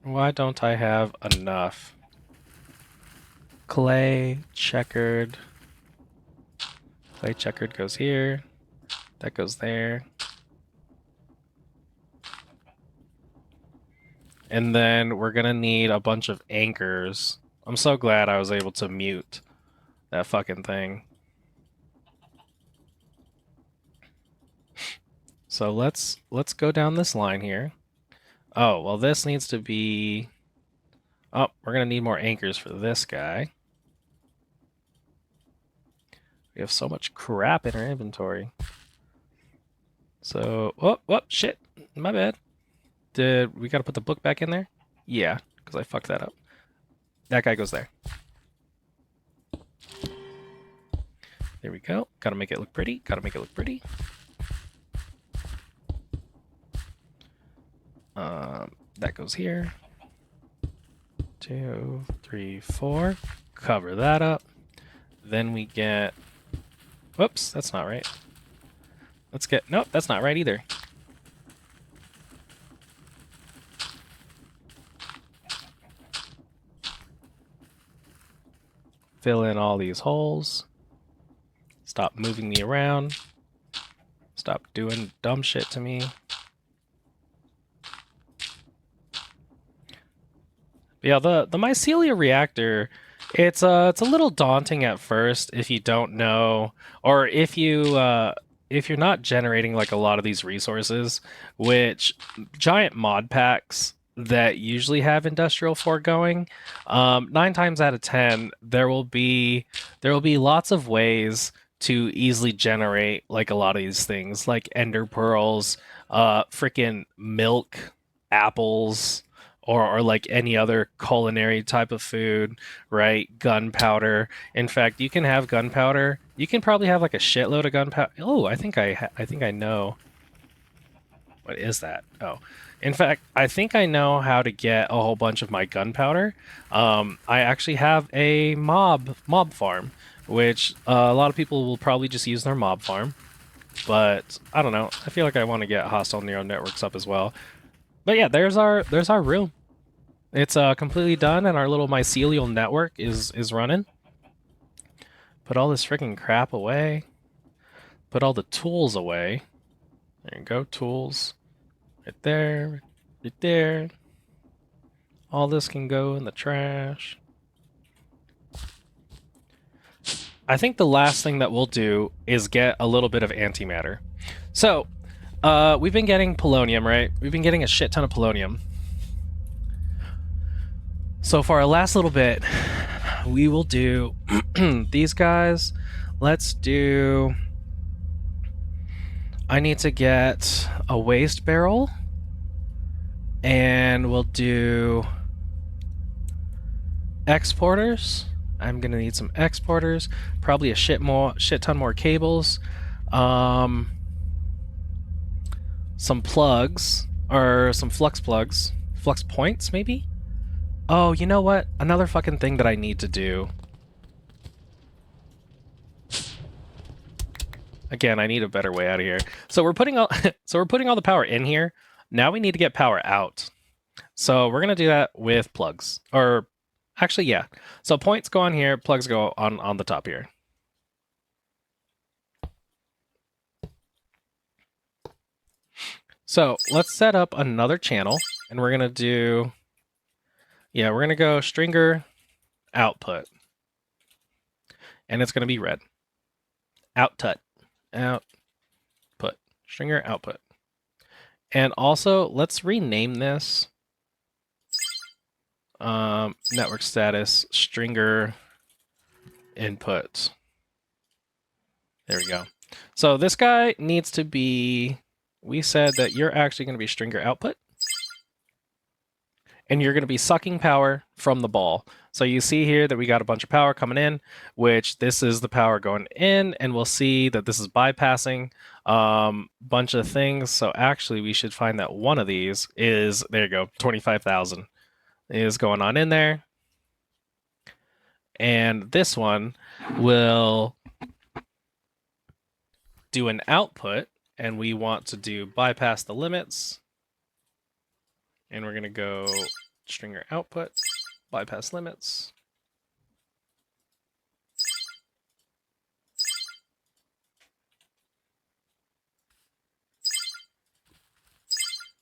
Why don't I have enough? Clay, checkered. Clay checkered goes here. That goes there. And then we're gonna need a bunch of anchors. I'm so glad I was able to mute that fucking thing. So let's go down this line here. Oh, well this needs to be... Oh, we're gonna need more anchors for this guy. We have so much crap in our inventory. So, oh, shit, my bad. Did we gotta put the book back in there? Yeah, because I fucked that up. That guy goes there. There we go. Gotta make it look pretty. Gotta make it look pretty. That goes here. 2, 3, 4. Cover that up. Then we get... Whoops, that's not right. Let's get... Nope, that's not right either. Fill in all these holes. Stop moving me around. Stop doing dumb shit to me. But yeah, the mycelial reactor, it's a little daunting at first if you don't know, or if you're not generating like a lot of these resources, which giant mod packs that usually have industrial foregoing, 9 times out of 10 there will be lots of ways to easily generate like a lot of these things, like ender pearls, freaking milk, apples, or like any other culinary type of food, right? Gunpowder. In fact, you can have gunpowder. You can probably have like a shitload of gunpowder. Oh, I think I know. What is that? Oh, in fact, I think I know how to get a whole bunch of my gunpowder. I actually have a mob farm, which a lot of people will probably just use their mob farm. But I don't know. I feel like I want to get hostile neural networks up as well. But yeah, there's our room. It's completely done, and our little mycelial network is running. Put all this freaking crap away. Put all the tools away. There you go, tools. Right there. Right there. All this can go in the trash. I think the last thing that we'll do is get a little bit of antimatter. So, we've been getting polonium, right? We've been getting a shit ton of polonium. So for our last little bit, we will do these guys. Let's do... I need to get a waste barrel. And we'll do exporters. I'm gonna need some exporters. Probably a shit ton more cables. Some plugs. Or some flux plugs. Flux points, maybe? Oh, you know what? Another fucking thing that I need to do. Again, I need a better way out of here. So we're putting all the power in here. Now we need to get power out. So we're gonna do that with plugs. Or actually, yeah. So points go on here, plugs go on the top here. So let's set up another channel, and we're gonna do... Yeah, we're gonna go stringer output. And it's gonna be red. Output. Stringer output. And also, let's rename this network status stringer input. There we go. So this guy needs to be... We said that you're actually going to be stringer output. And you're going to be sucking power from the ball. So you see here that we got a bunch of power coming in, which this is the power going in, and we'll see that this is bypassing bunch of things. So actually we should find that one of these is, there you go, 25,000 is going on in there. And this one will do an output, and we want to do bypass the limits. And we're going to go stringer output, bypass limits.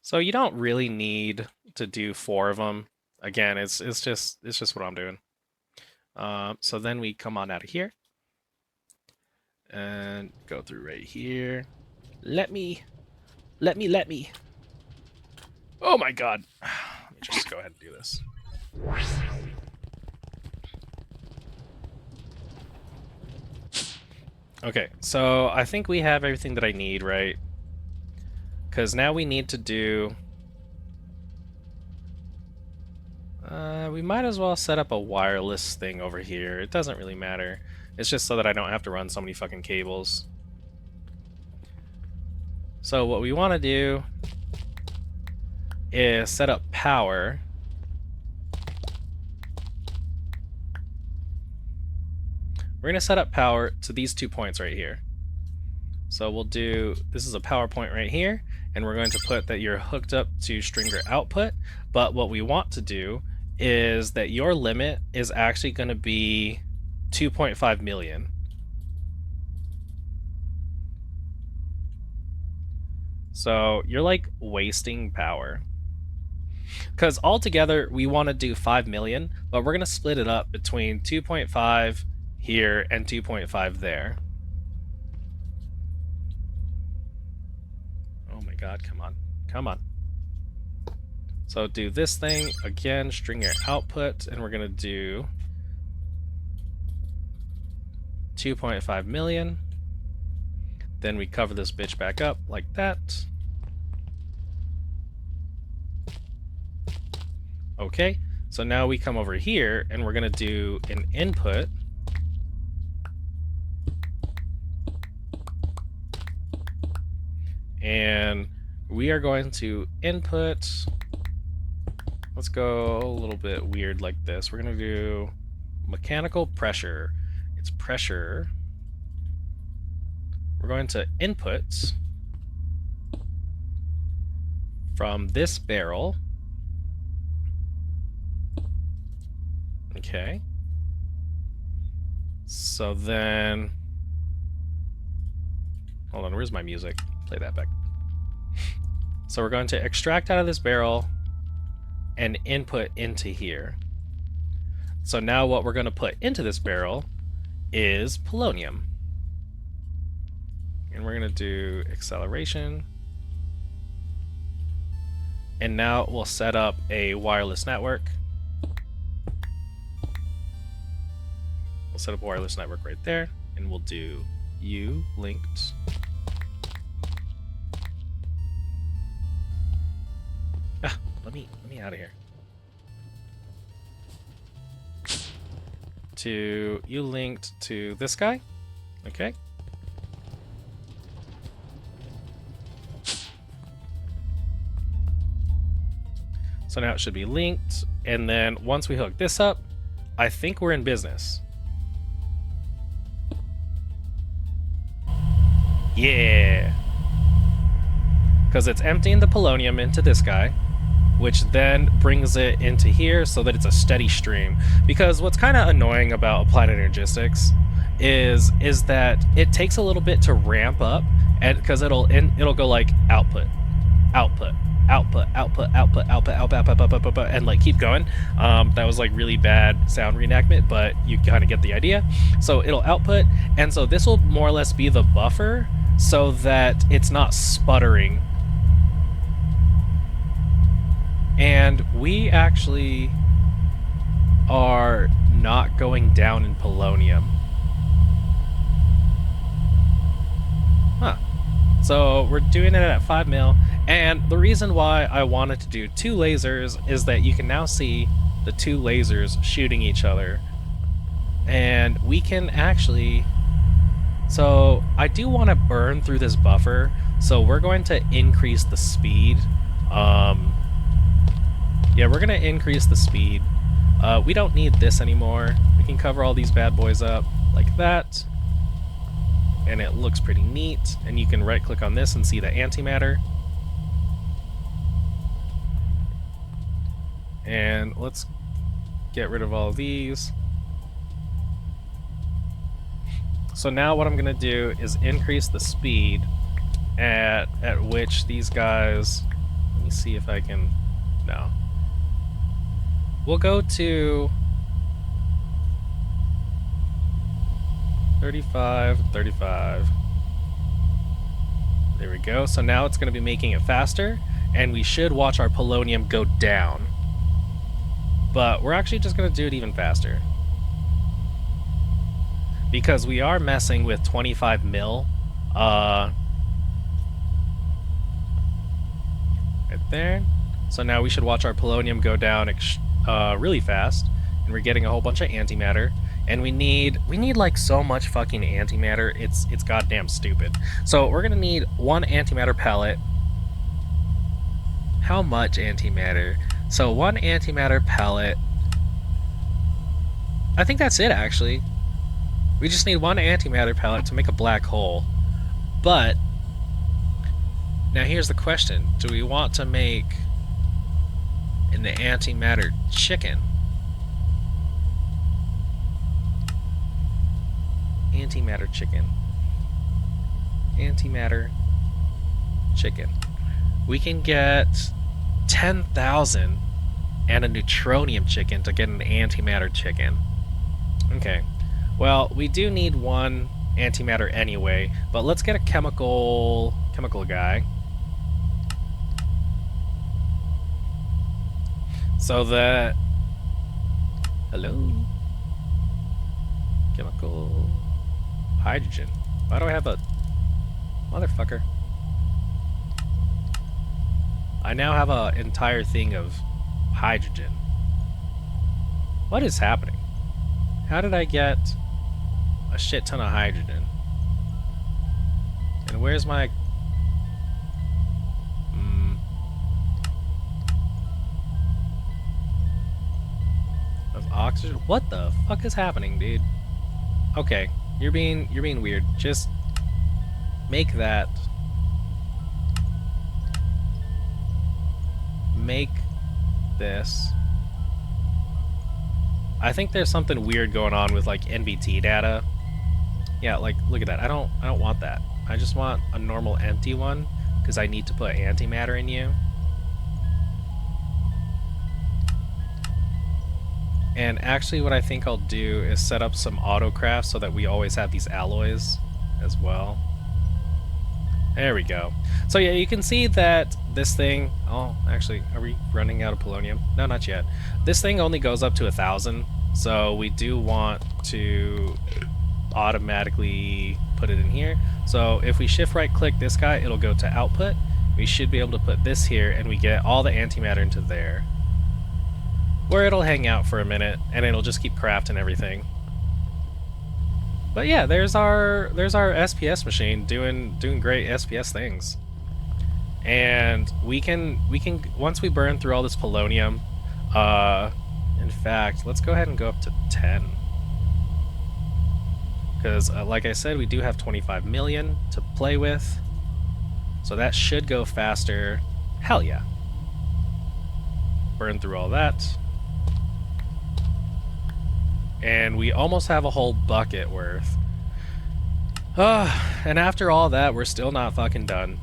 So you don't really need to do 4 of them. Again, it's just what I'm doing. So then we come on out of here and go through right here. Let me. Oh my god. Let me just go ahead and do this. Okay, so I think we have everything that I need, right? Because now we need to do... we might as well set up a wireless thing over here. It doesn't really matter. It's just so that I don't have to run so many fucking cables. So what we want to do is set up power. We're going to set up power to these 2 points right here. So we'll do, this is a power point right here, and we're going to put that you're hooked up to stringer output. But what we want to do is that your limit is actually going to be 2.5 million. So you're like wasting power. Because altogether we want to do 5 million, but we're going to split it up between 2.5 here and 2.5 there. Oh my god, come on. Come on. So do this thing again, string your output, and we're going to do 2.5 million. Then we cover this bitch back up like that. Okay, so now we come over here and we're going to do an input. And we are going to input. Let's go a little bit weird like this. We're going to do mechanical pressure. It's pressure. We're going to input from this barrel. Okay. So then, hold on, where's my music? Play that back. So we're going to extract out of this barrel and input into here. So now what we're going to put into this barrel is polonium. And we're going to do acceleration. And now we'll set up a wireless network. We'll set up a wireless network right there, and we'll do U linked. Ah, let me out of here. To U linked to this guy. Okay. So now it should be linked, and then once we hook this up, I think we're in business. Yeah! Because it's emptying the polonium into this guy, which then brings it into here so that it's a steady stream. Because what's kind of annoying about applied energistics is that it takes a little bit to ramp up, and because it'll go like output, output, output, output, output, output, output, output, output, and like keep going. That was like really bad sound reenactment, but you kind of get the idea. So it'll output, and so this will more or less be the buffer so that it's not sputtering. And we actually are not going down in polonium. Huh. So we're doing it at 5 mil, and the reason why I wanted to do 2 lasers is that you can now see the 2 lasers shooting each other. And we can actually... So I do want to burn through this buffer, so we're going to increase the speed. Yeah, we're going to increase the speed. We don't need this anymore. We can cover all these bad boys up like that. And it looks pretty neat. And you can right click on this and see the antimatter. And let's get rid of all of these. So now what I'm going to do is increase the speed at which these guys... Let me see if I can... No. We'll go to 35, 35. There we go. So now it's going to be making it faster, and we should watch our polonium go down. But we're actually just going to do it even faster. Because we are messing with 25 mil. Right there. So now we should watch our polonium go down really fast, and we're getting a whole bunch of antimatter, and we need like so much fucking antimatter. It's goddamn stupid. So we're gonna need 1 antimatter pellet. How much antimatter? So 1 antimatter pellet. I think that's it, actually. We just need 1 antimatter pellet to make a black hole. But now here's the question: do we want to make an antimatter chicken? Antimatter chicken. Antimatter chicken. We can get 10,000 and a neutronium chicken to get an antimatter chicken. Okay. Well, we do need one antimatter anyway, but let's get a chemical guy. So that... Hello? Chemical... Hydrogen. Why do I have a... Motherfucker. I now have an entire thing of hydrogen. What is happening? How did I get a shit ton of hydrogen? And where's my... of oxygen? What the fuck is happening, dude? Okay, you're being weird. Just make that... Make this. I think there's something weird going on with like NBT data. Yeah, like look at that. I don't want that. I just want a normal empty one because I need to put antimatter in you. And actually what I think I'll do is set up some autocraft so that we always have these alloys as well. There we go. So yeah, you can see that this thing... Oh, actually, are we running out of polonium? No, not yet. This thing only goes up to 1,000, so we do want to automatically put it in here. So if we shift right click this guy, it'll go to output. We should be able to put this here, and we get all the antimatter into there, where it'll hang out for a minute, and it'll just keep crafting everything. But yeah, there's our SPS machine doing great SPS things. And we can once we burn through all this polonium, in fact, let's go ahead and go up to 10. Because like I said, we do have 25 million to play with. So that should go faster. Hell yeah. Burn through all that. And we almost have a whole bucket worth. And after all that, we're still not fucking done.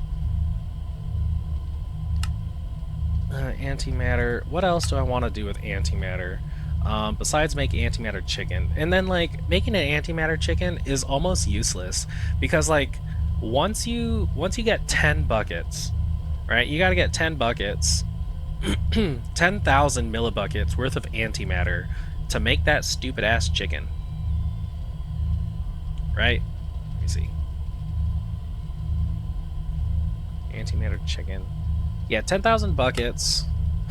Antimatter. What else do I want to do with antimatter? Besides make antimatter chicken. And then, like, making an antimatter chicken is almost useless. Because, like, once you get 10 buckets, right? You gotta get 10 buckets. 10,000 millibuckets worth of antimatter to make that stupid ass chicken. Right? Let me see. Antimatter chicken. Yeah, 10,000 buckets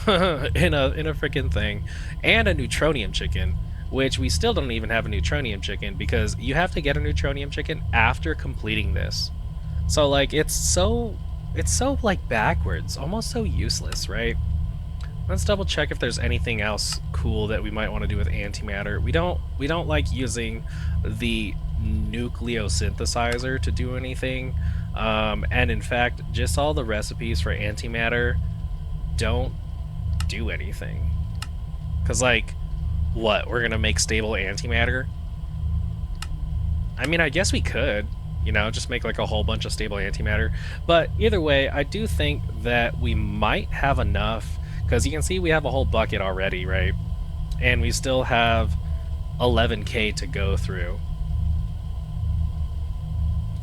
in a freaking thing, and a neutronium chicken, which we still don't even have a neutronium chicken because you have to get a neutronium chicken after completing this. So like it's so like backwards, almost so useless, right? Let's double check if there's anything else cool that we might want to do with antimatter. We don't like using the nucleosynthesizer to do anything. And in fact, just all the recipes for antimatter don't do anything. Cause like, what? We're gonna make stable antimatter? I mean, I guess we could, you know, just make like a whole bunch of stable antimatter. But either way, I do think that we might have enough. Because you can see we have a whole bucket already, right? And we still have 11k to go through.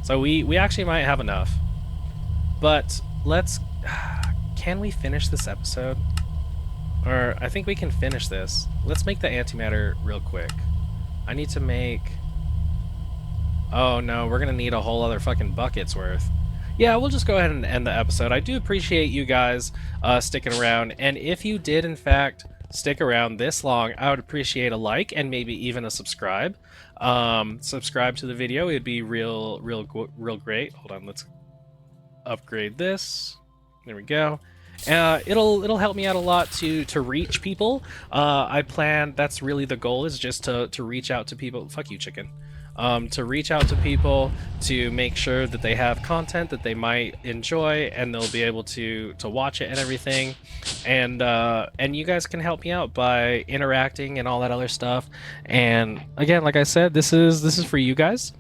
So we actually might have enough. But let's... Can we finish this episode? Or I think we can finish this. Let's make the antimatter real quick. I need to make... Oh no, we're gonna need a whole other fucking bucket's worth. Yeah, we'll just go ahead and end the episode. I do appreciate you guys sticking around, and if you did in fact stick around this long, I would appreciate a like and maybe even a subscribe. Subscribe to the video; it'd be real great. Hold on, let's upgrade this. There we go. It'll help me out a lot to reach people. I plan, that's really the goal, is just to reach out to people. Fuck you, chicken. To reach out to people to make sure that they have content that they might enjoy and they'll be able to watch it and everything. And you guys can help me out by interacting and all that other stuff. And again, like I said, this is for you guys.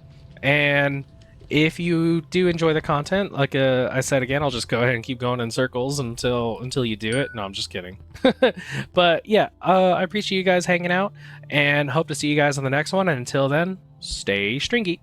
And If you do enjoy the content, like I said again, I'll just go ahead and keep going in circles until you do it. No, I'm just kidding. But yeah, I appreciate you guys hanging out, and hope to see you guys on the next one. And until then, stay stringy.